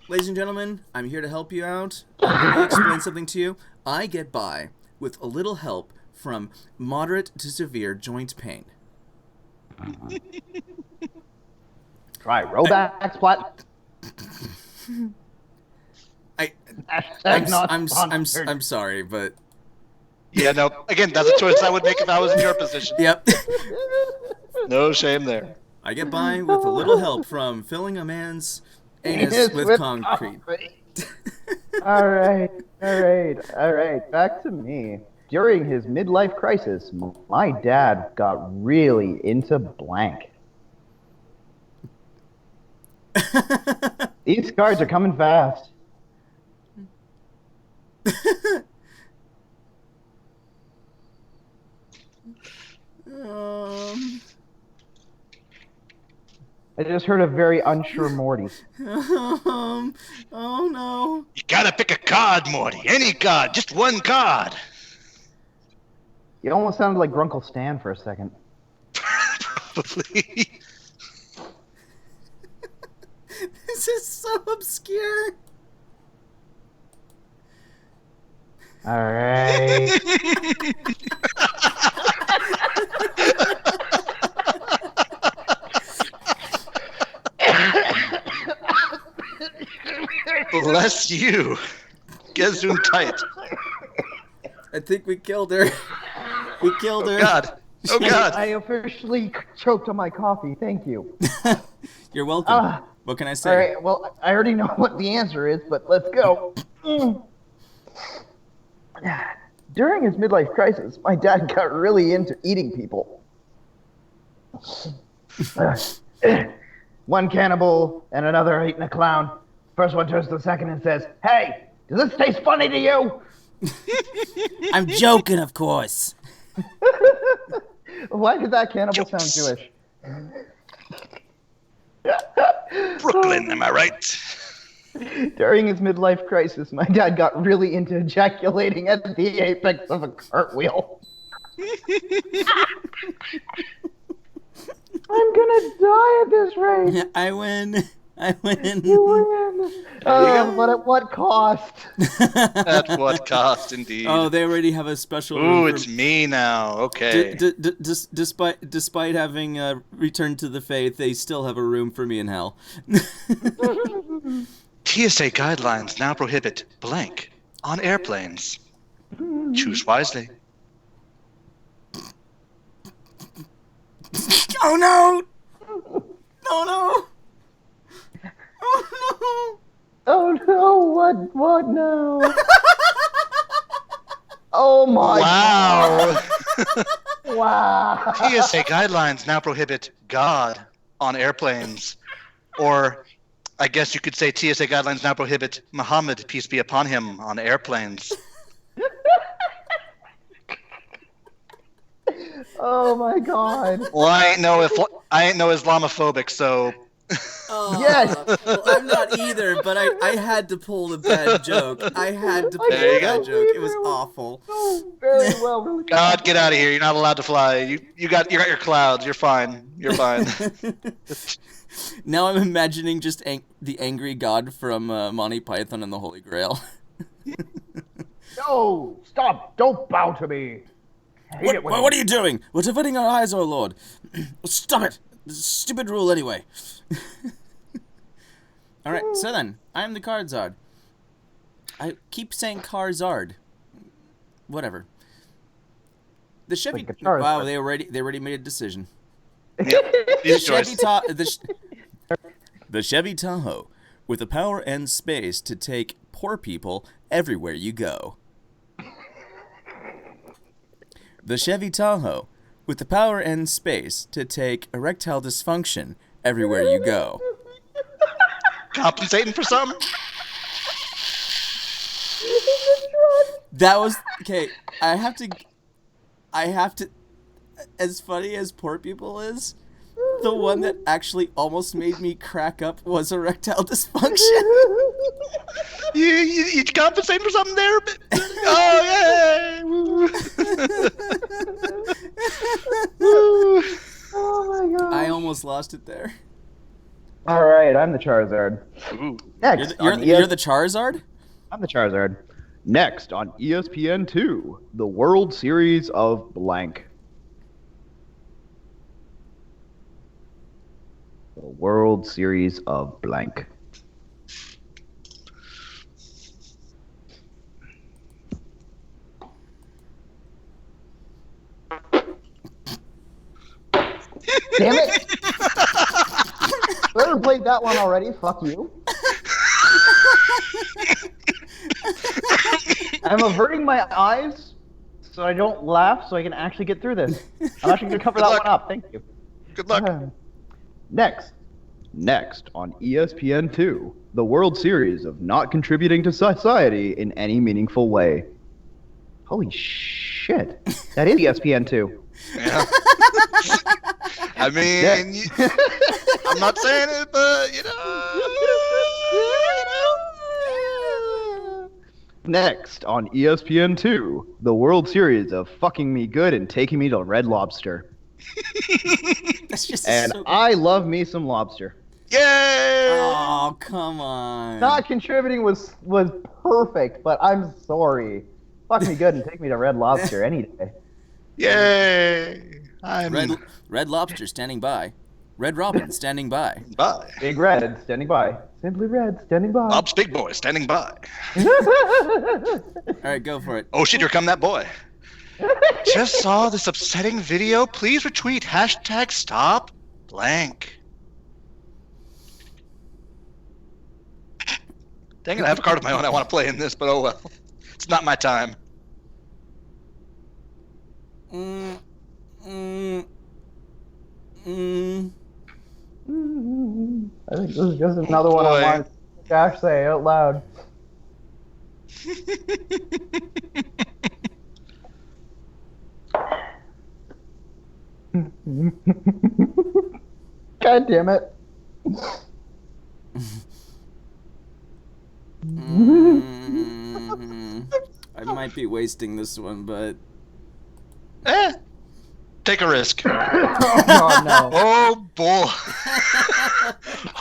Ladies and gentlemen, I'm here to help you out. Let me explain something to you. I get by with a little help from moderate to severe joint pain. Try rollbacks, what? I'm sorry, but Yeah, no. Again, that's a choice I would make if I was in your position. yep. No shame there. I get by with a little help from filling a man's anus with concrete. All right. Back to me. During his midlife crisis, my dad got really into blank. These cards are coming fast. I just heard a very unsure Morty. Oh no. You gotta pick a card, Morty. Any card. Just one card. You almost sounded like Grunkle Stan for a second. Probably. This is so obscure. All right. Bless you. Gesundheit. tight. I think we killed her. We killed her. God. Oh God. I officially choked on my coffee. Thank you. You're welcome. What can I say? All right. Well, I already know what the answer is, but let's go. During his midlife crisis, my dad got really into eating people. One cannibal and another eating a clown. First one turns to the second and says, "Hey, does this taste funny to you?" I'm joking, of course. Why did that cannibal sound Jewish? Brooklyn, am I right? During his midlife crisis, my dad got really into ejaculating at the apex of a cartwheel. I'm gonna die at this rate. I win. You win. But at what cost? At what cost, indeed. Oh, they already have a special. Ooh, it's me now. Okay. Despite having returned to the faith, they still have a room for me in hell. TSA guidelines now prohibit blank on airplanes. Choose wisely. Oh no! Oh no! Oh Oh no! What now? Oh my Wow. God! Wow! TSA guidelines now prohibit God on airplanes. Or, I guess you could say TSA guidelines now prohibit Muhammad, peace be upon him, on airplanes. Oh my God! Well, I ain't no Islamophobic, so... no! Yes. Well, I'm not either, but I had to pull the bad joke. I had to pull There you the bad go. joke. It was awful. Oh, very well. Really God, get out of here. You're not allowed to fly. You got your clouds. You're fine. You're fine. Now I'm imagining just the angry god from Monty Python and the Holy Grail. No! Stop! Don't bow to me! What are you doing? We're averting our eyes, oh Lord. Stop it! This is a stupid rule anyway. Alright, so then, I'm the Cardzard. I keep saying Carzard. Whatever. The Chevy... Like a Charizard. Wow, they already made a decision. Yep. The Chevy Tahoe, with the power and space to take poor people everywhere you go. The Chevy Tahoe, with the power and space to take erectile dysfunction everywhere you go. Compensating for something? That was... Okay, I have to... As funny as poor people is, the one that actually almost made me crack up was erectile dysfunction. You compensating for something there? Oh, yay! Woo. Oh my God! I almost almost lost it there. All right, I'm the Charizard. Ooh. Next, You're the Charizard? I'm the Charizard. Next on ESPN2, the World Series of blank. The World Series of blank. Damn it! Whoever played that one already, fuck you. I'm averting my eyes so I don't laugh so I can actually get through this. I'm actually going to cover that one up. Thank you. Good luck. Next on ESPN2, the World Series of not contributing to society in any meaningful way. Holy shit. That is ESPN2. Yeah. I mean, I'm not saying it, but Next on ESPN2, the World Series of fucking me good and taking me to Red Lobster. That's just And I love me some lobster. Yay! Oh, come on. Not contributing was perfect, but I'm sorry. Fuck me good and take me to Red Lobster any day. Yay! Red Lobster standing by. Red Robin standing by. Bye. Big Red standing by. Simply Red standing by. Bob's Big Boy standing by. All right, go for it. Oh shit, here come that boy. Just saw this upsetting video. Please retweet hashtag stop blank. Dang it, I have a card of my own I want to play in this, but oh well. It's not my time. I think this is just another one I want Josh say out loud. God damn it. I might be wasting this one, but... Take a risk. Oh, no. Oh, boy.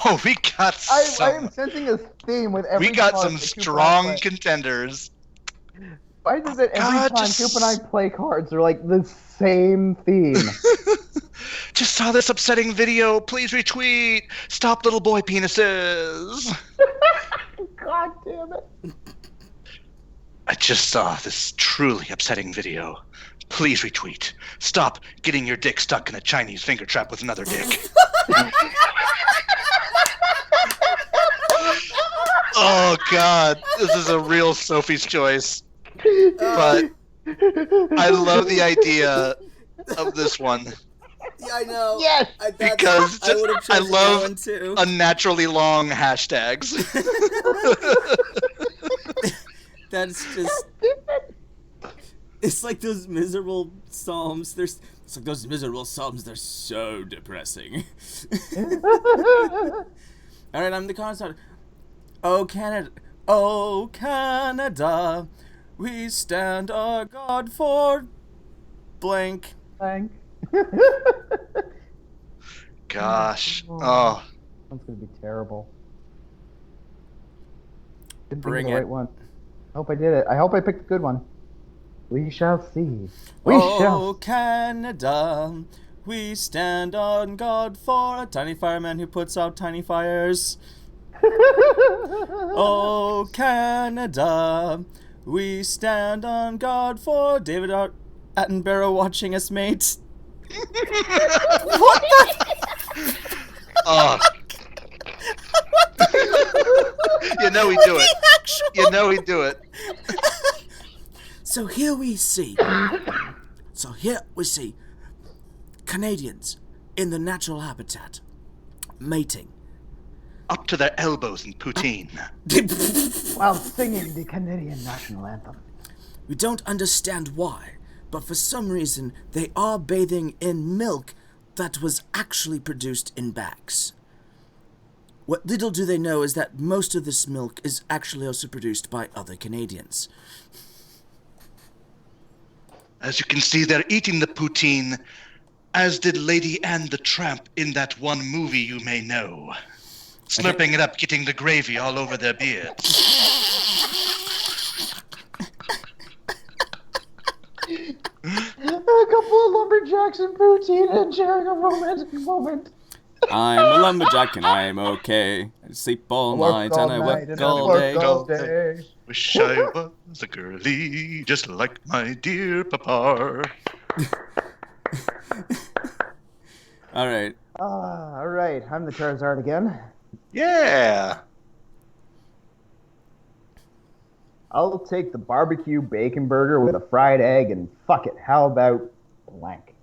Oh, we got I am sensing a theme with every We got card some that Coop and I strong play. contenders. Why is it that every God, time Coop and I play cards, they're like the same theme? Just saw this upsetting video. Please retweet. Stop little boy penises. God damn it. I just saw this truly upsetting video. Please retweet. Stop getting your dick stuck in a Chinese finger trap with another dick. Oh, God. This is a real Sophie's choice. But I love the idea of this one. Yeah, I know. Yes! Because I love that one too. unnaturally long hashtags. That's just... It's like those miserable psalms. It's like those miserable psalms. They're so depressing. All right, I'm the consort. Oh Canada, we stand our God for blank. Blank. Gosh. Oh. That's gonna be terrible. Didn't Bring think of the it. right one. I hope I did it. I hope I picked a good one. We shall see. We shall. Canada, we stand on God for a tiny fireman who puts out tiny fires. Oh, Canada, we stand on God for David Attenborough watching us, mate. What the? Oh. You know we do it. You know we do it. So here we see Canadians in the natural habitat, mating. Up to their elbows in poutine. While singing the Canadian national anthem. We don't understand why, but for some reason they are bathing in milk that was actually produced in bags. What little do they know is that most of this milk is actually also produced by other Canadians. As you can see, they're eating the poutine as did Lady Anne the Tramp in that one movie you may know. Slurping it up, getting the gravy all over their beards. A couple of lumberjacks in poutine and sharing a romantic moment. I'm a lumberjack and I'm okay. I sleep all night and I work all day. Wish I was a girlie, just like my dear papa. All right. All right. I'm the Charizard again. Yeah. I'll take the barbecue bacon burger with a fried egg and fuck it. How about blank?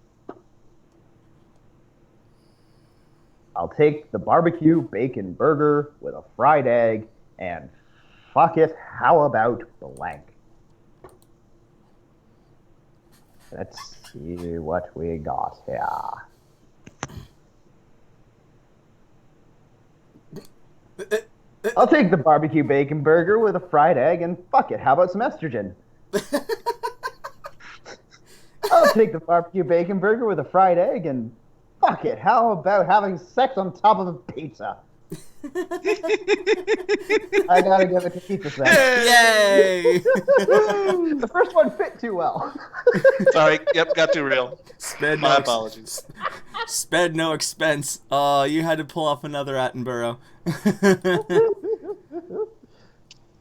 I'll take the barbecue bacon burger with a fried egg and fuck it. How about blank? Let's see what we got here. I'll take the barbecue bacon burger with a fried egg and fuck it. How about some estrogen? I'll take the barbecue bacon burger with a fried egg and fuck it. How about having sex on top of a pizza? I gotta give it to Pizza Set. Yay! The first one fit too well. Sorry, yep, got too real. My no apologies. Sped no expense. Oh, you had to pull off another Attenborough.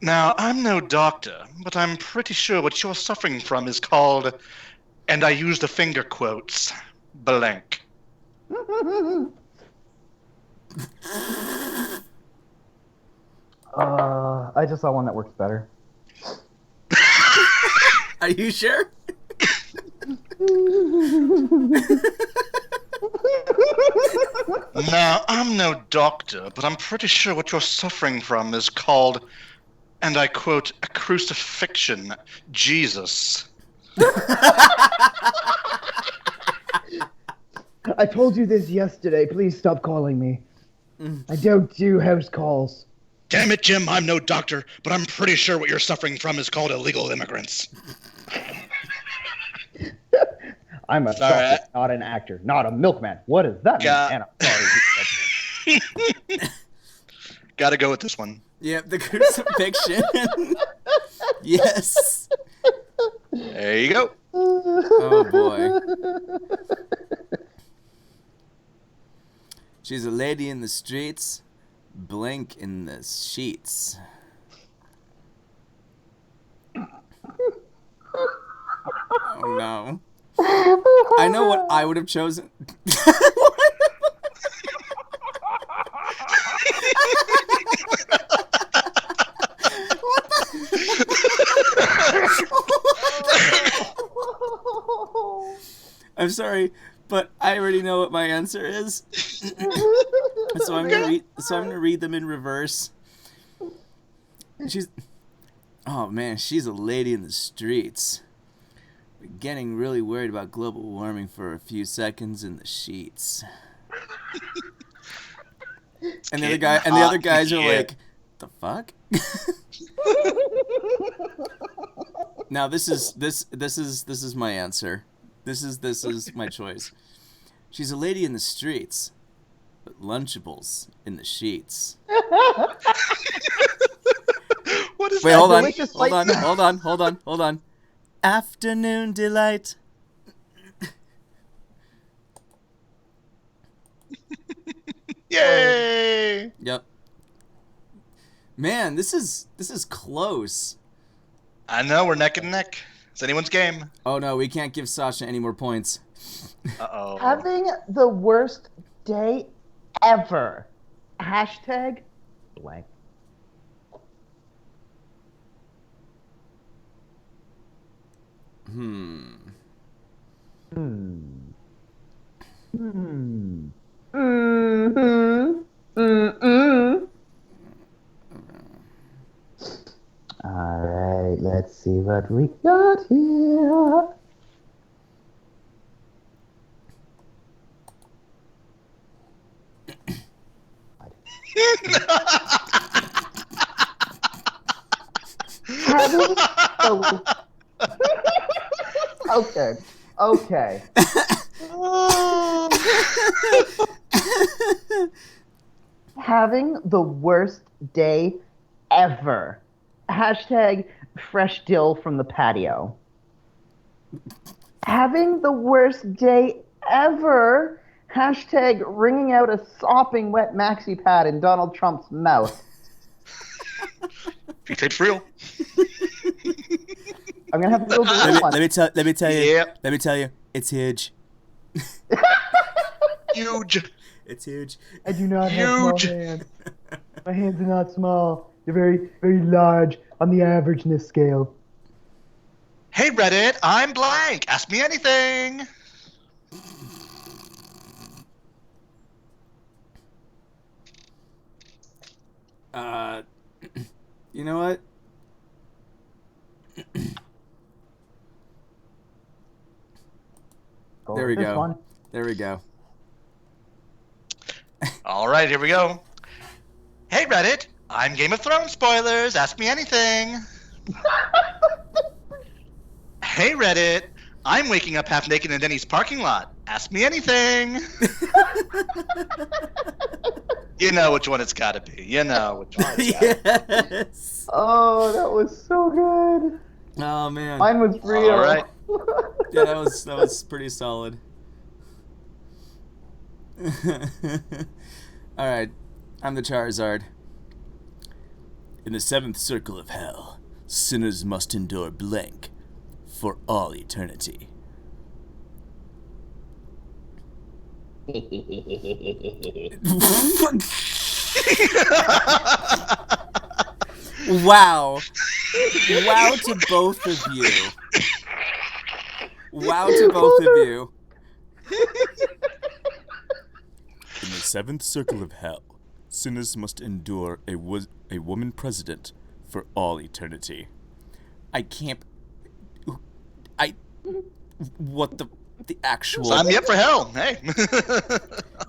Now, I'm no doctor, but I'm pretty sure what you're suffering from is called, and I use the finger quotes, blank. I just saw one that works better. Are you sure? Now, I'm no doctor, but I'm pretty sure what you're suffering from is called, and I quote, a crucifixion, Jesus. I told you this yesterday. Please stop calling me. I don't do house calls. Damn it, Jim, I'm no doctor, but I'm pretty sure what you're suffering from is called illegal immigrants. I'm a doctor, not an actor, not a milkman. What does that mean? And I'm sorry. Gotta go with this one. Yep, the crucifixion. Yes. There you go. Oh, boy. She's a lady in the streets, blank in the sheets. Oh, no. I know what I would have chosen. I'm sorry, but I already know what my answer is. So I'm gonna read them in reverse. Oh man, she's a lady in the streets. Getting really worried about global warming for a few seconds in the sheets. And the other guys are like, the fuck? Now this is my answer. This is my choice. She's a lady in the streets, but Lunchables in the sheets. What is Wait, that? hold on. Afternoon delight. Yay! Yep. Man, this is close. I know, we're neck and neck. It's anyone's game. Oh no, we can't give Sasha any more points. Uh-oh. Having the worst day ever. Hashtag blank. Alright, let's see what we got here. Okay. Having the worst day ever. Hashtag fresh dill from the patio. Having the worst day ever. Hashtag wringing out a sopping wet maxi pad in Donald Trump's mouth. Tape's real. I'm gonna have to go do one. Let me tell you. Yep. Let me tell you. It's huge. Huge. It's huge. I do not have small hands. My hands are not small. They're very, very large on the averageness scale. Hey Reddit, I'm blank. Ask me anything. You know what? There we go. One. There we go. All right, here we go. Hey Reddit, I'm Game of Thrones spoilers. Ask me anything. Hey Reddit, I'm waking up half naked in Denny's parking lot. Ask me anything. You know which one it's got to be. You know which one it's got to be. Yes. Oh, that was so good. Oh man. Mine was real. All right. Yeah, that was pretty solid. All right, I'm the Charizard. In the seventh circle of hell, sinners must endure blank for all eternity. Wow. Wow to both of you. Wow to both of you. In the seventh circle of hell, sinners must endure a woman president for all eternity. What the actual... Sign me up for hell. Hey.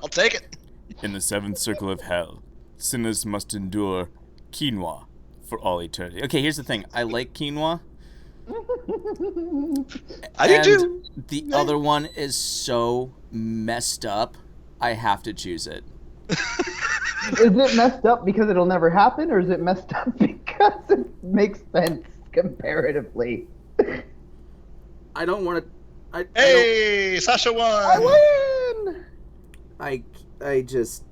I'll take it. In the seventh circle of hell, sinners must endure quinoa for all eternity. Okay, here's the thing. I like quinoa. I do and too. The other one is so messed up, I have to choose it. Is it messed up because it'll never happen, or is it messed up because it makes sense comparatively? I don't want to... Hey, Sasha won. I win! I just...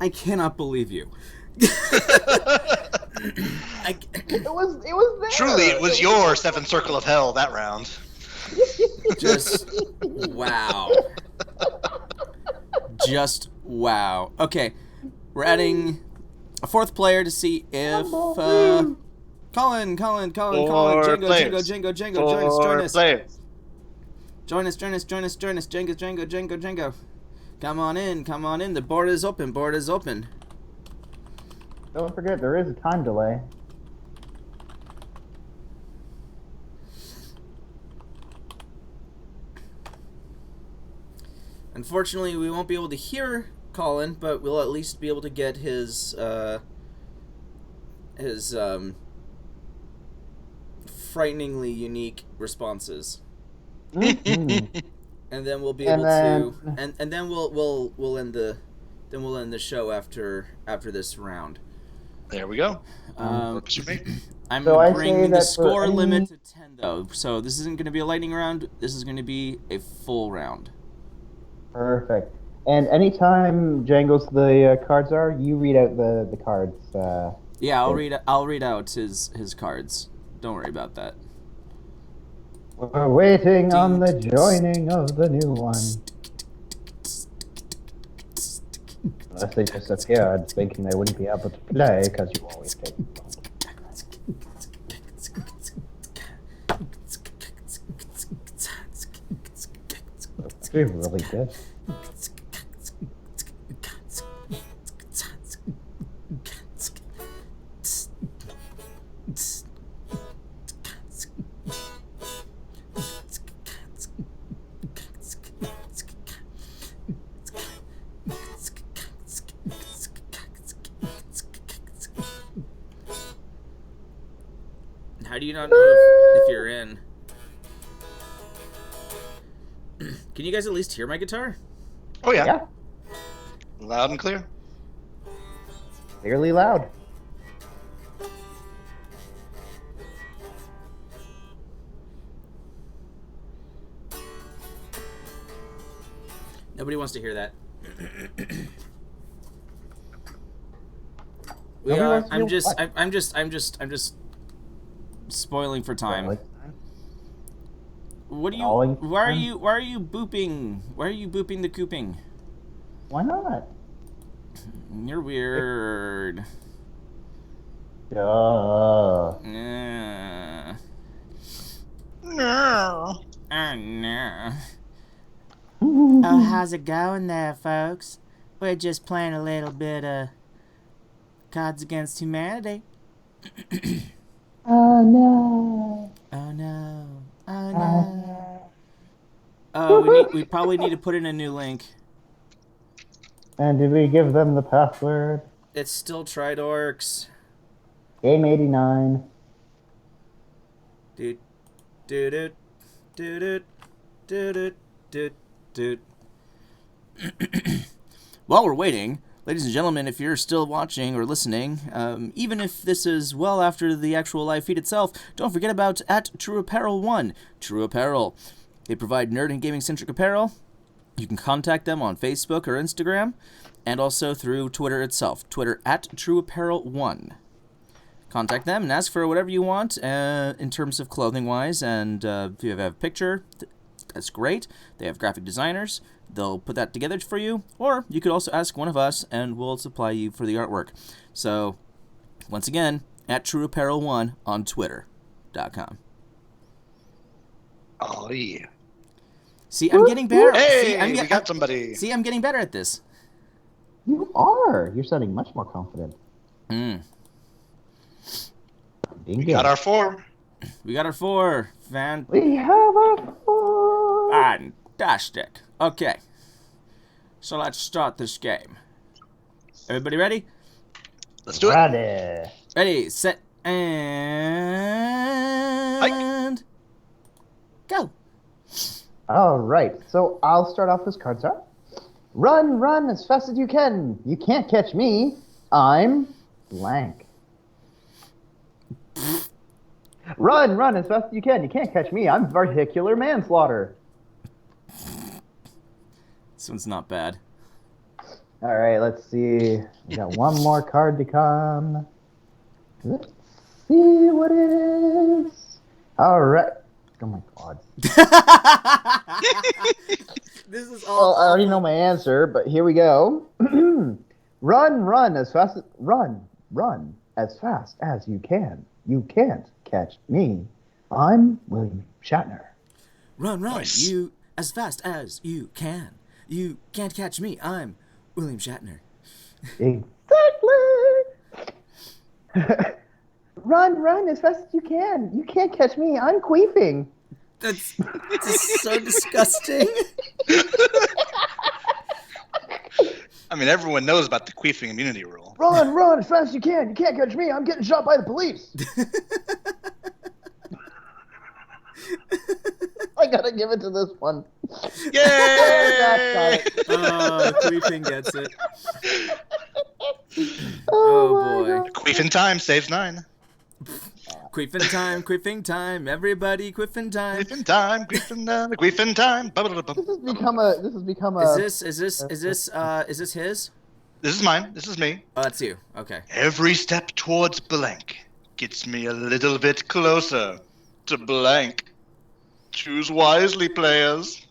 I cannot believe you. It was there. Truly, it was your seventh circle of hell that round. Just wow. Just wow. Okay, we're adding a fourth player to see if Colin, Django, join us, Django. Come on in. The board is open. Don't forget, there is a time delay. Unfortunately, we won't be able to hear Colin, but we'll at least be able to get his frighteningly unique responses. Mm-hmm. And then we'll be able to and then we'll end the show after this round. There we go. I'm So I bringing say the that score for any- limit to 10 though. So this isn't going to be a lightning round. This is going to be a full round. Perfect. And anytime Jangles the cards are, you read out the cards. Yeah, I'll read out his cards. Don't worry about that. We're waiting on the joining of the new one. Unless they disappeared, thinking they wouldn't be able to play, because you always take them. We're really good. How do you not know if you're in? Can you guys at least hear my guitar? Oh yeah. Yeah. Loud and clear. Clearly loud. Nobody wants to hear that. Nobody wants to I'm hear just, what? I'm just spoiling for time. What do you? Stalling Why are time? you? Why are you booping? Why are you booping the cooping? Why not? You're weird. Duh. Yeah. No. Oh no. Oh, how's it going there, folks? We're just playing a little bit of Cards Against Humanity. Oh no. Oh no. Oh no. Oh, we probably need to put in a new link. And did we give them the password? It's still Tridorks. Game 89. Doot doot doot doot doot doot. While we're waiting, ladies and gentlemen, if you're still watching or listening, even if this is well after the actual live feed itself, don't forget about @TrueApparel1. True Apparel. They provide nerd and gaming-centric apparel. You can contact them on Facebook or Instagram, and also through Twitter itself. Twitter @TrueApparel1. Contact them and ask for whatever you want in terms of clothing-wise, and if you have a picture, that's great. They have graphic designers. They'll put that together for you, or you could also ask one of us, and we'll supply you for the artwork. So, once again, @TrueApparel1 on Twitter.com. Oh yeah. See, I'm getting better. Hey, we got somebody. See, I'm getting better at this. You are. You're sounding much more confident. Mm. Being We good. got our 4. We got our 4. We have a 4. Fantastic. Okay. So let's start this game. Everybody ready? Let's do it. Ready. Ready, set, and go. All right. So I'll start off this card start. Run, run as fast as you can. You can't catch me. I'm blank. Run, run as fast as you can. You can't catch me. I'm vehicular manslaughter. This one's not bad. All right, let's see. We got one more card to come. Let's see what it is. All right. Oh my god. This is Well, all. I already know my answer, but here we go. Run, run as fast as you can. You can't catch me. I'm William Shatner. Run, Nice. you as fast as you can. You can't catch me. I'm William Shatner. Exactly. Run, run as fast as you can. You can't catch me. I'm queefing. That's just so disgusting. I mean, everyone knows about the queefing immunity rule. Run, run as fast as you can. You can't catch me. I'm getting shot by the police. I gotta give it to this one. Yay! Oh, Queefing gets it. Oh, Oh, my boy. God. Queefing time saves 9. Queefing time, everybody queefing time. Queefing time, queefing time. This has become a. Is this his? This is mine. This is me. Oh, that's you. Okay. Every step towards blank gets me a little bit closer to blank. Choose wisely, players.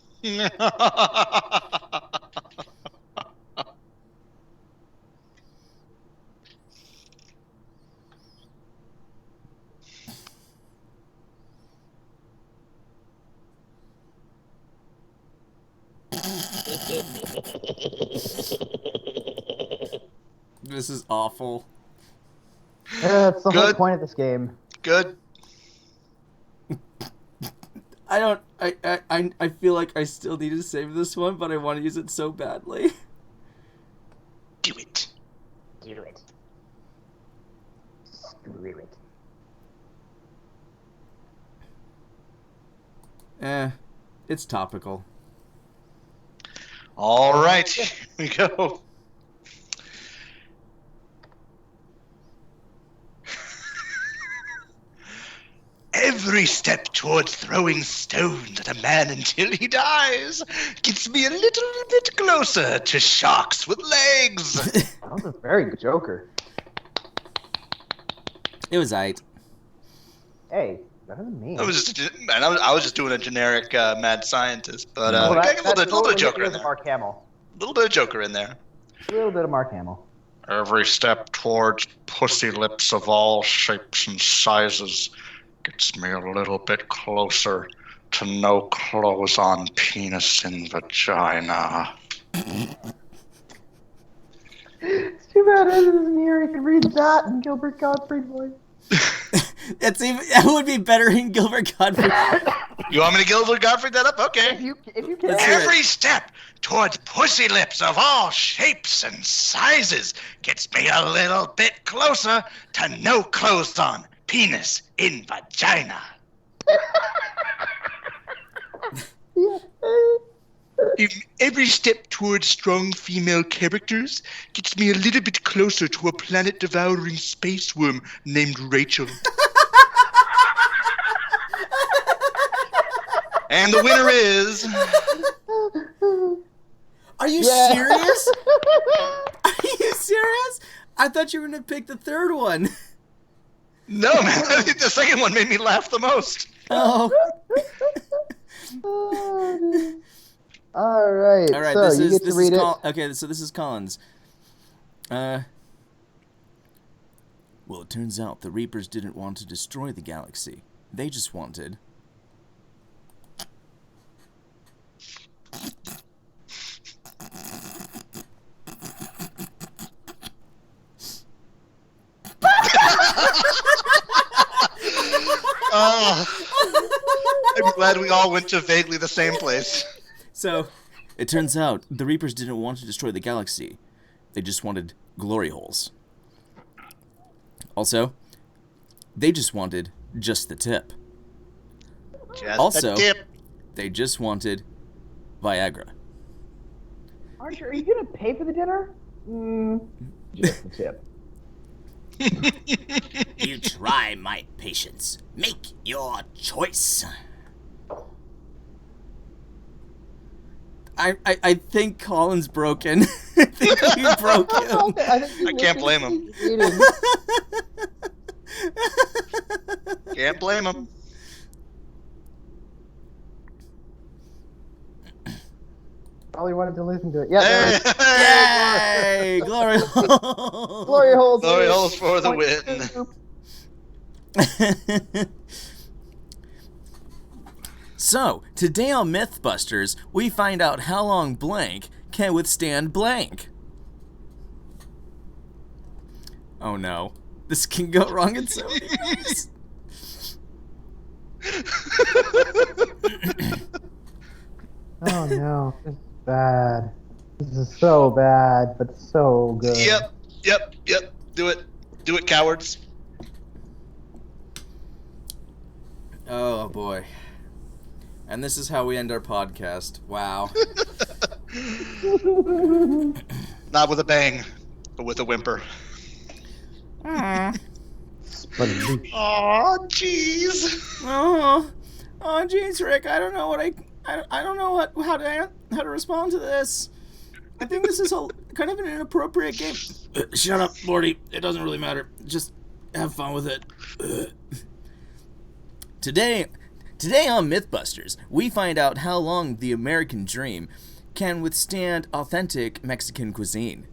This is awful. That's the whole Good. point of this game. Good. I feel like I still need to save this one, but I want to use it so badly. Do it. Do it. Screw it. It's topical. All right, here we go. Every step towards throwing stones at a man until he dies gets me a little bit closer to sharks with legs. That was a very good Joker. It was aight. Hey, that doesn't mean. I was just doing a generic mad scientist, but Well, I got a little bit of Joker in there. Mark Hamill. A little bit of Joker in there. A little bit of Mark Hamill. Every step towards pussy lips of all shapes and sizes gets me a little bit closer to no clothes on penis in vagina. It's too bad Ed isn't here. He could read that in Gilbert Gottfried voice. That would be better in Gilbert Gottfried. You want me to Gilbert Gottfried that up? Okay. If you can. Every step towards pussy lips of all shapes and sizes gets me a little bit closer to no clothes on penis in vagina. Every step towards strong female characters gets me a little bit closer to a planet-devouring space worm named Rachel. And the winner is... Are you serious? Are you serious? I thought you were going to pick the third one. No, man. I think the second one made me laugh the most. Oh. All right. So this you is get to read it. Okay, so this is Collins. Well, it turns out the Reapers didn't want to destroy the galaxy. They just wanted... I'm glad we all went to vaguely the same place. So, it turns out the Reapers didn't want to destroy the galaxy. They just wanted glory holes. Also, they just wanted just the tip. Just the tip. They just wanted Viagra. Archer, are you gonna pay for the dinner? Just the tip. You try my patience. Make your choice. I think Colin's broken. I think we broke him. I can't blame him. Can't blame him. Probably wanted to listen to it. Yay! Glory hole! Glory holes. Glory holes for the win. So, today on Mythbusters, we find out how long blank can withstand blank. Oh no. This can go wrong in so many ways. Oh no, this is bad. This is so bad, but so good. Yep. Do it, cowards. Oh boy. And this is how we end our podcast. Wow. Not with a bang, but with a whimper. Aw, Aw, jeez. jeez, Rick. I don't know what I don't know how to respond to this. I think this is kind of an inappropriate game. Shut up, Morty. It doesn't really matter. Just have fun with it. Today on Mythbusters, we find out how long the American dream can withstand authentic Mexican cuisine.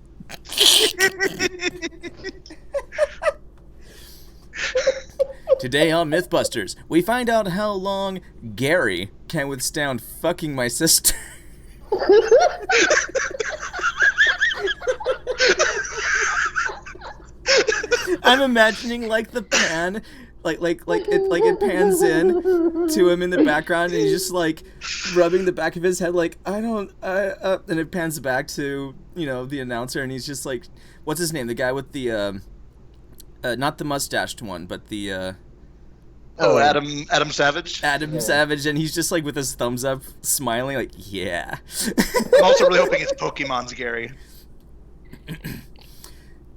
Today on Mythbusters, we find out how long Gary can withstand fucking my sister. I'm imagining like the pan, like it pans in to him in the background, and he's just like rubbing the back of his head, like and it pans back to the announcer, and he's just like, what's his name? The guy with the not the mustached one, but the Oh, Adam Savage. Adam Savage, and he's just like with his thumbs up, smiling, like, yeah. I'm also really hoping it's Pokemon's Gary.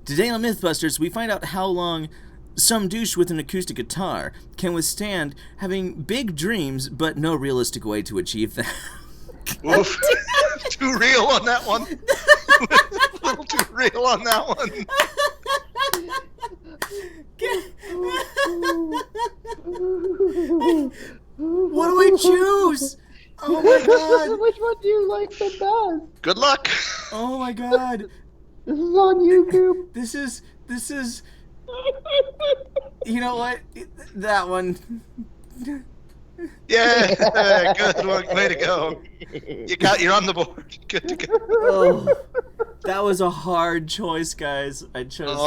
Today on Mythbusters, we find out how long some douche with an acoustic guitar can withstand having big dreams, but no realistic way to achieve them. Oof. Too real on that one. A little too real on that one. What do I choose? Oh my god. Which one do you like the best? Good luck. Oh my god. This is on you, Coop. This is you know what? That one. Yeah, good one. Way to go. You're on the board. Good to go. Oh, that was a hard choice, guys. I chose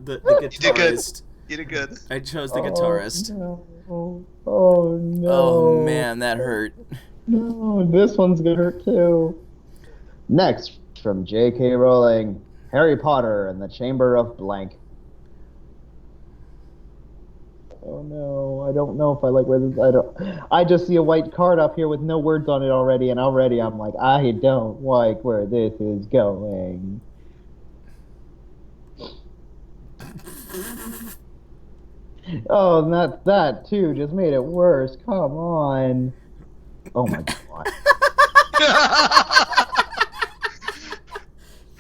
the guitarist. You did good. I chose the guitarist. No. Oh no. Oh man, that hurt. No, this one's gonna hurt too. Next, from J.K. Rowling, Harry Potter and the Chamber of Blank. Oh no, I don't know if I like where this. I just see a white card up here with no words on it already, and already I'm like, I don't like where this is going. Oh, and that too just made it worse. Come on. Oh my god.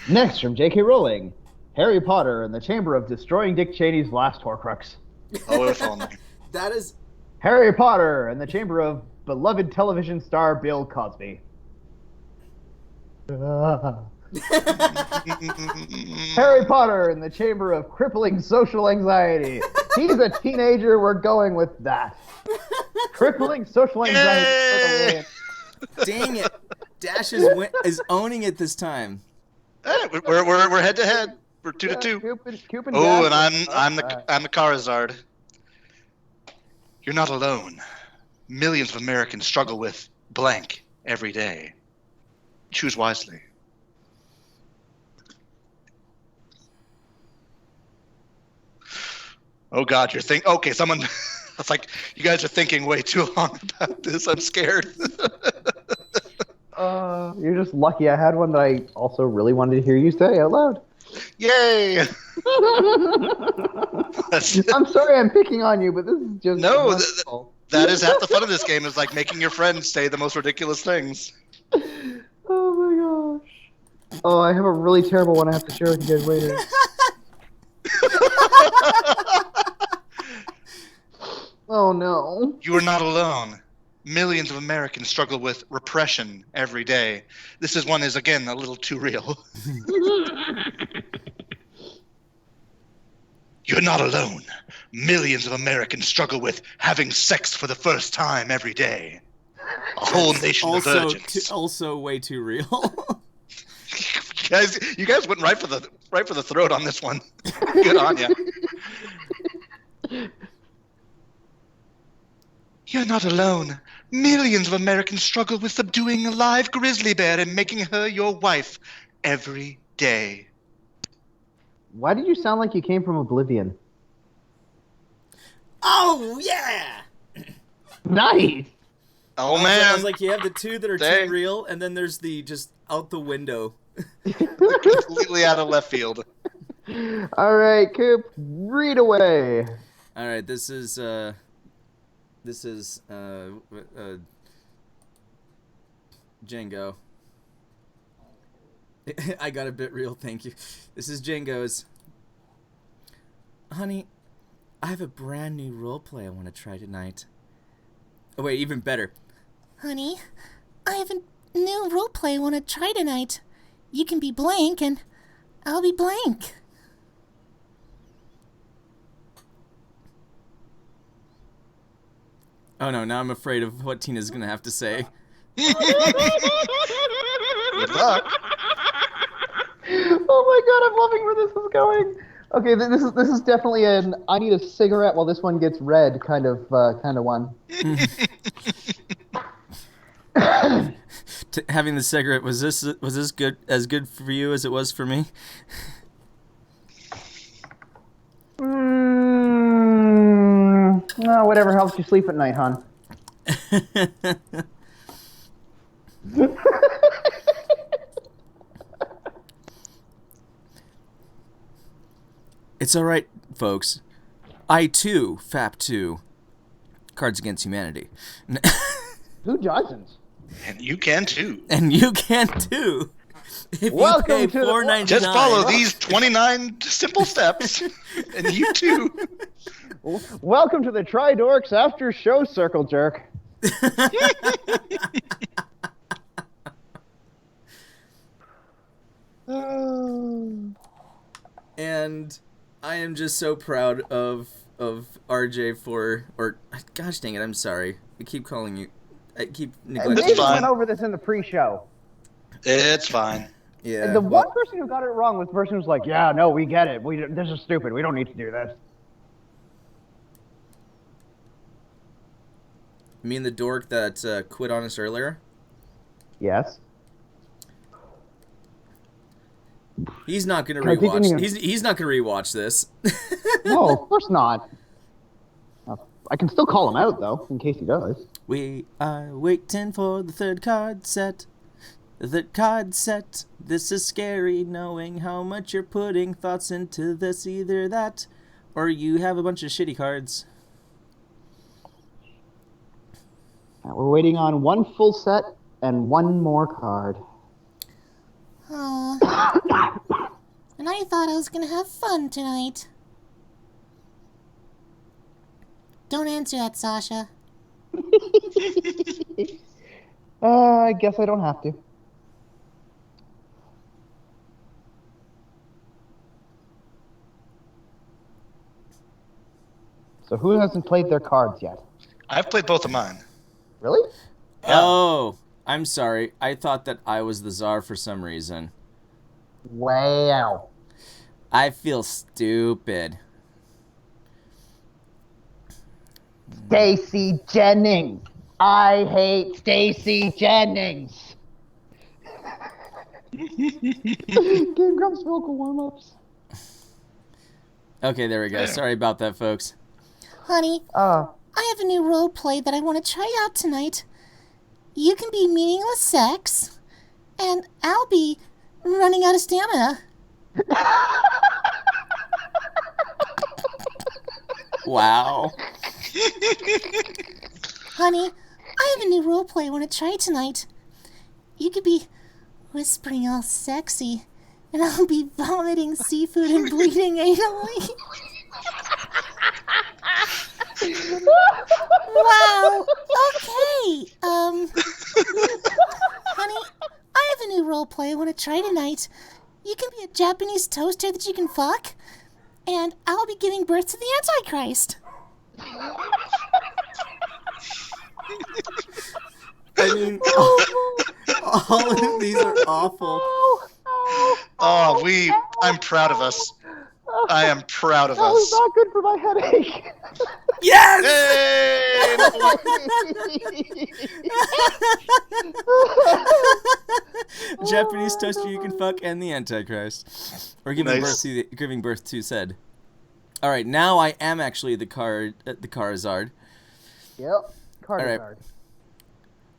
Next, from J.K. Rowling, Harry Potter and the Chamber of Destroying Dick Cheney's Last Horcrux. Oh, if only. That is Harry Potter and the Chamber of beloved television star Bill Cosby. Harry Potter and the Chamber of crippling social anxiety. He's a teenager, we're going with that. Crippling social anxiety. dang it. Dash is owning it this time. Hey, we're head to head. We're 2-2. Coop and Oh, Dash. and I'm the Charizard. You're not alone. Millions of Americans struggle with blank every day. Choose wisely. Oh God, you're thinking. Okay, someone. It's like you guys are thinking way too long about this. I'm scared. You're just lucky I had one that I also really wanted to hear you say out loud. Yay! I'm sorry I'm picking on you, but this is just No, that is half the fun of this game. Is like making your friends say the most ridiculous things. Oh my gosh. Oh, I have a really terrible one I have to share with you guys later. Oh no. You are not alone. Millions of Americans struggle with repression every day. This is one is again a little too real. You're not alone. Millions of Americans struggle with having sex for the first time every day. A whole nation of virgins. Also way too real. You guys went right for the throat on this one. Good on ya. You're not alone. Millions of Americans struggle with subduing a live grizzly bear and making her your wife every day. Why did you sound like you came from Oblivion? Oh yeah. Nice. Oh man. I was like, you have the two that are Dang. too real, and then there's the just out the window. Completely out of left field. All right, Coop, read away. All right, this is Django. I got a bit real, thank you. This is Django's. Honey, I have a brand new roleplay I want to try tonight. Oh wait, even better. Honey, I have a new roleplay I want to try tonight. You can be blank and I'll be blank. Oh no, now I'm afraid of what Tina's gonna have to say. Good luck. Oh my god, I'm loving where this is going. Okay, this is definitely an I need a cigarette while this one gets read kind of one. Having the cigarette, was this good for you as it was for me? No, whatever helps you sleep at night, hon. It's alright, folks. I too, FAP2, Cards Against Humanity. Who doesn't? And you can too. And you can too. If Welcome you pay to the- $4.99. Just follow these 29 simple steps, and you too. Welcome to the Tridorks After Show Circle Jerk. And I am just so proud of RJ or gosh dang it, I'm sorry. I keep calling you. I keep neglecting. It's fine. went over this in the pre-show. It's fine. Yeah. And the one person who got it wrong was the person who was like, "Yeah, no, we get it. This is stupid. We don't need to do this." You mean the dork that quit on us earlier? Yes. He's not gonna Because he didn't rewatch. even- He's not gonna rewatch this. No, of course not. I can still call him out though, in case he does. We are waiting for the third card set. The third card set. This is scary, knowing how much you're putting thoughts into this. Either that, or you have a bunch of shitty cards. We're waiting on one full set and one more card. Aw. And I thought I was gonna have fun tonight. Don't answer that, Sasha. I guess I don't have to. So who hasn't played their cards yet? I've played both of mine. Really? Yeah. Oh, I'm sorry. I thought that I was the czar for some reason. Wow. I feel stupid. Stacy Jennings. I hate Stacy Jennings. Game Grumps vocal warm-ups. Okay, there we go. Sorry about that, folks. Honey, I have a new role play that I want to try out tonight. You can be meaningless sex, and I'll be running out of stamina. Wow. Honey, I have a new role play I want to try tonight. You could be whispering all sexy, and I'll be vomiting seafood and bleeding anally. Wow. Okay. Honey, I have a new role play I want to try tonight. You can be a Japanese toaster that you can fuck, and I'll be giving birth to the Antichrist. I mean, all of these are awful. Oh, I'm proud of us. I am proud of That was us. not good for my headache. Yes! Hey! Japanese toaster you can fuck and the Antichrist. Or giving birth to said. All right, now I am actually the Charizard. Yep. Charizard. All right.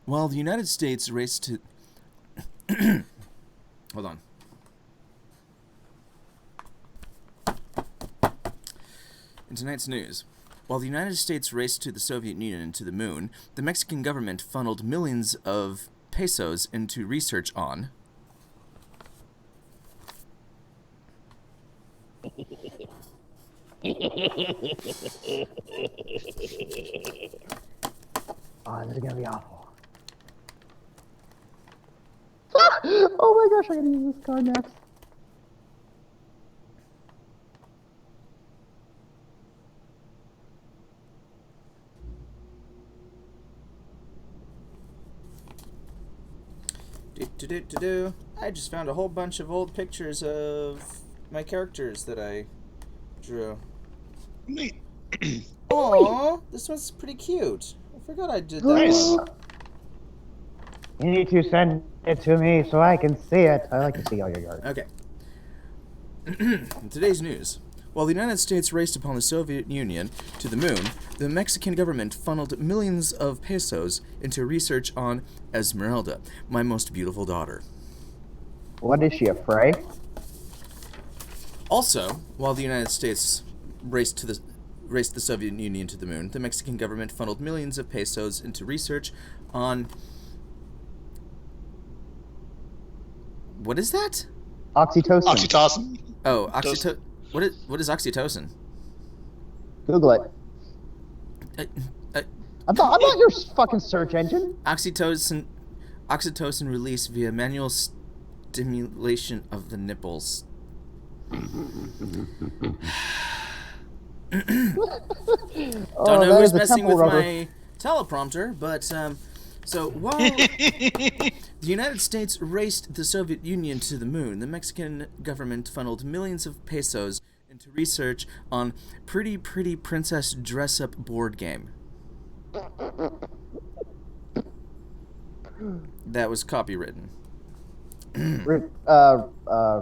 While the United States raced to hold on. In tonight's news, while the United States raced to the Soviet Union and to the moon, the Mexican government funneled millions of pesos into research on Oh, this is gonna be awful. Oh my gosh, I gotta use this card next. I just found a whole bunch of old pictures of my characters that I drew. Neat. Aww, this one's pretty cute. I forgot I did that Nice. one. You need to send it to me so I can see it. I like to see all your yards. Okay. In today's news, While the United States raced upon the Soviet Union to the moon, the Mexican government funneled millions of pesos into research on Esmeralda, my most beautiful daughter. What is she, afraid? Also, while the United States raced the Soviet Union to the moon, the Mexican government funneled millions of pesos into research on... What is that? Oxytocin. Oxytocin. Oh, oxytocin. What is oxytocin? Google it. Uh, I'm not your fucking search engine. Oxytocin released via manual stimulation of the nipples. Don't know who's messing with my teleprompter, but so while the United States raced the Soviet Union to the moon, the Mexican government funneled millions of pesos into research on Pretty Pretty Princess Dress-Up board game. That was copywritten.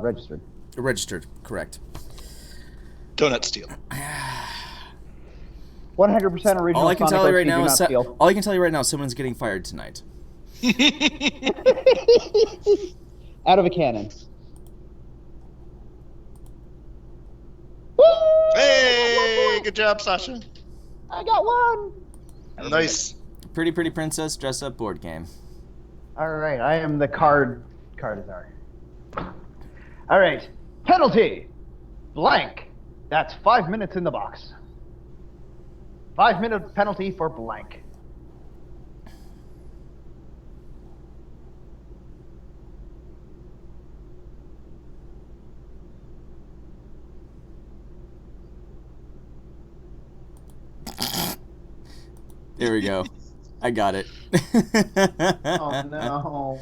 Registered. Registered, correct. Donut steal. 100% original. All I can tell you right now is steal. all I can tell you right now is someone's getting fired tonight. Out of a cannon. Hey, good job, Sasha. I got one. Nice. Pretty Pretty Princess Dress-Up board game. All right, I am the card czar. All right, penalty. Blank. That's 5 minutes in the box. 5-minute penalty for blank. There we go. I got it. Oh no.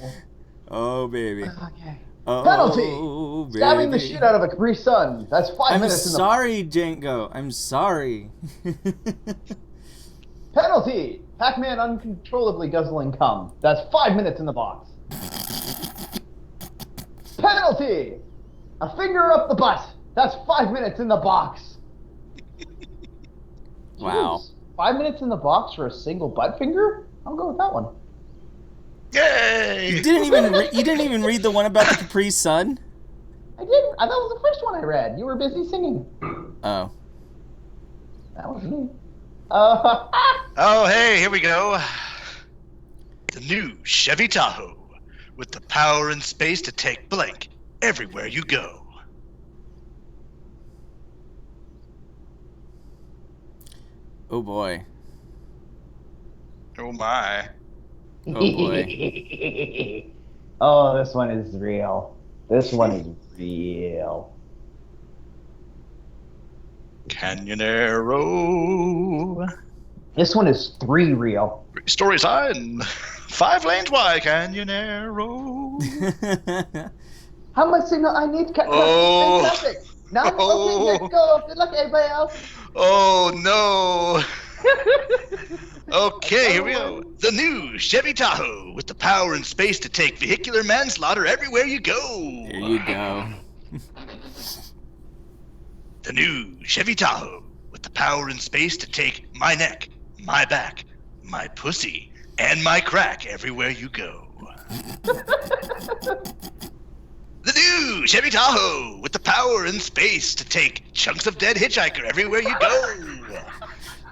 Oh baby. Okay. Oh, Penalty. baby. Stabbing the shit out of a Capri Sun. That's 5 I'm minutes in the sorry, Django. I'm sorry. Penalty. Pac-Man uncontrollably guzzling cum. That's 5 minutes in the box. Penalty. A finger up the butt. That's 5 minutes in the box. Wow. Jeez. 5 minutes in the box for a single butt finger? I'll go with that one. Yay! You didn't even read the one about the Capri Sun? I didn't. That was the first one I read. You were busy singing. Oh. That was me. Oh, hey, here we go. The new Chevy Tahoe with the power and space to take blank everywhere you go. Oh boy. Oh my. Oh boy. Oh, this one is real. This one is real. Canyonero. This one is 3 real. Story side. 5 lanes wide. Canyonero. How much signal I need? Oh. Traffic. Now, Oh. okay, let's go. Good luck, everybody else. Oh no. Okay, here we go. The new Chevy Tahoe with the power and space to take vehicular manslaughter everywhere you go. There you go. The new Chevy Tahoe with the power and space to take my neck, my back, my pussy, and my crack everywhere you go. The new Chevy Tahoe with the power and space to take chunks of dead hitchhiker everywhere you go.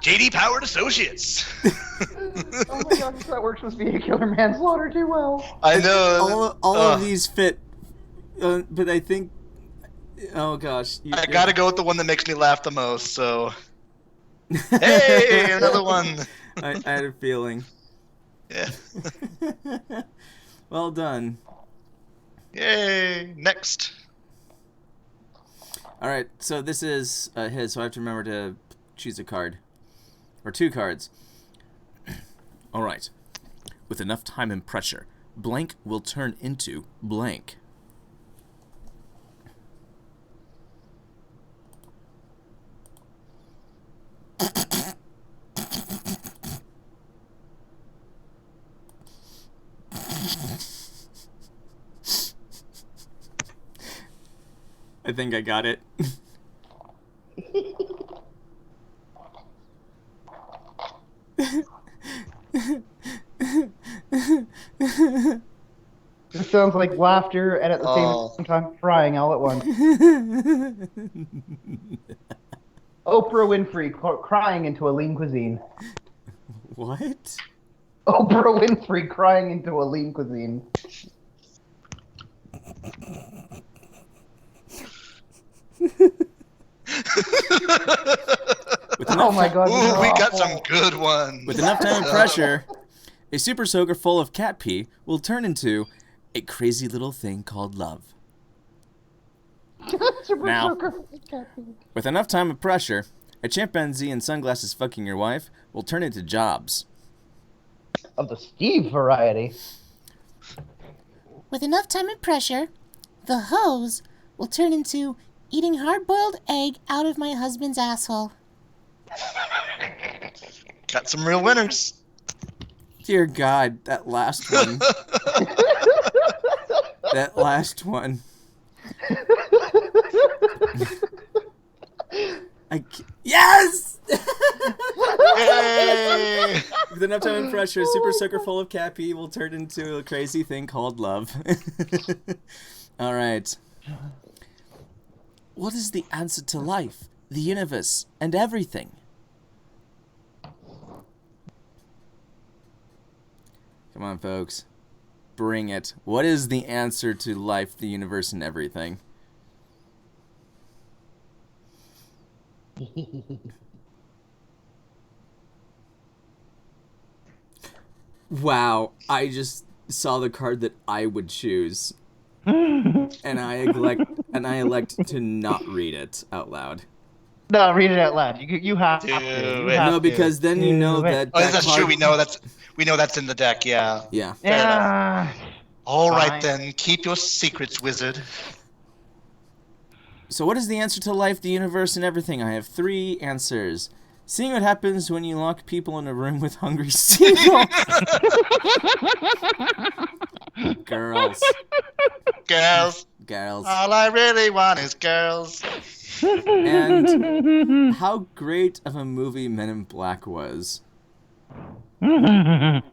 JD Powered Associates. Oh my gosh, that works with vehicular manslaughter too well. I know. All of these fit, but I think. Oh gosh. I gotta go with the one that makes me laugh the most. So. Hey, another one. I had a feeling. Yeah. Well done. Yay! Next. All right, so this is his, so I have to remember to choose a card. Or 2 cards. All right. With enough time and pressure, blank will turn into blank. I think I got it. just sounds like laughter and at the Oh. same time crying all at once. Oprah Winfrey crying into a lean cuisine. What? Oprah Winfrey crying into a lean cuisine. Oh my god. Ooh, we got some good ones. With enough time and pressure, a super soaker full of cat pee will turn into a crazy little thing called love. Now, with enough time and pressure, a chimpanzee in sunglasses fucking your wife will turn into Jobs. Of the Steve variety. With enough time and pressure, the hose will turn into eating hard-boiled egg out of my husband's asshole. Got some real winners. Dear God, that last one. That last one. Yes! Yay! With enough time and pressure, a super soaker full of cat pee will turn into a crazy thing called love. All right. What is the answer to life, the universe, and everything? Come on, folks. Bring it. What is the answer to life, the universe, and everything? Wow, I just saw the card that I would choose. and I elect to not read it out loud. No, read it out loud. You have to. No, because then you know that. Oh, that that's card... true. We know that's in the deck. Yeah. Yeah. Yeah. All right Fine. then. Keep your secrets, wizard. So what is the answer to life, the universe, and everything? I have 3 answers. Seeing what happens when you lock people in a room with hungry seagulls. Girls. Girls. All I really want is girls. And how great of a movie Men in Black was. I'm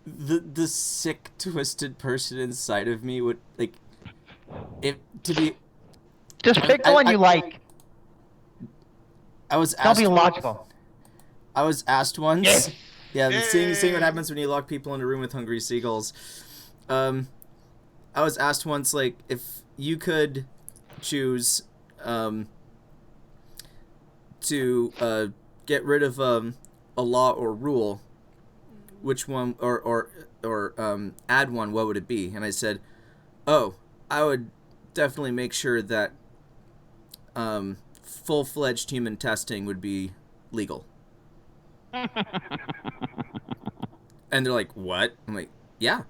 the sick, twisted person inside of me would like if to be. Just pick the one you like. I was Don't asked. be illogical. I was asked once. Yes. Yeah, seeing what happens when you lock people in a room with hungry seagulls. I was asked once, like, if you could choose to get rid of a law or rule, which one, or add one, what would it be? And I said, oh, I would definitely make sure that full-fledged human testing would be legal. And they're like, what? I'm like, yeah.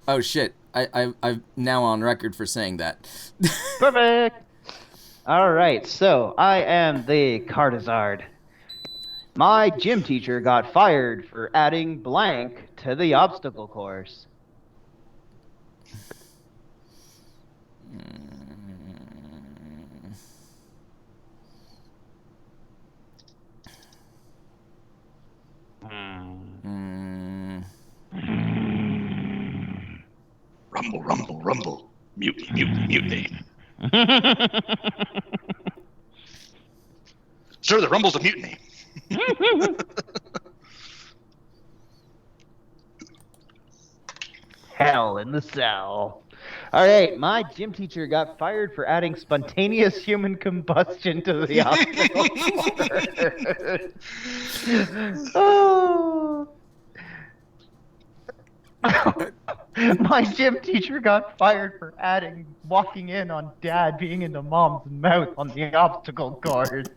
Oh shit! I'm now on record for saying that. Perfect. All right, so I am the Cardizard. My gym teacher got fired for adding blank to the obstacle course. Rumble, rumble, rumble. Mutiny, mutiny, mutiny. Sir, the rumble's a mutiny. Hell in the cell. All right, my gym teacher got fired for adding spontaneous human combustion to the obstacle course. Oh. My gym teacher got fired for adding walking in on dad being into mom's mouth on the obstacle course.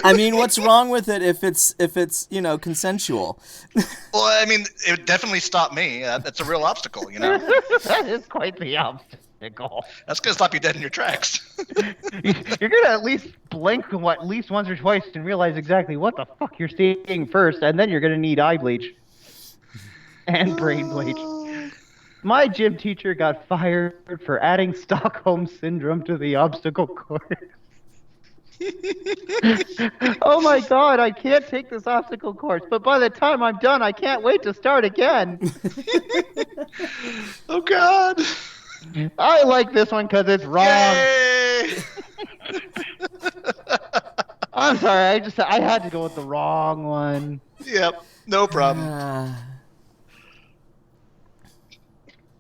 I mean, what's wrong with it if it's consensual? Well, I mean, it would definitely stop me. That's a real obstacle, you know. That is quite the obstacle. That's gonna stop you dead in your tracks. You're gonna at least blink at least once or twice and realize exactly what the fuck you're seeing first, and then you're gonna need eye bleach and brain bleach. My gym teacher got fired for adding Stockholm syndrome to the obstacle course. Oh my god, I can't take this obstacle course, but by the time I'm done, I can't wait to start again. Oh God. I like this one because it's wrong. Yay! I'm sorry, I had to go with the wrong one. Yep, no problem.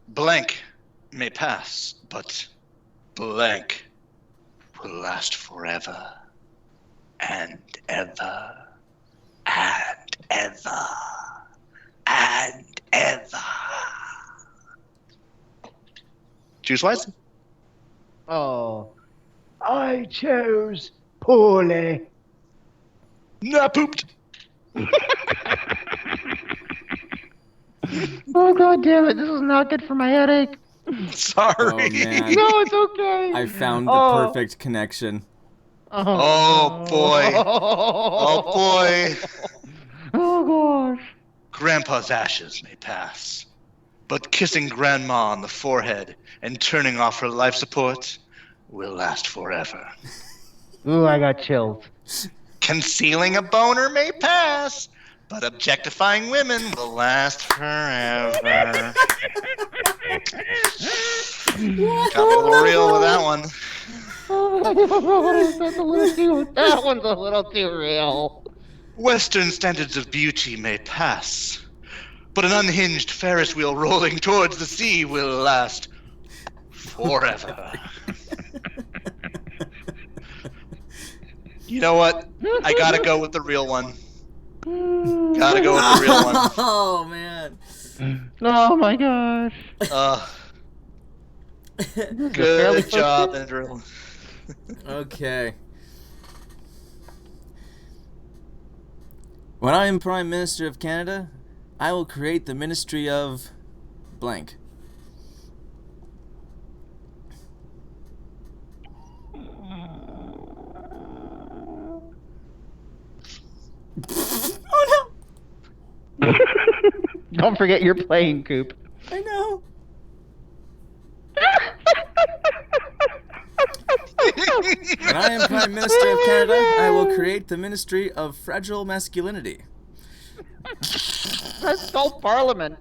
Blank may pass, but blank will last forever and ever and ever and ever. Choose wisely. Oh. I chose poorly. Not pooped. Oh god damn it, this is not good for my headache. Sorry. Oh, man. No, it's okay. I found the perfect connection. Oh boy. Oh boy. Oh gosh. Grandpa's ashes may pass, but kissing Grandma on the forehead and turning off her life support will last forever. Ooh, I got chills. Concealing a boner may pass, but objectifying women will last forever. Got a little real with that one. That one's a little too real. Western standards of beauty may pass, but an unhinged Ferris wheel rolling towards the sea will last forever. You know what? I gotta go with the real one. Gotta go with the real one. Oh, man. Oh my gosh. Good job, Andrew. Okay. When I am Prime Minister of Canada, I will create the Ministry of blank. Oh no! Don't forget you're playing, Coop. I know. When I am Prime Minister of Canada, I will create the Ministry of Fragile Masculinity. That's called Parliament.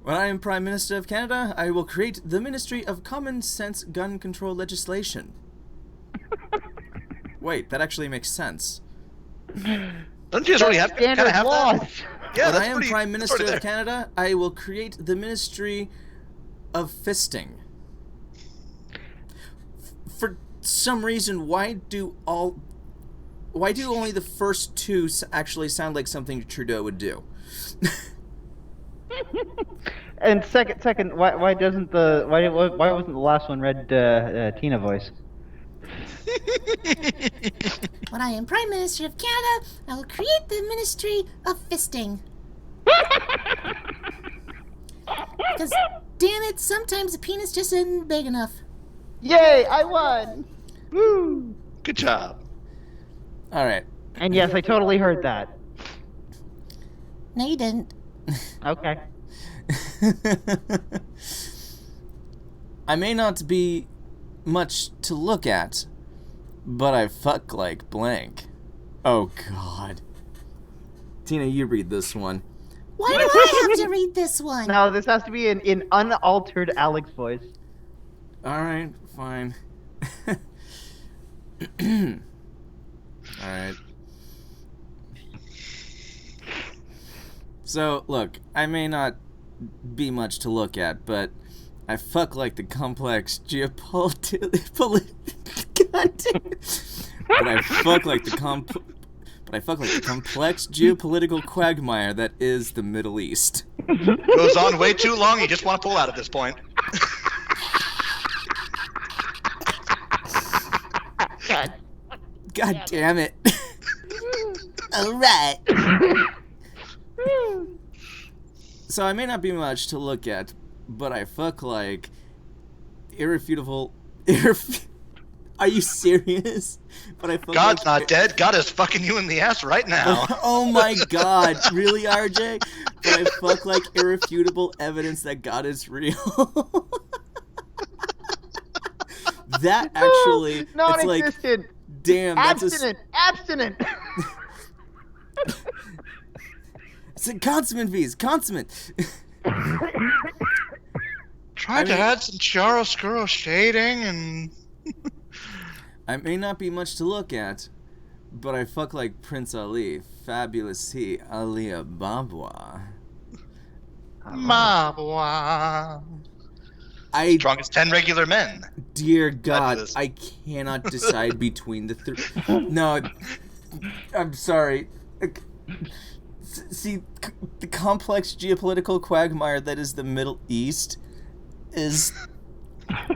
When I am Prime Minister of Canada, I will create the Ministry of Common Sense Gun Control Legislation. Wait, that actually makes sense. Don't you just already have kind of have that? Yeah, when that's I am pretty, Prime that's Minister already of there. Canada, I will create the Ministry of Fisting. For some reason, why do only the first two actually sound like something Trudeau would do? And second, why wasn't the last one read Tina voice? When I am Prime Minister of Canada, I will create the Ministry of Fisting. Because, damn it, sometimes a penis just isn't big enough. Yay! I won. Woo! Good job. All right. And yes, I totally heard that. No, you didn't. Okay. I may not be much to look at, but I fuck like blank. Oh, God. Tina, you read this one. Why do I have to read this one? No, this has to be in unaltered Alex voice. All right, fine. All right. So, look, I may not be much to look at, but I fuck like the complex geopolitical... But I fuck like the complex geopolitical quagmire that is the Middle East. Goes on way too long. You just want to pull out at this point. God damn it. All right. So I may not be much to look at, but I fuck like irrefutable... Are you serious? But I fuck God's like... not dead. God is fucking you in the ass right now. Oh my God. Really, RJ? But I fuck like irrefutable evidence that God is real. That actually... it's like Non-existent. Damn, that's Abstinent! it's a consummate bees, consummate. Tried to add some chiaroscuro shading and... I may not be much to look at, but I fuck like Prince Ali, fabulous he, Ali Ababwa. Mabwa. Strongest 10 regular men. Dear God, I cannot decide between the three. No, I'm sorry. See, the complex geopolitical quagmire that is the Middle East is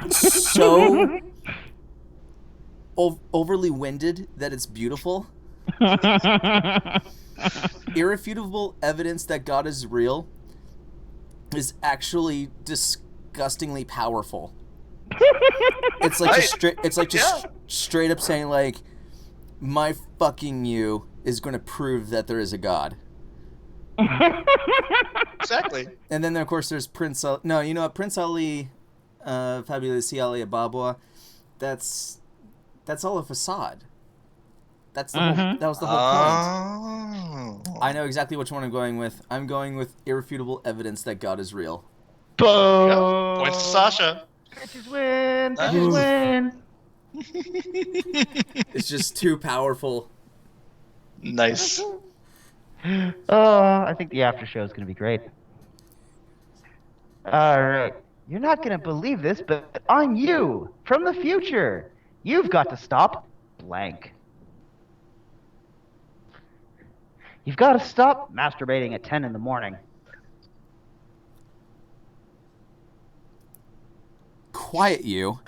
so overly winded that it's beautiful. Irrefutable evidence that God is real is actually disgustingly powerful. It's like just straight up saying like, my fucking you is going to prove that there is a God. Exactly. And then of course there's Prince Ali. No, you know what? Prince Ali, fabulous Ali Ababwa. That's all a facade. That's the whole. That was the whole point. I know exactly which one I'm going with. I'm going with irrefutable evidence that God is real. Boom! Yep. Points to Sasha. Bitches win! Bitches win! It's just too powerful. Nice. I think the after show is going to be great. Alright. You're not going to believe this, but I'm you! From the future! You've got to stop blank. You've got to stop masturbating at 10 in the morning. Quiet you.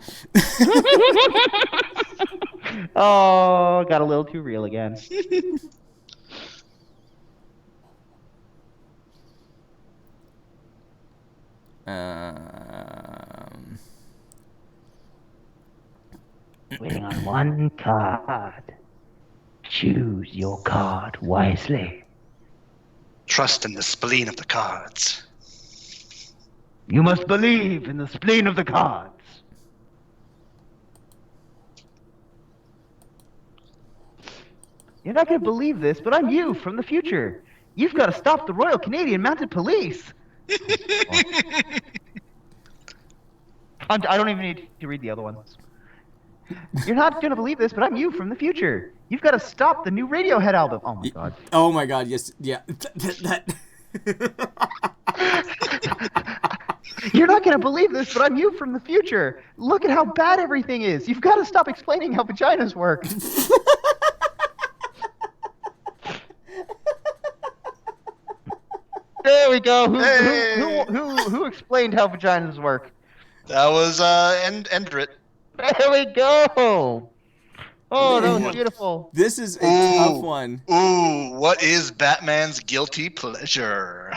Oh, got a little too real again. Waiting on one card. Choose your card wisely. Trust in the spleen of the cards. You must believe in the spleen of the cards. You're not going to believe this, but I'm you from the future. You've got to stop the Royal Canadian Mounted Police. I don't even need to read the other ones. You're not going to believe this, but I'm you from the future. You've got to stop the new Radiohead album. Oh my god. Oh my god, yes. Yeah. You're not going to believe this, but I'm you from the future. Look at how bad everything is. You've got to stop explaining how vaginas work. There we go. Who explained how vaginas work? That was Endrit. There we go. Oh, that was beautiful. This is a tough one. Ooh, what is Batman's guilty pleasure?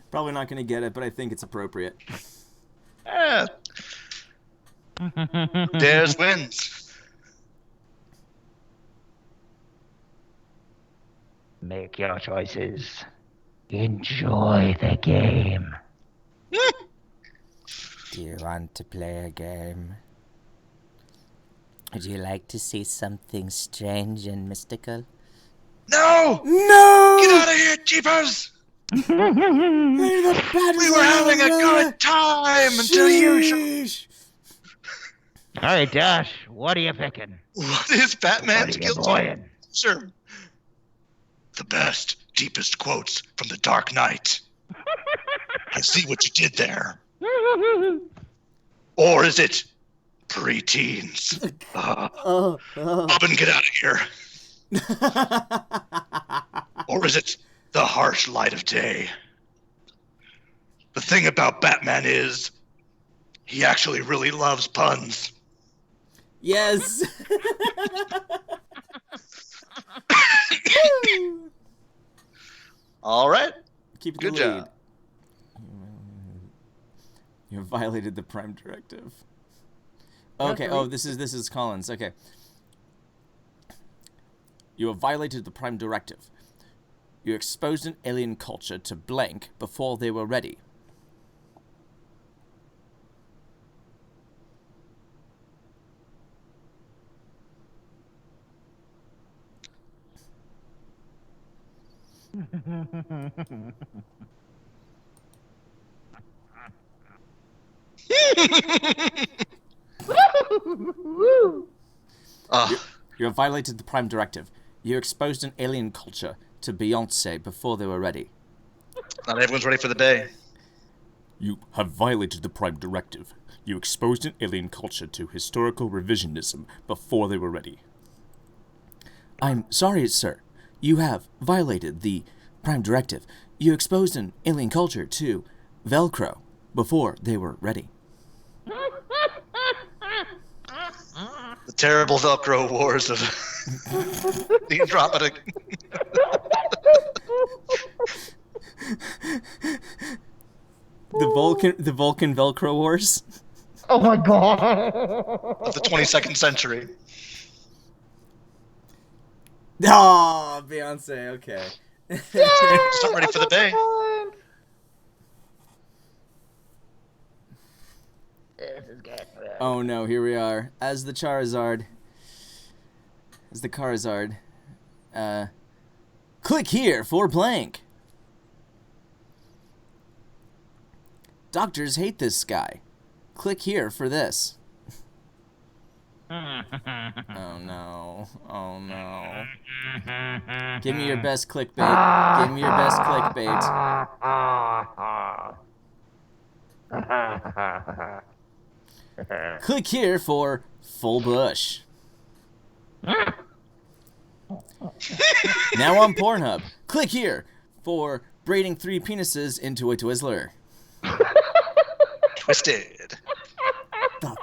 Probably not going to get it, but I think it's appropriate. Dares wins. Make your choices. Enjoy the game. Do you want to play a game? Would you like to see something strange and mystical? No! No! Get out of here, jeepers! We were having a good time until you... All right, Dash, what are you picking? What is Batman's guilty boying? pleasure? The best, deepest quotes from the Dark Knight. I see what you did there. Or is it preteens? Robin, get out of here. Or is it the harsh light of day? The thing about Batman is he actually really loves puns. Yes. All right. Keep it Good the lead. job. You have violated the Prime Directive. Okay. Oh, this is Collins. Okay. You have violated the Prime Directive. You exposed an alien culture to blank before they were ready. You have violated the Prime Directive. You exposed an alien culture to Beyonce before they were ready. Not everyone's ready for the day. You have violated the Prime Directive. You exposed an alien culture to historical revisionism before they were ready. I'm sorry, sir. You have violated the Prime Directive. You exposed an alien culture to Velcro before they were ready. The terrible Velcro wars of the Andromeda. The Vulcan Velcro wars. Oh my god! Of the 22nd century. Oh, Beyonce. Okay. Just not ready for the day. Oh no, here we are. As the Charizard. Click here for blank. Doctors hate this guy. Click here for this. Oh no. Oh no. Give me your best clickbait. Give me your best clickbait. Click here for full bush. Now on Pornhub. Click here for braiding 3 penises into a Twizzler. Twisted. The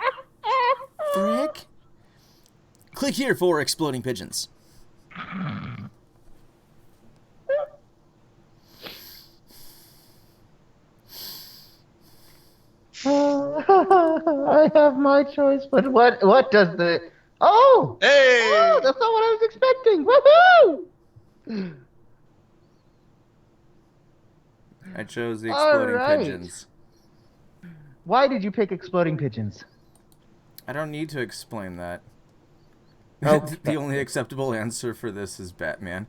frick? Click here for exploding pigeons. I have my choice, but what does the... Oh! Hey! Oh, that's not what I was expecting! Woohoo! I chose the exploding Alright. pigeons. Why did you pick exploding pigeons? I don't need to explain that. Okay. The only acceptable answer for this is Batman.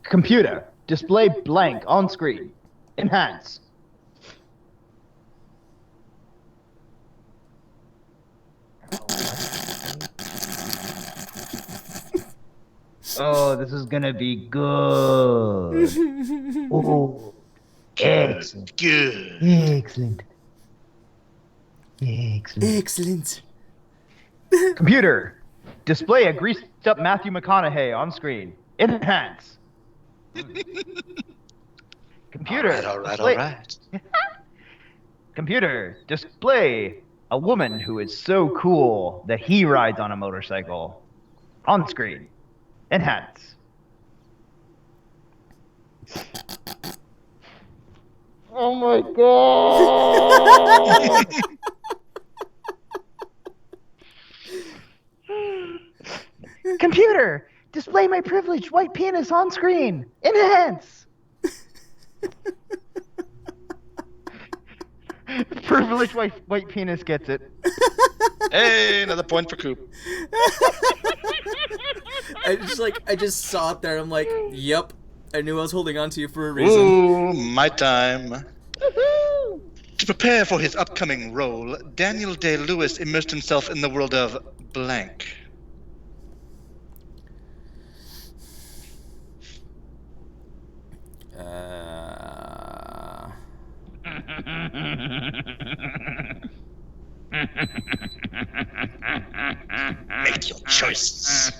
Computer, display blank on screen. Enhance. Oh, this is gonna be good. Oh, excellent. Good. Excellent. Excellent. Excellent. Computer, display a greased up Matthew McConaughey on screen. Enhance. Computer. All right. display- Computer, display a woman who is so cool that he rides on a motorcycle. On screen. Enhance. Oh my god! Computer, display my privileged white penis on screen. Enhance. Privileged white penis gets it. Hey, another point for Coop. I just saw it there. I'm like, yep. I knew I was holding on to you for a reason. Ooh, my time. To prepare for his upcoming role, Daniel Day-Lewis immersed himself in the world of blank. Make your choices.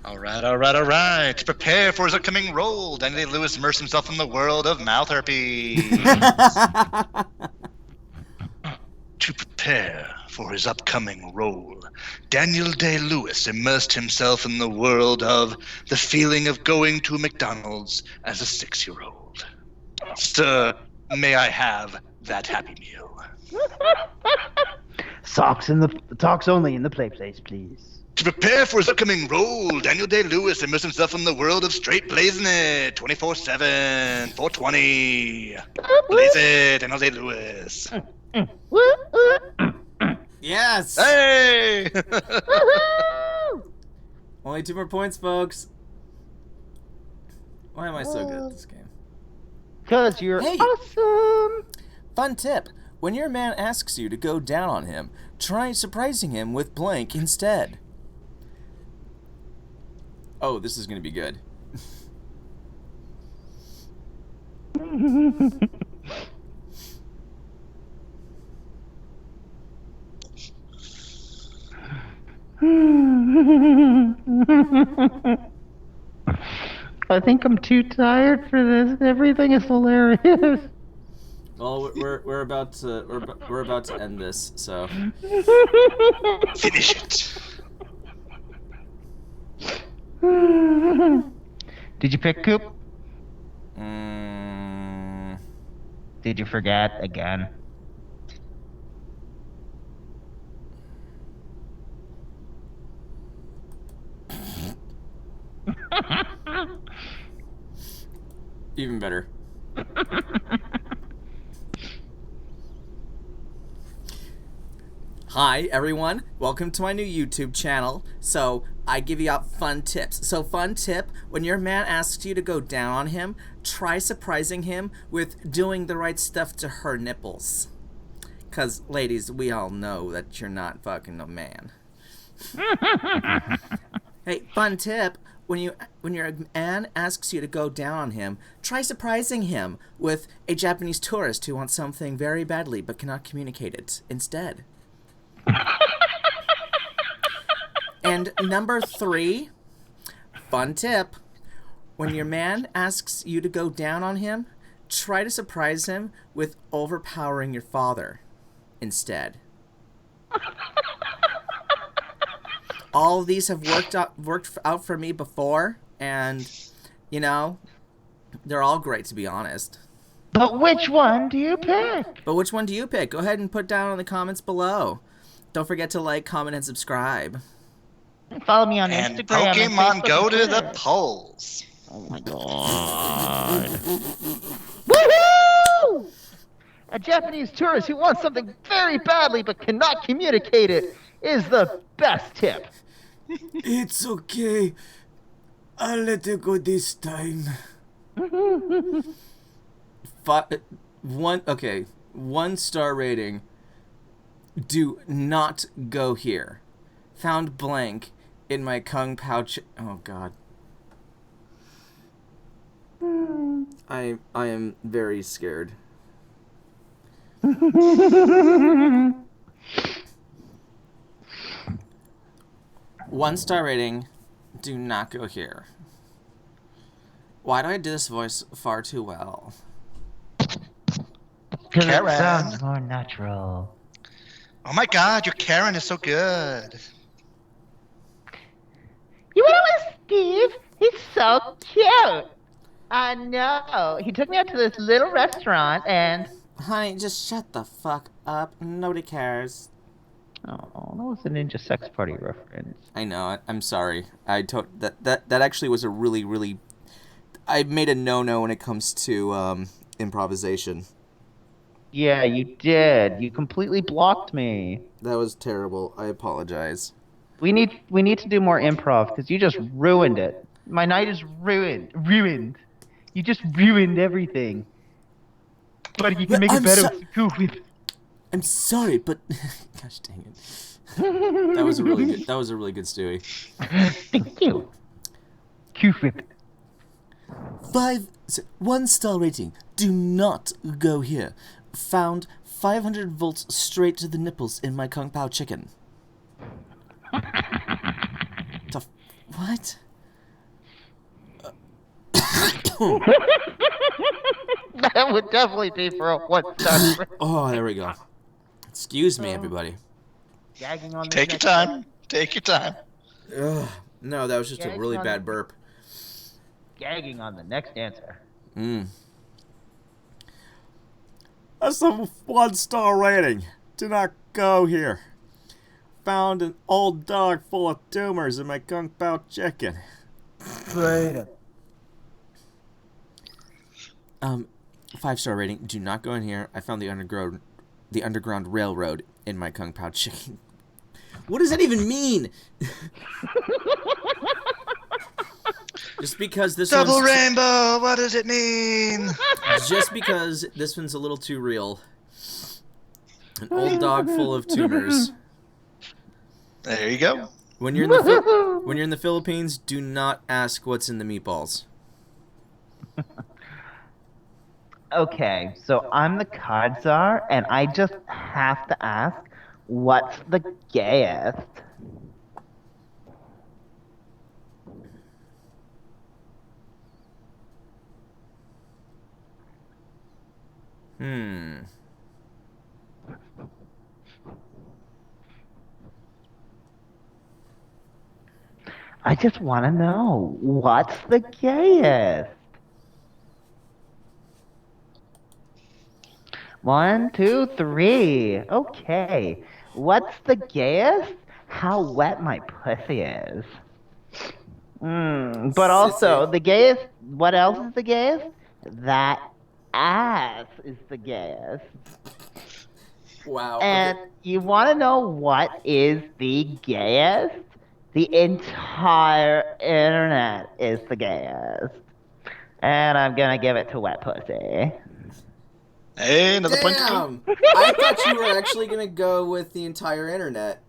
All right. To prepare for his upcoming role, Daniel Day-Lewis immersed himself in the world of mouth herpes. To prepare for his upcoming role, Daniel Day-Lewis immersed himself in the world of the feeling of going to McDonald's as a 6-year-old. Sir, may I have that Happy Meal? Talks only in the play place, please. To prepare for his upcoming role, Daniel Day-Lewis immersed himself in the world of straight blazing it, 24/7, 420. Blaze it, Daniel Day-Lewis. Yes! Hey! Only 2 more points, folks. Why am I so good at this game? Because you're Hey! awesome! Fun tip. When your man asks you to go down on him, try surprising him with blank instead. Oh, this is going to be good. I think I'm too tired for this. Everything is hilarious. Well, we're about to end this, so. Finish it. Did you pick Coop? Mm, Did you forget again? even better. Hi everyone, welcome to my new YouTube channel. So I give you out fun tips. So fun tip, when your man asks you to go down on him, try surprising him with doing the right stuff to her nipples. Cause ladies, we all know that you're not fucking a man. Hey, fun tip, when your man asks you to go down on him, try surprising him with a Japanese tourist who wants something very badly but cannot communicate it instead. And number 3, fun tip, when your man asks you to go down on him, try to surprise him with overpowering your father instead. All of these have worked out for me before, and you know, they're all great, to be honest. But which one do you pick? But which one do you pick? Go ahead and put down in the comments below. Don't forget to like, comment, and subscribe. Follow me on And Instagram. and Pokemon Facebook go and to the Twitter. polls. Oh my god. Woohoo! A Japanese tourist who wants something very badly but cannot communicate it is the best tip. It's okay. I'll let it go this time. One star rating. Do not go here. Found blank in my Kung Pao oh god. I am very scared. One star rating. Do not go here. Why do I do this voice far too well? Because it Karen. sounds more natural. Oh my god, your Karen is so good. You know what, Steve? He's so cute. I know. He took me out to this little restaurant and... Honey, just shut the fuck up. Nobody cares. Oh, that was a Ninja Sex Party reference. I know. I'm sorry. That actually was a really. I made a no when it comes to improvisation. Yeah, you did. You completely blocked me. That was terrible. I apologize. We need to do more improv because you just ruined it. My night is ruined. Ruined. You just ruined everything. But you can make it better with Goofy. I'm sorry, but gosh dang it. That was a really good Stewie. Thank you. Cupid. 1 star rating. Do not go here. Found 500 volts straight to the nipples in my Kung Pao chicken. What? That would definitely be for a 1 star. Oh, there we go. Excuse me, everybody. Gagging on the Take your next time. Take your time. Ugh. No, that was just a Gagging really on bad the- burp. Gagging on the next answer. That's a 1-star rating. Do not go here. Found an old dog full of tumors in my kung pao chicken. Freedom. 5-star rating. Do not go in here. I found the underground railroad in my kung pao chicken. What does that even mean? Just because this Double one's rainbow. What does it mean? just because this one's a little too real. An old dog full of tumors. There you go. When you're in the Philippines, do not ask what's in the meatballs. Okay, so I'm the card czar, and I just have to ask, what's the gayest? I just want to know, what's the gayest? 1, 2, 3. Okay. What's the gayest? How wet my pussy is. But also, the gayest, what else is the gayest? That ass is the gayest. Wow. And you want to know what is the gayest? The entire internet is the gayest. And I'm gonna give it to wet pussy. Hey, another point. Damn! I thought you were actually gonna go with the entire internet.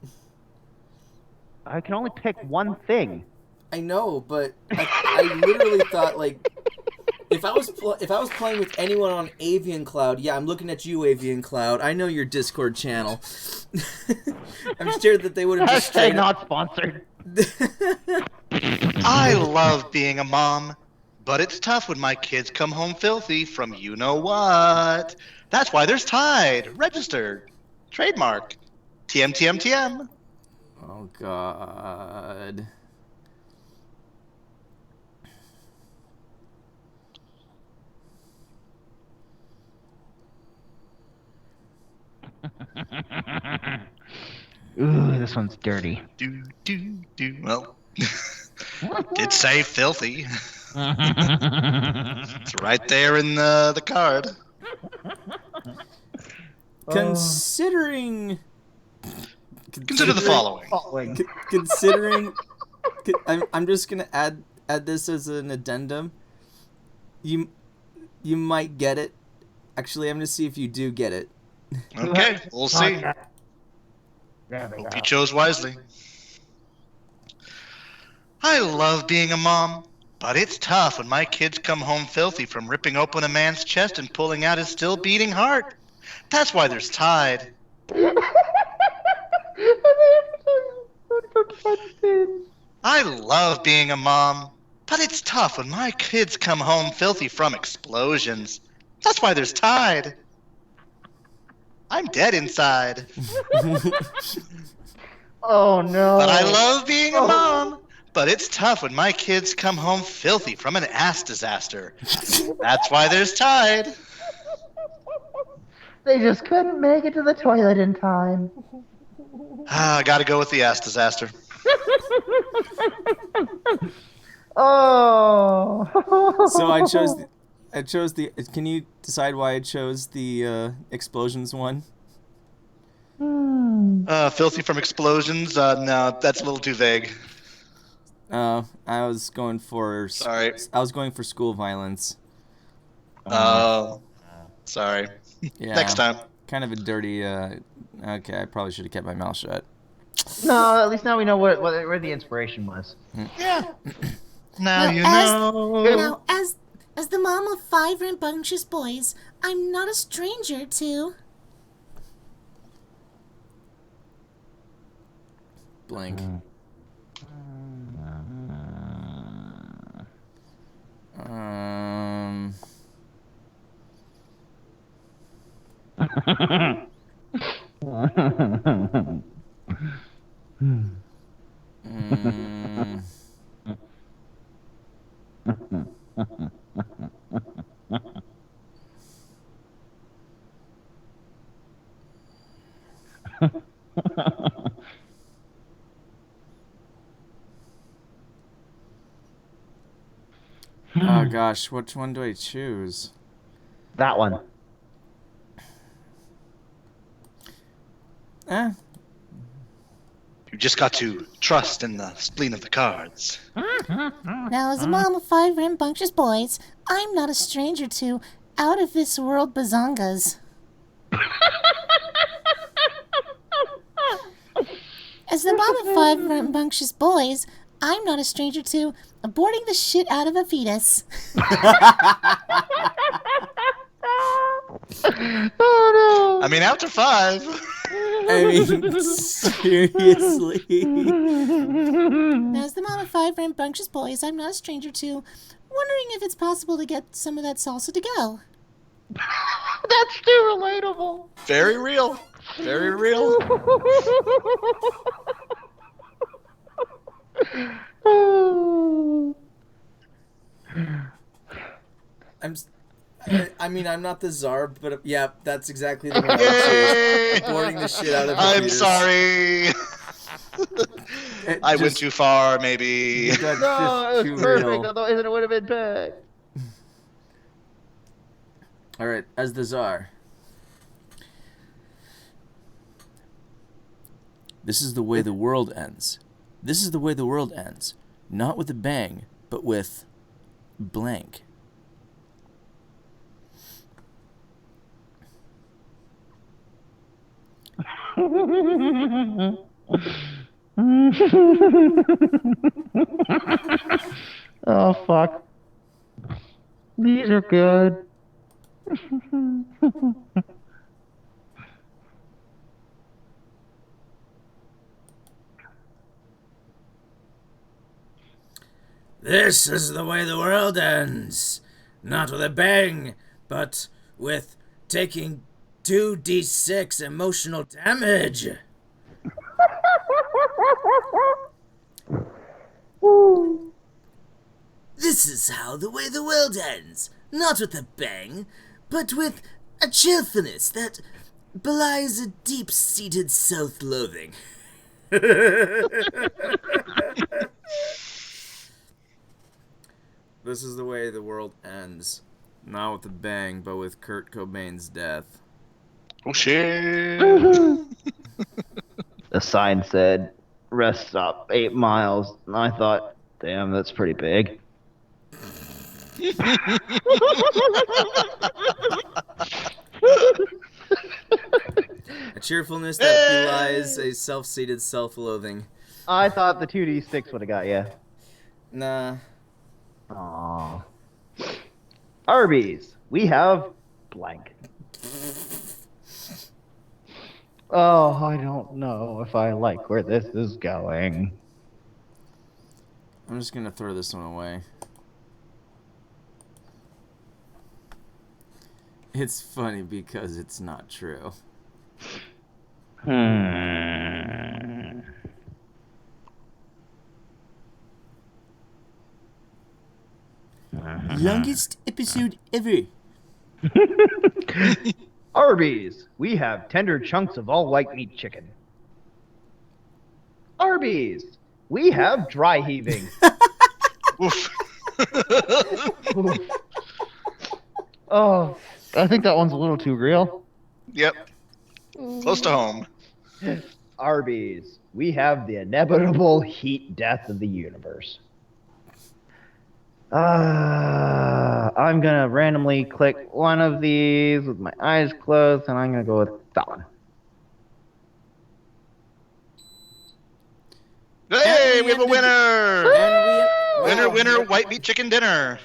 I can only pick one thing. I know, but I literally thought, like, if I was playing with anyone on Avian Cloud, yeah, I'm looking at you, Avian Cloud. I know your Discord channel. I'm scared that they would have just Hashtag not sponsored. I love being a mom, but it's tough when my kids come home filthy from you know what. That's why there's Tide, registered, trademark, TM. Oh God. Ooh, this one's dirty. Do. Well, did say filthy. It's right there in the card. Considering Consider the following. Considering, I'm just gonna add this as an addendum. You might get it. Actually, I'm gonna see if you do get it. Okay, we'll see. Hope you chose wisely. I love being a mom, but it's tough when my kids come home filthy from ripping open a man's chest and pulling out his still beating heart. That's why there's Tide. I love being a mom, but it's tough when my kids come home filthy from explosions. That's why there's Tide. I'm dead inside. Oh no. But I love being a mom. But it's tough when my kids come home filthy from an ass disaster. That's why there's Tide. They just couldn't make it to the toilet in time. I gotta go with the ass disaster. Oh. So I chose the. Can you decide why I chose the explosions one? Filthy from explosions? No, that's a little too vague. I was going for. Sorry. I was going for school violence. Oh, sorry. Yeah. Next time. Kind of a dirty. Okay, I probably should have kept my mouth shut. No, at least now we know where the inspiration was. Yeah. Now you as- know. Now, as the mom of 5 rambunctious boys, I'm not a stranger to... Blank. Mm. Oh gosh, which one do I choose? That one. Eh. You just got to trust in the spleen of the cards. Now, as a mom of 5 rambunctious boys, I'm not a stranger to out-of-this-world bazongas. As the mom of 5 rambunctious boys, I'm not a stranger to aborting the shit out of a fetus. Oh I mean, after 5. I mean, seriously. Now, as the mom of 5 rambunctious boys, I'm not a stranger to wondering if it's possible to get some of that salsa to go. That's too relatable. Very real. Very real. I mean, I'm not the czar, but yeah, that's exactly the one I would Yay! choose. Aborting the shit out of a I'm fetus. sorry. I went Just- too far, maybe. That's No, it just was too perfect. real. Otherwise, it would have been bad. All right, as the czar. This is the way the world ends. This is the way the world ends. Not with a bang, but with blank. Oh, fuck. These are good. This is the way the world ends. Not with a bang, but with taking 2d6 emotional damage. This is how the way the world ends. Not with a bang, but with a cheerfulness that belies a deep-seated self-loathing. This is the way the world ends. Not with a bang, but with Kurt Cobain's death. Oh, shit. The sign said, rest stop 8 miles. And I thought, damn, that's pretty big. A cheerfulness that belies a self-seated self-loathing. I thought the 2d6 would have got you. Nah. Aww. Arby's, we have blank. Oh, I don't know if I like where this is going. I'm just gonna throw this one away. It's funny because it's not true. Longest episode ever. Arby's, we have tender chunks of all white meat chicken. Arby's, we have dry heaving. Oof. Oh, I think that one's a little too real. Yep. Close to home. Arby's, we have the inevitable heat death of the universe. I'm gonna randomly click one of these with my eyes closed, and I'm gonna go with that one. Hey, And we have a ended- winner! And Winner, winner, white meat chicken dinner.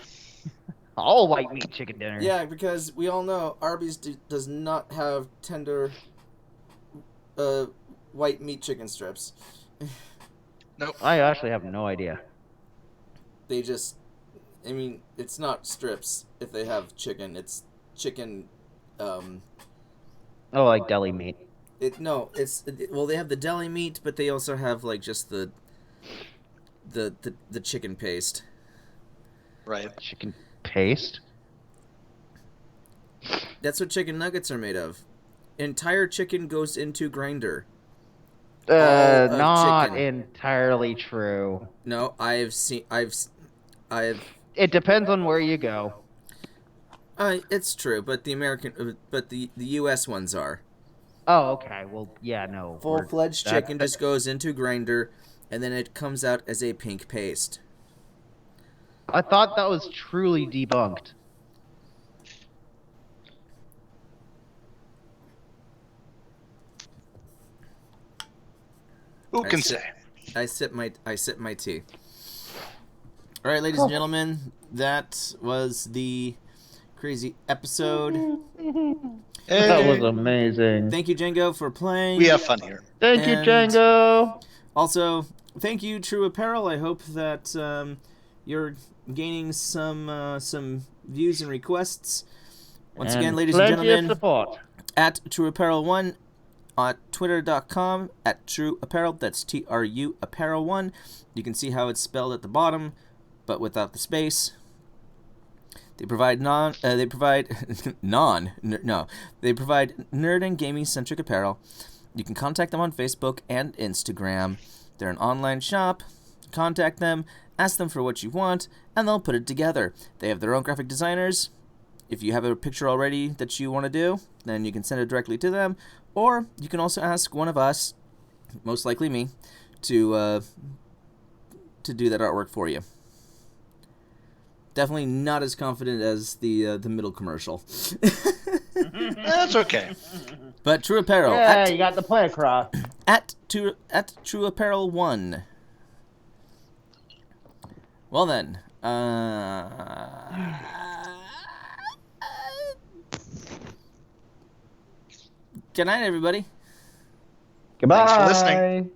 All white meat chicken dinner. Yeah, because we all know Arby's does not have tender white meat chicken strips. I actually have no idea. They just, I mean, it's not strips if they have chicken. It's chicken, Oh, like deli meat. Well, they have the deli meat, but they also have like just the chicken paste. Right. Chicken paste? That's what chicken nuggets are made of. Entire chicken goes into grinder. Not chicken. entirely true. No, I've. It depends on where you go. It's true, but the U.S. ones are. Oh, okay. Well, yeah, no. Full-fledged chicken just goes into grinder, and then it comes out as a pink paste. I thought that was truly debunked. Who can say? I sip my tea. All right, ladies and gentlemen, that was the crazy episode. That was amazing. Thank you, Django, for playing. We have fun here. Thank you, Django. Also, thank you, True Apparel. I hope that you're gaining some views and requests. Once again, ladies and gentlemen, Plenty of support. at True Apparel 1 on Twitter.com at True Apparel. That's TRU Apparel 1. You can see how it's spelled at the bottom, but without the space. They provide They provide nerd and gaming centric apparel. You can contact them on Facebook and Instagram. They're an online shop. Contact them, ask them for what you want, and they'll put it together. They have their own graphic designers. If you have a picture already that you want to do, then you can send it directly to them, or you can also ask one of us, most likely me, to do that artwork for you. Definitely not as confident as the middle commercial. That's okay. But True Apparel. Yeah, you got the point across. At True Apparel 1. Well then, good night, everybody. Goodbye. Thanks for listening.